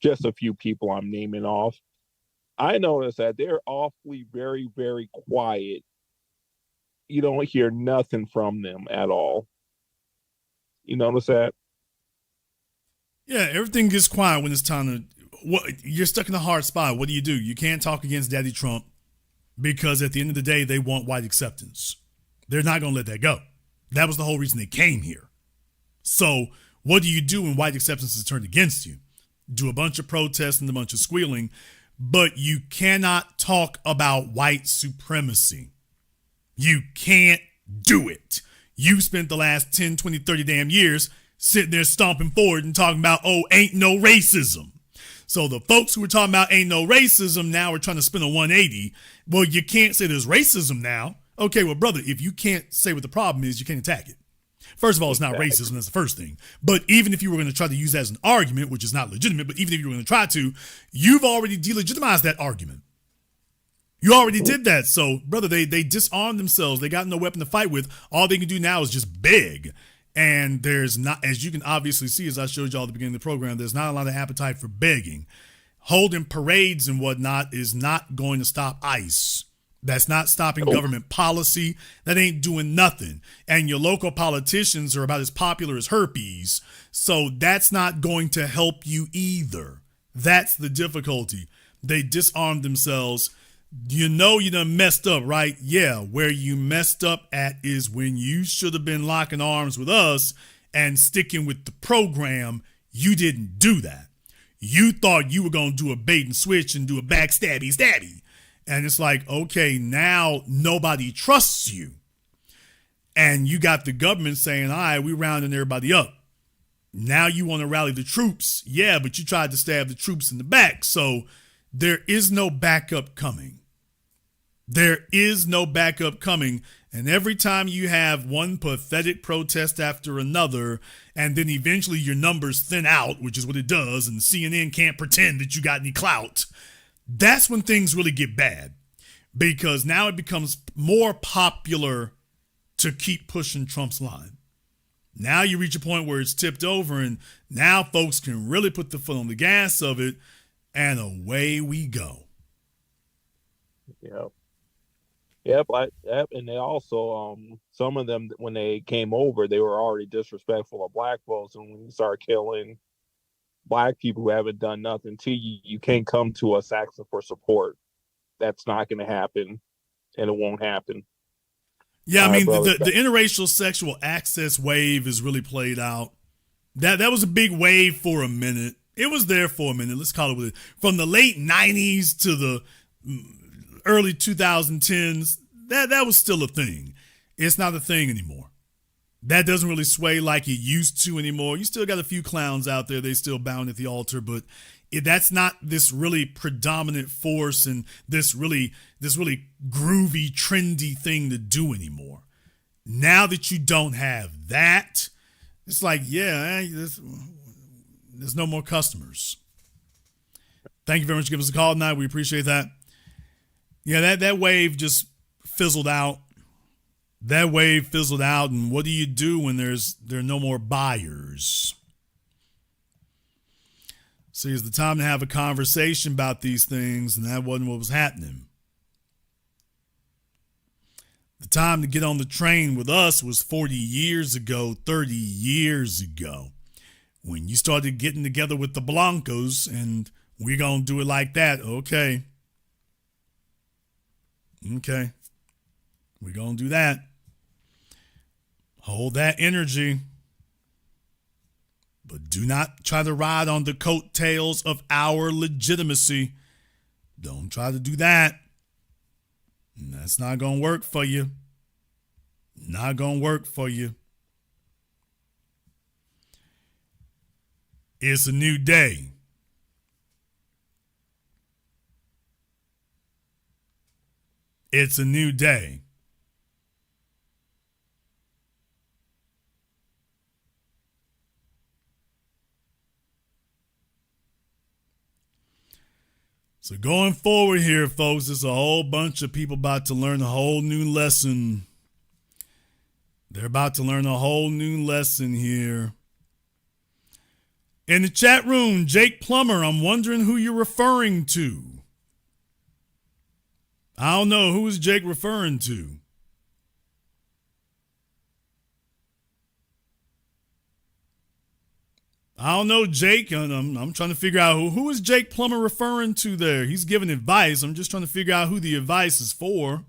Speaker 14: just a few people I'm naming off. I noticed that they're awfully very, very quiet. You don't hear nothing from them at all. You notice that?
Speaker 1: Yeah, everything gets quiet when it's time to. You're stuck in a hard spot. What do? You can't talk against Daddy Trump because at the end of the day, they want white acceptance. They're not going to let that go. That was the whole reason they came here. So what do you do when white acceptance is turned against you? Do a bunch of protests and a bunch of squealing, but you cannot talk about white supremacy. You can't do it. You spent the last 10, 20, 30 damn years sitting there stomping forward and talking about, oh, ain't no racism. So the folks who were talking about ain't no racism now are trying to spin a 180. Well, you can't say there's racism now. Okay, well, brother, if you can't say what the problem is, you can't attack it. First of all, it's not racism. That's the first thing. But even if you were going to try to use that as an argument, which is not legitimate, but even if you were going to try to, you've already delegitimized that argument. You already did that. So, brother, they disarmed themselves. They got no weapon to fight with. All they can do now is just beg. And there's not, as you can obviously see, as I showed y'all at the beginning of the program, there's not a lot of appetite for begging. Holding parades and whatnot is not going to stop ICE. That's not stopping government policy. That ain't doing nothing. And your local politicians are about as popular as herpes. So that's not going to help you either. That's the difficulty. They disarmed themselves. You know you done messed up, right? Yeah, where you messed up at is when you should have been locking arms with us and sticking with the program. You didn't do that. You thought you were going to do a bait and switch and do a backstabby stabby. And it's like, okay, now nobody trusts you. And you got the government saying, all right, we're rounding everybody up. Now you want to rally the troops. Yeah, but you tried to stab the troops in the back. So there is no backup coming. There is no backup coming. And every time you have one pathetic protest after another, and then eventually your numbers thin out, which is what it does, and CNN can't pretend that you got any clout, that's when things really get bad. Because now it becomes more popular to keep pushing Trump's line. Now you reach a point where it's tipped over, and now folks can really put the foot on the gas of it, and away we go.
Speaker 14: Yeah. Yep, and they also, some of them, when they came over, they were already disrespectful of black folks. And when you start killing black people who haven't done nothing to you, you can't come to us asking for support. That's not going to happen, and it won't happen.
Speaker 1: Yeah, I mean, the interracial sexual access wave is really played out. That was a big wave for a minute. It was there for a minute. Let's call it what it is. From the late 90s to the early 2010s, that was still a thing. It's not a thing anymore. That doesn't really sway like it used to anymore. You still got a few clowns out there. They still bound at the altar, but that's not this really predominant force and this really groovy, trendy thing to do anymore. Now that you don't have that, it's like, yeah, there's no more customers. Thank you very much for giving us a call tonight. We appreciate that. Yeah, that wave just fizzled out. That wave fizzled out, and what do you do when there are no more buyers? See, it's the time to have a conversation about these things, and that wasn't what was happening. The time to get on the train with us was 40 years ago, 30 years ago, when you started getting together with the Blancos, and we're going to do it like that. Okay. We're going to do that. Hold that energy. But do not try to ride on the coattails of our legitimacy. Don't try to do that. That's not going to work for you. Not going to work for you. It's a new day. It's a new day. So going forward here, folks, there's a whole bunch of people about to learn a whole new lesson. They're about to learn a whole new lesson here. In the chat room, Jake Plummer, I'm wondering who you're referring to. I don't know. Who is Jake referring to? I don't know, Jake. I'm trying to figure out who is Jake Plummer referring to there. He's giving advice. I'm just trying to figure out who the advice is for.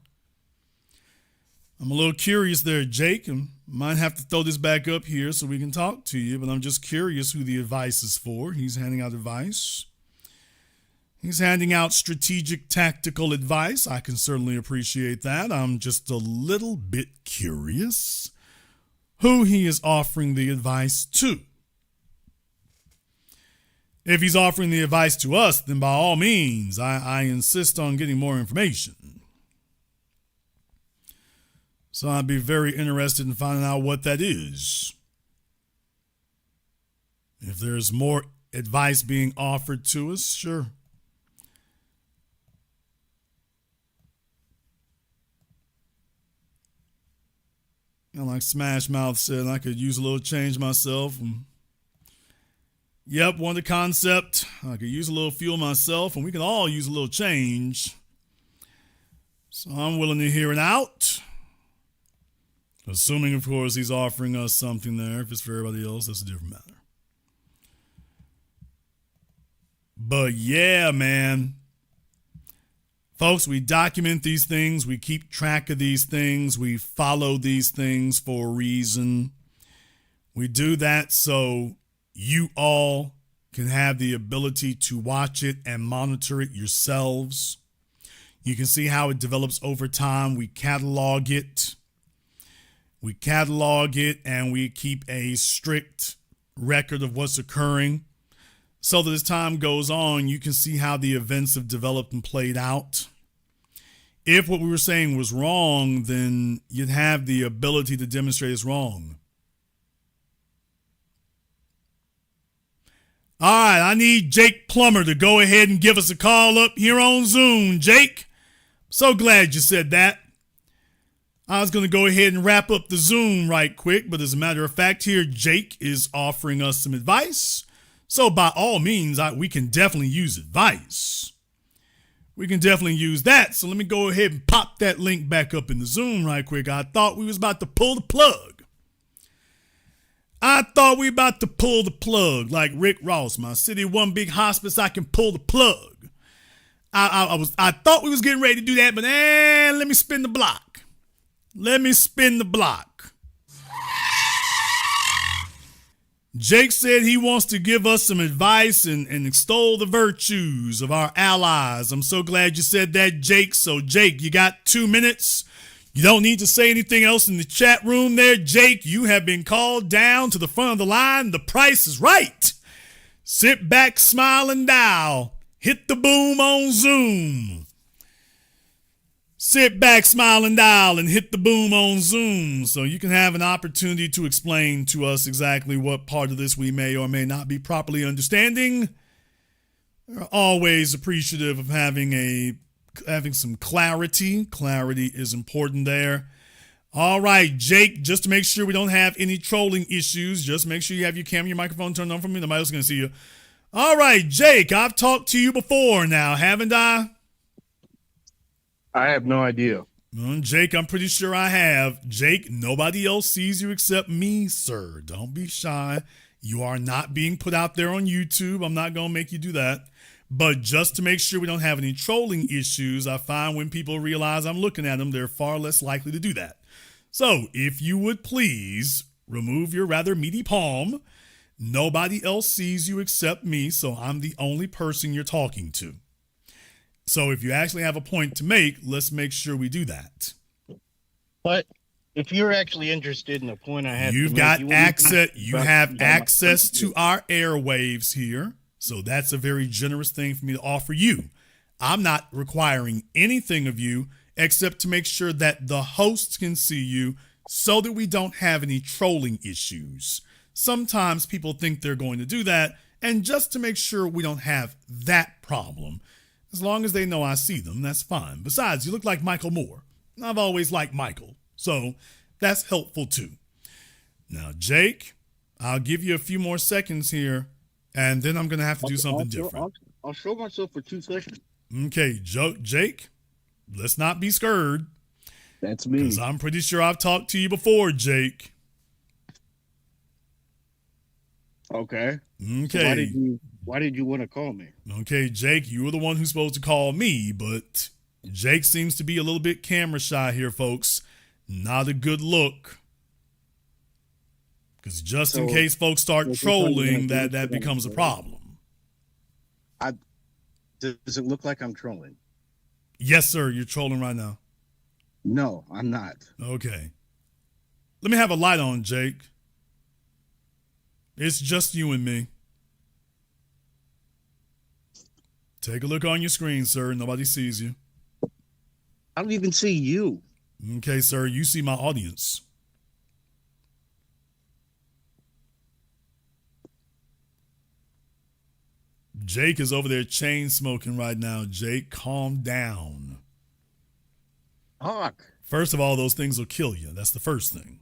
Speaker 1: I'm a little curious there, Jake. I might have to throw this back up here so we can talk to you, but I'm just curious who the advice is for. He's handing out advice. He's handing out strategic, tactical advice. I can certainly appreciate that. I'm just a little bit curious who he is offering the advice to. If he's offering the advice to us, then by all means, I insist on getting more information. So I'd be very interested in finding out what that is. If there's more advice being offered to us, sure. And like Smash Mouth said, I could use a little change myself. Yep, wonder concept. I could use a little fuel myself, and we can all use a little change. So I'm willing to hear it out. Assuming, of course, he's offering us something there. If it's for everybody else, that's a different matter. But yeah, man. Folks, we document these things. We keep track of these things. We follow these things for a reason. We do that so you all can have the ability to watch it and monitor it yourselves. You can see how it develops over time. We catalog it. And we keep a strict record of what's occurring. So that as time goes on, you can see how the events have developed and played out. If what we were saying was wrong, then you'd have the ability to demonstrate it's wrong. All right, I need Jake Plummer to go ahead and give us a call up here on Zoom. Jake, so glad you said that. I was going to go ahead and wrap up the Zoom right quick, but as a matter of fact here, Jake is offering us some advice. So by all means, we can definitely use advice. We can definitely use that. So let me go ahead and pop that link back up in the Zoom right quick. I thought we was about to pull the plug. Like Rick Ross, my city, one big hospice, I can pull the plug. I thought we was getting ready to do that, but let me spin the block. Jake said he wants to give us some advice and extol the virtues of our allies. I'm so glad you said that, Jake. So, Jake, you got 2 minutes. You don't need to say anything else in the chat room there, Jake. You have been called down to the front of the line. The price is right. Sit back, smile, and dial. Hit the boom on Zoom. Sit back, smile, and dial, and hit the boom on Zoom so you can have an opportunity to explain to us exactly what part of this we may or may not be properly understanding. We're always appreciative of having some clarity. Clarity is important there. All right, Jake, just to make sure we don't have any trolling issues, just make sure you have your camera, your microphone turned on for me. Nobody else is going to see you. All right, Jake, I've talked to you before now, haven't I?
Speaker 2: I have no idea.
Speaker 1: Jake, I'm pretty sure I have. Jake, nobody else sees you except me, sir. Don't be shy. You are not being put out there on YouTube. I'm not going to make you do that. But just to make sure we don't have any trolling issues, I find when people realize I'm looking at them, they're far less likely to do that. So if you would please remove your rather meaty palm. Nobody else sees you except me, so I'm the only person you're talking to. So if you actually have a point to make, let's make sure we do that.
Speaker 12: But if you're actually interested in the point I have,
Speaker 1: You have access to our airwaves here. So that's a very generous thing for me to offer you. I'm not requiring anything of you except to make sure that the hosts can see you so that we don't have any trolling issues. Sometimes people think they're going to do that, and just to make sure we don't have that problem, as long as they know I see them, that's fine. Besides, you look like Michael Moore. I've always liked Michael, so that's helpful too. Now, Jake, I'll give you a few more seconds here, and then I'm going to have to do something different.
Speaker 12: I'll show myself for 2 seconds.
Speaker 1: Okay, Jake, let's not be scared.
Speaker 12: That's me.
Speaker 1: Because I'm pretty sure I've talked to you before, Jake.
Speaker 12: Okay.
Speaker 1: Okay.
Speaker 12: So why did you want to call me?
Speaker 1: Okay, Jake, you were the one who's supposed to call me, but Jake seems to be a little bit camera shy here, folks. Not a good look. Because just in case folks start trolling, that becomes a problem.
Speaker 12: Does it look like I'm trolling?
Speaker 1: Yes, sir. You're trolling right now.
Speaker 12: No, I'm not.
Speaker 1: Okay. Let me have a light on, Jake. It's just you and me. Take a look on your screen, sir. Nobody sees you.
Speaker 12: I don't even see you.
Speaker 1: Okay, sir. You see my audience. Jake is over there chain smoking right now. Jake, calm down.
Speaker 12: Hawk.
Speaker 1: First of all, those things will kill you. That's the first thing.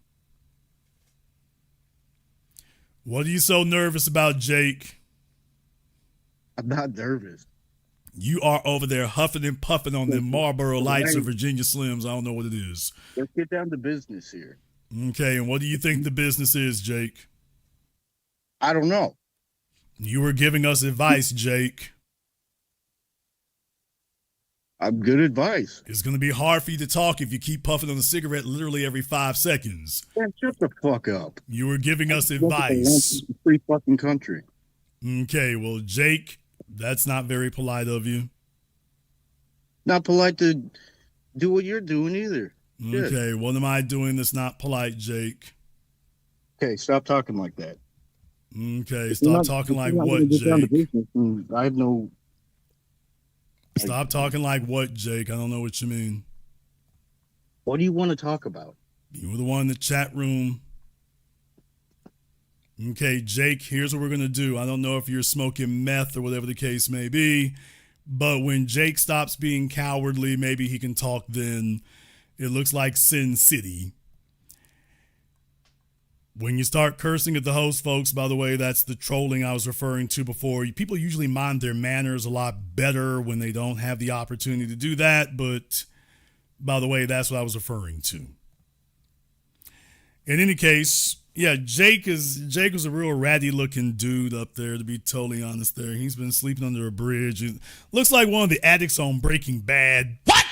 Speaker 1: What are you so nervous about, Jake?
Speaker 12: I'm not nervous.
Speaker 1: You are over there huffing and puffing on them Marlboro Lights or Virginia Slims. I don't know what it is.
Speaker 12: Let's get down to business here.
Speaker 1: Okay, and what do you think the business is, Jake?
Speaker 12: I don't know.
Speaker 1: You were giving us advice, Jake.
Speaker 12: I'm good advice.
Speaker 1: It's going to be hard for you to talk if you keep puffing on a cigarette literally every 5 seconds.
Speaker 12: Man, shut the fuck up.
Speaker 1: You were giving us advice.
Speaker 12: Free fucking country.
Speaker 1: Okay, well, Jake, that's not very polite of you.
Speaker 12: Not polite to do what you're doing either. Shit.
Speaker 1: Okay, what am I doing that's not polite, Jake?
Speaker 12: Okay, stop talking like that.
Speaker 1: Okay,
Speaker 12: If you're
Speaker 1: stop
Speaker 12: not-
Speaker 1: talking
Speaker 12: if
Speaker 1: like
Speaker 12: you're not
Speaker 1: what,
Speaker 12: gonna get down to
Speaker 1: Jake?
Speaker 12: business, then I have no.
Speaker 1: Stop talking like what, Jake? I don't know what you mean.
Speaker 12: What do you want to talk about?
Speaker 1: You were the one in the chat room. Okay, Jake, here's what we're going to do. I don't know if you're smoking meth or whatever the case may be, but when Jake stops being cowardly, maybe he can talk then. It looks like Sin City. When you start cursing at the host, folks, by the way, that's the trolling I was referring to before. People usually mind their manners a lot better when they don't have the opportunity to do that, but by the way, that's what I was referring to. In any case, yeah, Jake was a real ratty looking dude up there, to be totally honest there. He's been sleeping under a bridge. It looks like one of the addicts on Breaking Bad. What?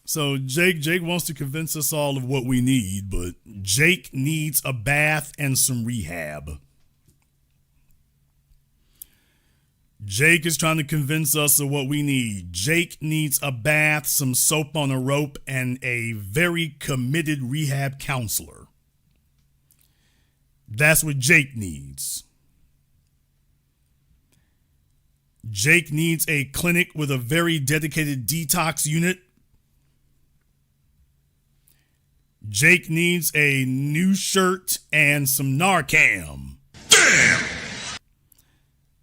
Speaker 1: So Jake wants to convince us all of what we need, but Jake needs a bath and some rehab. Jake is trying to convince us of what we need. Jake needs a bath, some soap on a rope, and a very committed rehab counselor. That's what Jake needs. Jake needs a clinic with a very dedicated detox unit. Jake needs a new shirt and some Narcan. Damn!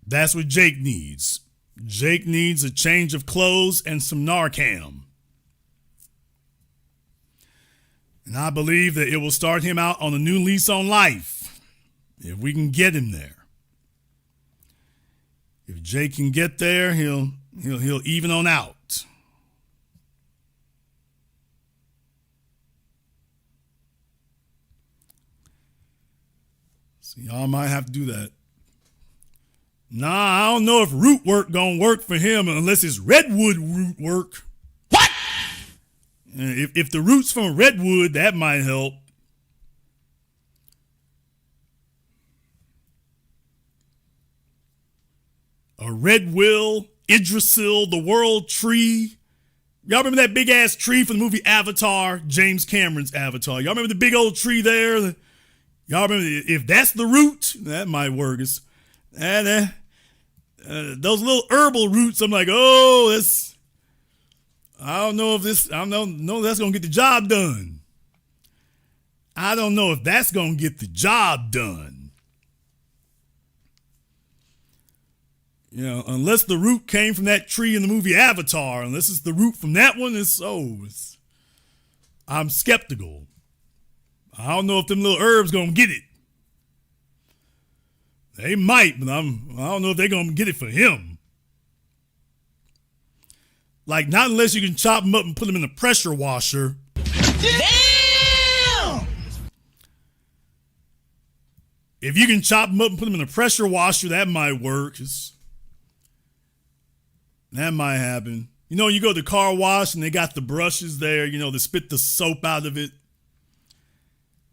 Speaker 1: That's what Jake needs. Jake needs a change of clothes and some Narcan. And I believe that it will start him out on a new lease on life if we can get him there. If Jake can get there, he'll even on out. So y'all might have to do that. Nah, I don't know if root work gonna work for him unless it's redwood root work. What? If the root's from redwood, that might help. A red will, Yggdrasil, the world tree. Y'all remember that big ass tree from the movie Avatar, James Cameron's Avatar? Y'all remember the big old tree there? Y'all remember, if that's the root, that might work. It's, those little herbal roots, I'm like, oh, I don't know if that's going to get the job done. I don't know if that's going to get the job done. You know, unless the root came from that tree in the movie Avatar, unless it's the root from that one, I'm skeptical. I don't know if them little herbs gonna get it. They might, but I don't know if they're gonna get it for him. Like, not unless you can chop them up and put them in a pressure washer. Damn! If you can chop them up and put them in a pressure washer, that might work. That might happen. You know, you go to the car wash and they got the brushes there, you know, to spit the soap out of it.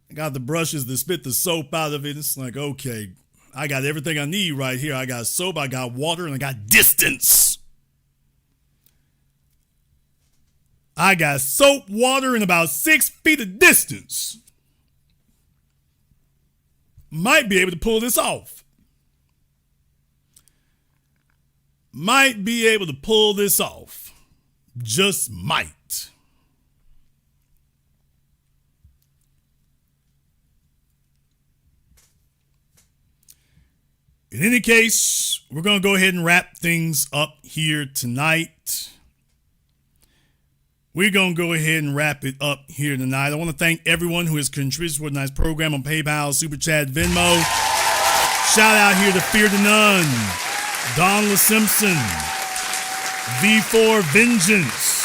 Speaker 1: They got the brushes to spit the soap out of it. It's like, okay, I got everything I need right here. I got soap, I got water, and I got distance. I got soap, water, and about 6 feet of distance. Might be able to pull this off. Might be able to pull this off. Just might. In any case, we're going to go ahead and wrap things up here tonight. We're going to go ahead and wrap it up here tonight. I want to thank everyone who has contributed to a nice program on PayPal, Super Chat, Venmo. Shout out here to Fear to None, Don La Simpson, V4 Vengeance,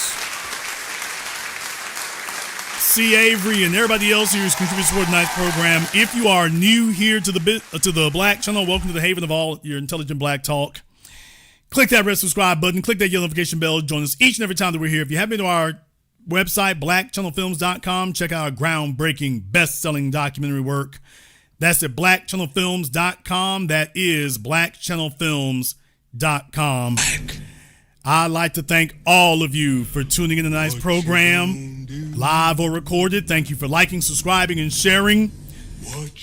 Speaker 1: C. Avery, and everybody else here who's contributed to a nice program. If you are new here to the Black Channel, welcome to the haven of all your intelligent Black talk. Click that red subscribe button. Click that yellow notification bell. Join us each and every time that we're here. If you haven't been to our website, blackchannelfilms.com, check out our groundbreaking, best-selling documentary work. That's at blackchannelfilms.com. That is blackchannelfilms.com. I'd like to thank all of you for tuning in to tonight's program, live or recorded. Thank you for liking, subscribing, and sharing.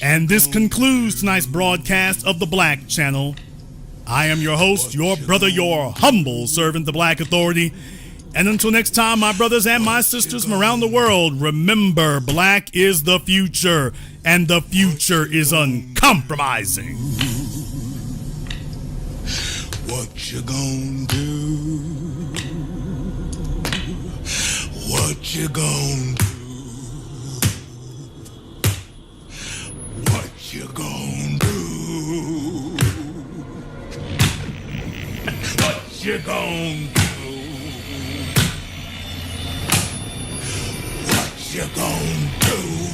Speaker 1: And this concludes tonight's broadcast of the Black Channel. I am your host, your brother, your humble servant, the Black Authority. And until next time, my brothers and my sisters from around the world, remember, black is the future, and the future is uncompromising.
Speaker 18: What you gonna do? What you gonna do? What you gonna do? What you gonna do? What you gonna do?